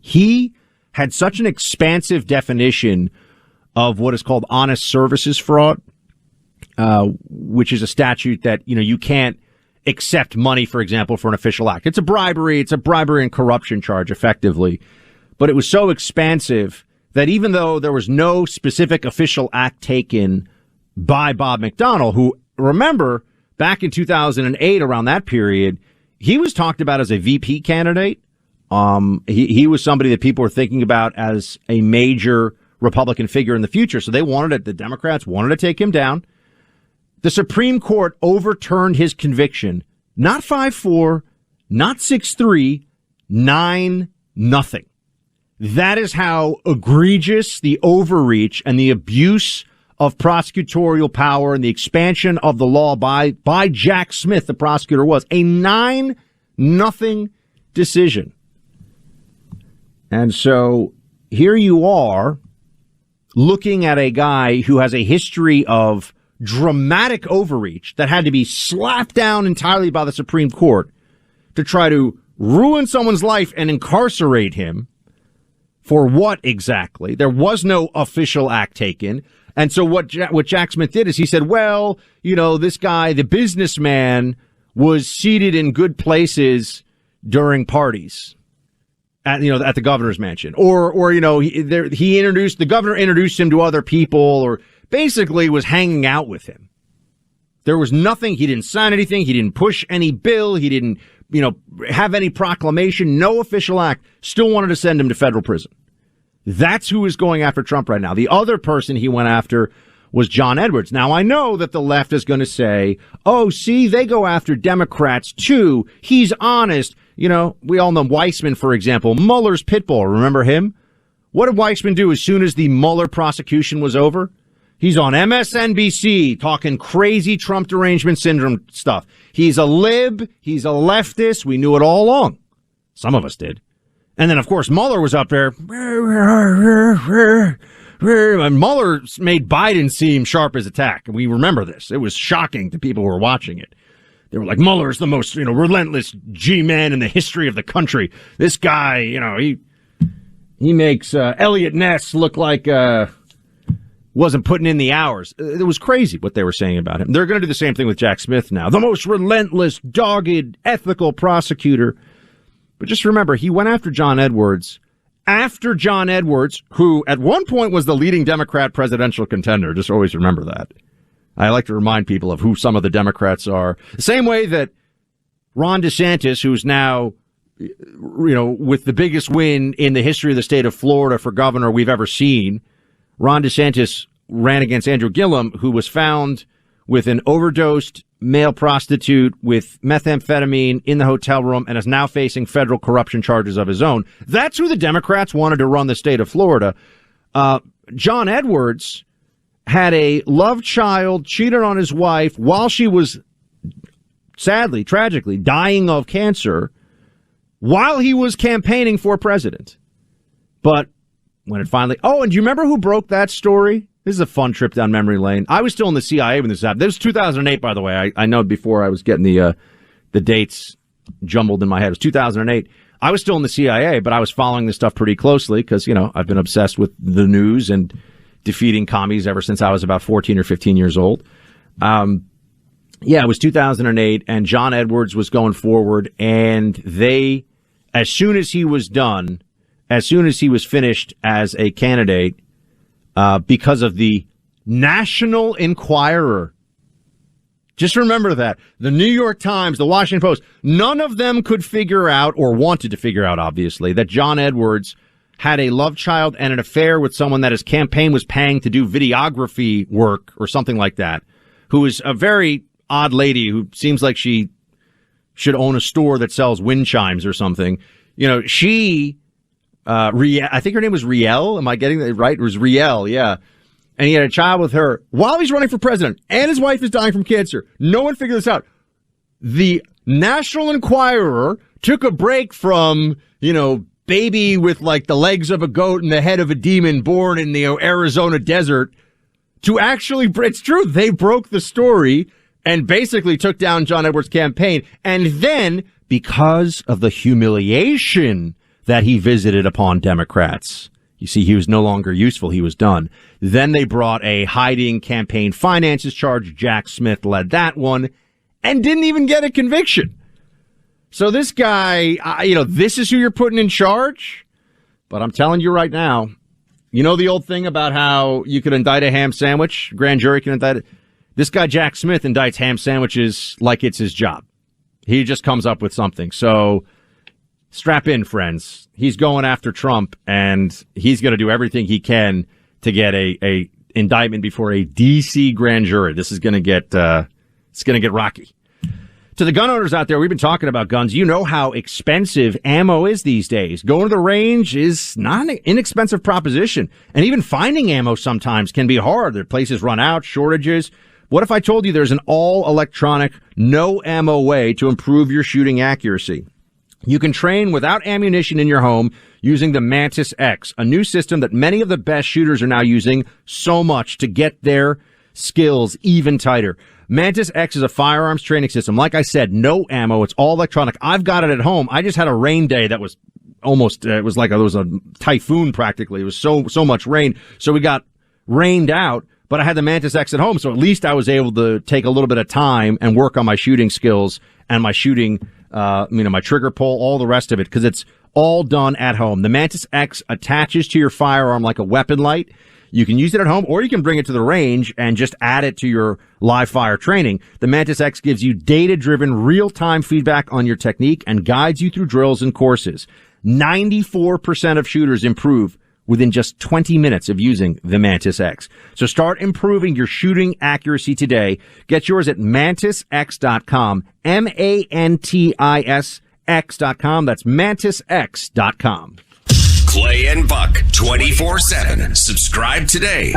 He had such an expansive definition of what is called honest services fraud. which is a statute that, you can't accept money, for example, for an official act. It's a bribery and corruption charge, effectively. But it was so expansive that even though there was no specific official act taken by Bob McDonnell, who, remember, back in 2008, around that period, he was talked about as a VP candidate. He was somebody that people were thinking about as a major Republican figure in the future. So the Democrats wanted to take him down. The Supreme Court overturned his conviction, not 5-4, not 6-3, 9-0. That is how egregious the overreach and the abuse of prosecutorial power and the expansion of the law by Jack Smith, the prosecutor, was. A 9-0 decision. And so here you are looking at a guy who has a history of dramatic overreach that had to be slapped down entirely by the Supreme Court to try to ruin someone's life and incarcerate him. For what exactly? There was no official act taken. And so what Jack Smith did is he said, well, this guy, the businessman, was seated in good places during parties at the governor's mansion. Or the governor introduced him to other people, or basically was hanging out with him. There was nothing. He didn't sign anything. He didn't push any bill. He didn't, have any proclamation, no official act. Still wanted to send him to federal prison. That's who is going after Trump right now. The other person he went after was John Edwards. Now, I know that the left is going to say, oh, see, they go after Democrats too. He's honest. We all know Weissman, for example, Mueller's pit bull. Remember him? What did Weissman do as soon as the Mueller prosecution was over? He's on MSNBC talking crazy Trump derangement syndrome stuff. He's a lib. He's a leftist. We knew it all along. Some of us did. And then, of course, Mueller was up there. And Mueller made Biden seem sharp as a tack. We remember this. It was shocking to people who were watching it. They were like, Mueller is the most, relentless G-man in the history of the country. This guy, he makes Elliot Ness look like wasn't putting in the hours. It was crazy what they were saying about him. They're going to do the same thing with Jack Smith now. The most relentless, dogged, ethical prosecutor. But just remember, he went after John Edwards, who at one point was the leading Democrat presidential contender. Just always remember that. I like to remind people of who some of the Democrats are. The same way that Ron DeSantis, who's now, with the biggest win in the history of the state of Florida for governor we've ever seen, Ron DeSantis ran against Andrew Gillum, who was found with an overdosed male prostitute with methamphetamine in the hotel room and is now facing federal corruption charges of his own. That's who the Democrats wanted to run the state of Florida. John Edwards had a love child, cheated on his wife while she was sadly, tragically, dying of cancer while he was campaigning for president. But when it finally... Oh, and do you remember who broke that story? This is a fun trip down memory lane. I was still in the CIA when this happened. This was 2008, by the way. I know before I was getting the dates jumbled in my head. It was 2008. I was still in the CIA, but I was following this stuff pretty closely because, I've been obsessed with the news and defeating commies ever since I was about 14 or 15 years old. It was 2008, and John Edwards was going forward, and they, as soon as he was done, as soon as he was finished as a candidate, because of the National Enquirer. Just remember that. The New York Times, the Washington Post, none of them could figure out, or wanted to figure out, obviously, that John Edwards had a love child and an affair with someone that his campaign was paying to do videography work or something like that, who is a very odd lady who seems like she should own a store that sells wind chimes or something. She... I think her name was Riel. Am I getting that right? It was Riel, yeah. And he had a child with her while he's running for president, and his wife is dying from cancer. No one figured this out. The National Enquirer took a break from, baby with like the legs of a goat and the head of a demon born in the Arizona desert to actually, it's true, they broke the story and basically took down John Edwards' campaign. And then, because of the humiliation that he visited upon Democrats You see, he was no longer useful. He was done. Then they brought a hiding campaign finances charge. Jack Smith led that one and didn't even get a conviction. So this guy, this is who you're putting in charge. But I'm telling you right now, you know the old thing about how you could indict a ham sandwich? Grand jury can indict it. This guy, Jack Smith, indicts ham sandwiches like it's his job. He just comes up with something. So strap in, friends. He's going after Trump, and he's going to do everything he can to get a indictment before a D.C. grand jury. This is going to get rocky. To the gun owners out there, we've been talking about guns. You know how expensive ammo is these days. Going to the range is not an inexpensive proposition. And even finding ammo sometimes can be hard. Their places run out, shortages. What if I told you there's an all-electronic, no-ammo way to improve your shooting accuracy? You can train without ammunition in your home using the Mantis X, a new system that many of the best shooters are now using so much to get their skills even tighter. Mantis X is a firearms training system. Like I said, no ammo. It's all electronic. I've got it at home. I just had a rain day that was almost, it was like there was a typhoon practically. It was so much rain. So we got rained out, but I had the Mantis X at home. So at least I was able to take a little bit of time and work on my shooting skills and my shooting, my trigger pull, all the rest of it, because it's all done at home. The Mantis X attaches to your firearm like a weapon light. You can use it at home, or you can bring it to the range and just add it to your live fire training. The Mantis X gives you data-driven, real-time feedback on your technique and guides you through drills and courses. 94% of shooters improve within just 20 minutes of using the Mantis X. So start improving your shooting accuracy today. Get yours at MantisX.com, MantisX.com. That's MantisX.com. Clay and Buck 24/7. Subscribe today.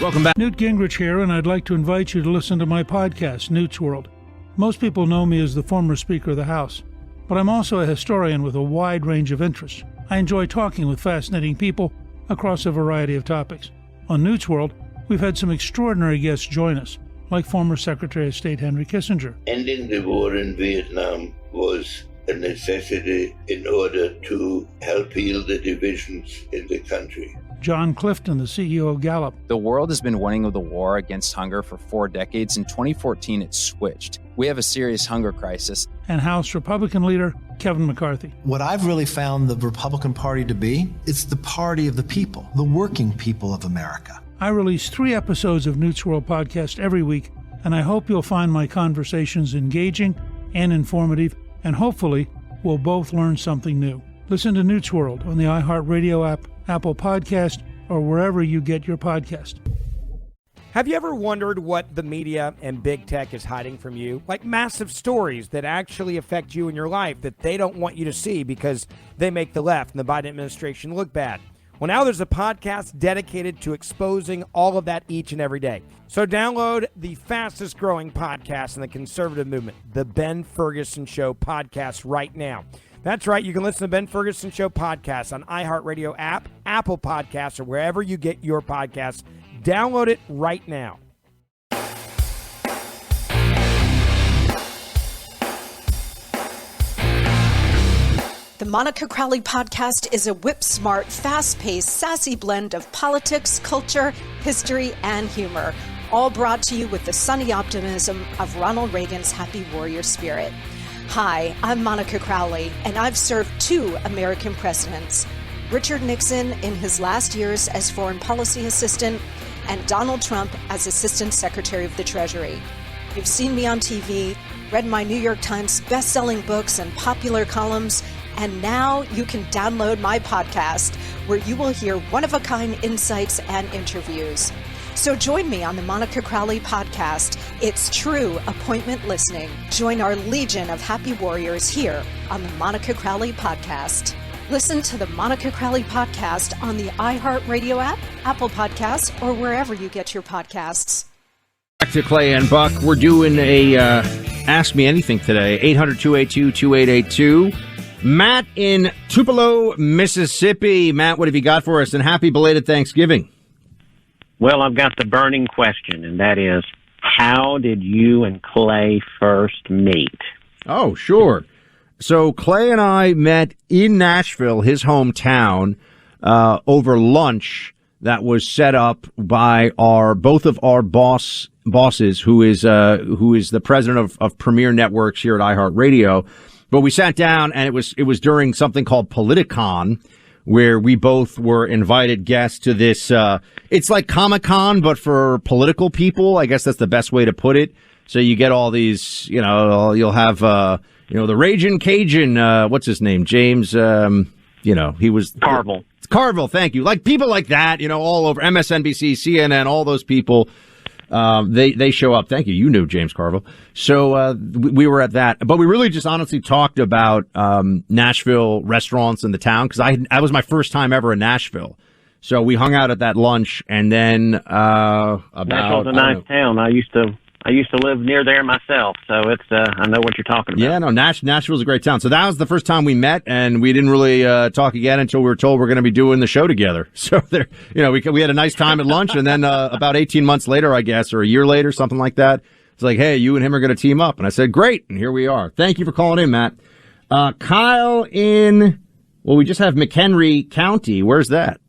Welcome back. Newt Gingrich here, and I'd like to invite you to listen to my podcast, Newt's World. Most people know me as the former Speaker of the House, but I'm also a historian with a wide range of interests. I enjoy talking with fascinating people across a variety of topics. On Newt's World, we've had some extraordinary guests join us, like former Secretary of State Henry Kissinger. Ending the war in Vietnam was a necessity in order to help heal the divisions in the country. John Clifton, the CEO of Gallup. The world has been winning the war against hunger for 4 decades. In 2014, it switched. We have a serious hunger crisis. And House Republican leader Kevin McCarthy. What I've really found the Republican Party to be, it's the party of the people, the working people of America. I release 3 episodes of Newt's World podcast every week, and I hope you'll find my conversations engaging and informative, and hopefully we'll both learn something new. Listen to Newt's World on the iHeartRadio app, Apple Podcast, or wherever you get your podcast. Have you ever wondered what the media and big tech is hiding from you? Like massive stories that actually affect you in your life that they don't want you to see because they make the left and the Biden administration look bad. Well, now there's a podcast dedicated to exposing all of that each and every day. So download the fastest growing podcast in the conservative movement, the Ben Ferguson Show podcast, right now. That's right. You can listen to Ben Ferguson Show podcast on iHeartRadio app, Apple Podcasts, or wherever you get your podcasts. Download it right now. The Monica Crowley Podcast is a whip-smart, fast-paced, sassy blend of politics, culture, history, and humor, all brought to you with the sunny optimism of Ronald Reagan's happy warrior spirit. Hi, I'm Monica Crowley, and I've served 2 American presidents, Richard Nixon in his last years as Foreign Policy Assistant, and Donald Trump as Assistant Secretary of the Treasury. You've seen me on TV, read my New York Times best-selling books and popular columns, and now you can download my podcast, where you will hear one-of-a-kind insights and interviews. So join me on the Monica Crowley Podcast. It's true appointment listening. Join our legion of happy warriors here on the Monica Crowley Podcast. Listen to the Monica Crowley Podcast on the iHeartRadio app, Apple Podcasts, or wherever you get your podcasts. Back to Clay and Buck. We're doing a Ask Me Anything today. 800-282-2882. Matt in Tupelo, Mississippi. Matt, what have you got for us? And happy belated Thanksgiving. Well, I've got the burning question, and that is, how did you and Clay first meet? Oh, sure. So Clay and I met in Nashville, his hometown, over lunch that was set up by both of our bosses, who is the president of Premier Networks here at iHeartRadio. But we sat down, and it was during something called Politicon, where we both were invited guests to this. It's like Comic-Con, but for political people. I guess that's the best way to put it. So you get all these, you'll have, the Raging Cajun, what's his name? James, he was Carville. Carville, thank you. Like people like that, all over MSNBC, CNN, all those people. They show up. Thank you. You knew James Carville. So, we were at that, but we really just honestly talked about, Nashville restaurants in the town. Cause that was my first time ever in Nashville. So we hung out at that lunch and then, Nashville's a nice town. I used to live near there myself, so it's I know what you're talking about. Yeah, no, Nashville's a great town. So that was the first time we met, and we didn't really talk again until we were told we're going to be doing the show together. So there, we had a nice time at lunch, and then about 18 months later, I guess, or a year later, something like that, it's like, hey, you and him are going to team up, and I said, great, and here we are. Thank you for calling in, Matt. Kyle we just have McHenry County. Where's that?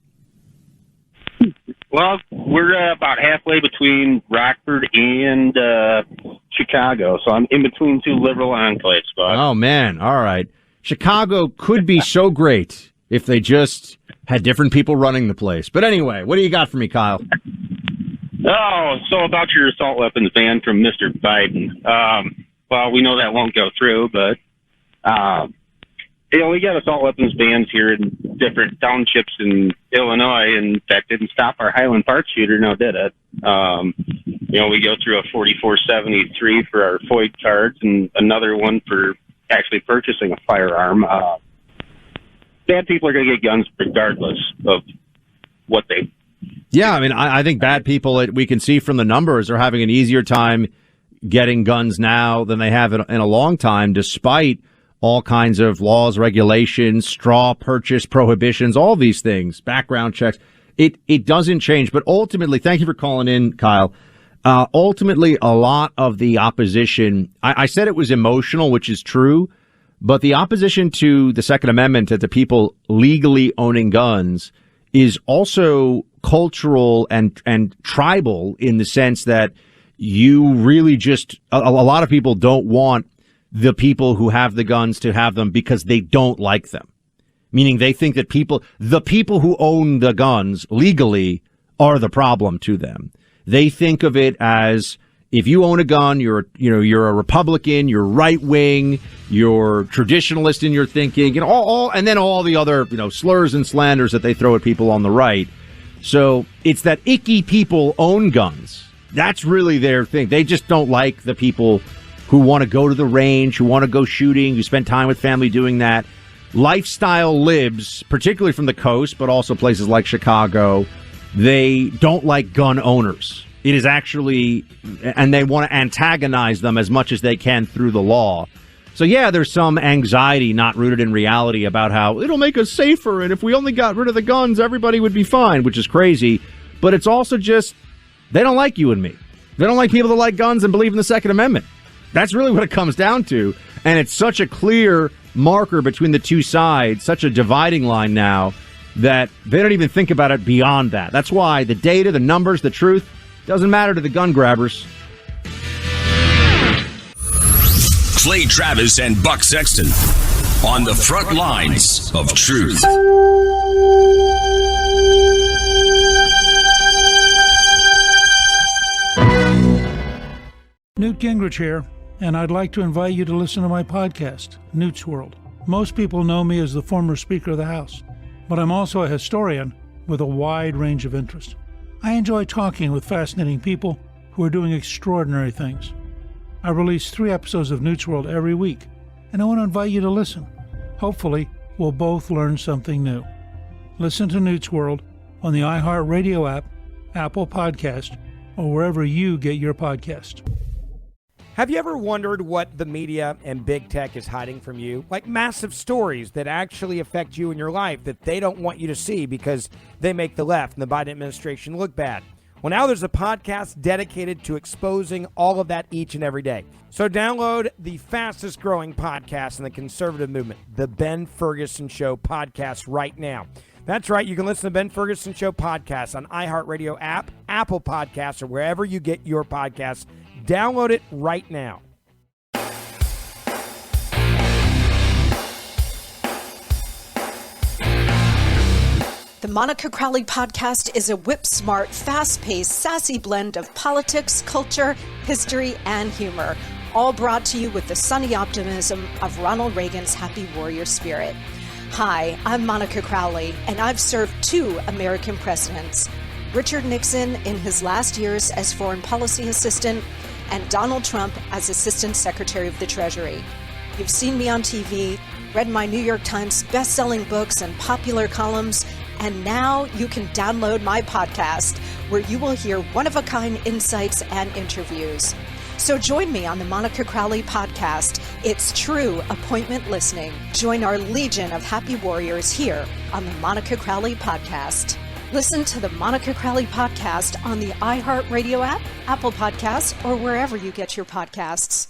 Well, we're about halfway between Rockford and Chicago, so I'm in between two liberal enclaves. Oh, man. All right. Chicago could be so great if they just had different people running the place. But anyway, what do you got for me, Kyle? Oh, so about your assault weapons ban from Mr. Biden. Well, we know that won't go through, but we got assault weapons bans here in different townships in Illinois, and that didn't stop our Highland Park shooter, no, did it? We go through a 4473 for our FOID cards and another one for actually purchasing a firearm. Bad people are going to get guns regardless of what they... Yeah, I mean, I think bad people, we can see from the numbers, are having an easier time getting guns now than they have in a long time, despite all kinds of laws, regulations, straw purchase prohibitions, all these things, background checks. It doesn't change. But ultimately, thank you for calling in, Kyle. Ultimately, a lot of the opposition, I said it was emotional, which is true, but the opposition to the Second Amendment, to the people legally owning guns, is also cultural and tribal in the sense that you really just, a lot of people don't want the people who have the guns to have them because they don't like them. Meaning they think that the people who own the guns legally are the problem to them. They think of it as, if you own a gun, you're a Republican, you're right wing, you're traditionalist in your thinking, and then all the other, slurs and slanders that they throw at people on the right. So it's that icky people own guns. That's really their thing. They just don't like the people who want to go to the range, who want to go shooting, who spend time with family doing that. Lifestyle libs, particularly from the coast, but also places like Chicago, they don't like gun owners. It is actually, and they want to antagonize them as much as they can through the law. So yeah, there's some anxiety not rooted in reality about how it'll make us safer, and if we only got rid of the guns, everybody would be fine, which is crazy. But it's also just, they don't like you and me. They don't like people that like guns and believe in the Second Amendment. That's really what it comes down to. And it's such a clear marker between the two sides, such a dividing line now, that they don't even think about it beyond that. That's why the data, the numbers, the truth doesn't matter to the gun grabbers. Clay Travis and Buck Sexton on the front lines of truth. Newt Gingrich here, and I'd like to invite you to listen to my podcast, Newt's World. Most people know me as the former Speaker of the House, but I'm also a historian with a wide range of interest. I enjoy talking with fascinating people who are doing extraordinary things. I release 3 episodes of Newt's World every week, and I want to invite you to listen. Hopefully, we'll both learn something new. Listen to Newt's World on the iHeartRadio app, Apple Podcast, or wherever you get your podcast. Have you ever wondered what the media and big tech is hiding from you? Like massive stories that actually affect you in your life that they don't want you to see because they make the left and the Biden administration look bad. Well, now there's a podcast dedicated to exposing all of that each and every day. So download the fastest growing podcast in the conservative movement, the Ben Ferguson Show podcast, right now. That's right. You can listen to Ben Ferguson Show podcast on iHeartRadio app, Apple Podcasts, or wherever you get your podcasts. Download it right now. The Monica Crowley podcast is a whip-smart, fast-paced, sassy blend of politics, culture, history, and humor, all brought to you with the sunny optimism of Ronald Reagan's happy warrior spirit. Hi, I'm Monica Crowley, and I've served 2 American presidents, Richard Nixon in his last years as Foreign Policy Assistant, and Donald Trump as Assistant Secretary of the Treasury. You've seen me on TV, read my New York Times best-selling books and popular columns, and now you can download my podcast, where you will hear one-of-a-kind insights and interviews. So join me on the Monica Crowley podcast. It's true appointment listening. Join our legion of happy warriors here on the Monica Crowley podcast. Listen to the Monica Crowley podcast on the iHeartRadio app, Apple Podcasts, or wherever you get your podcasts.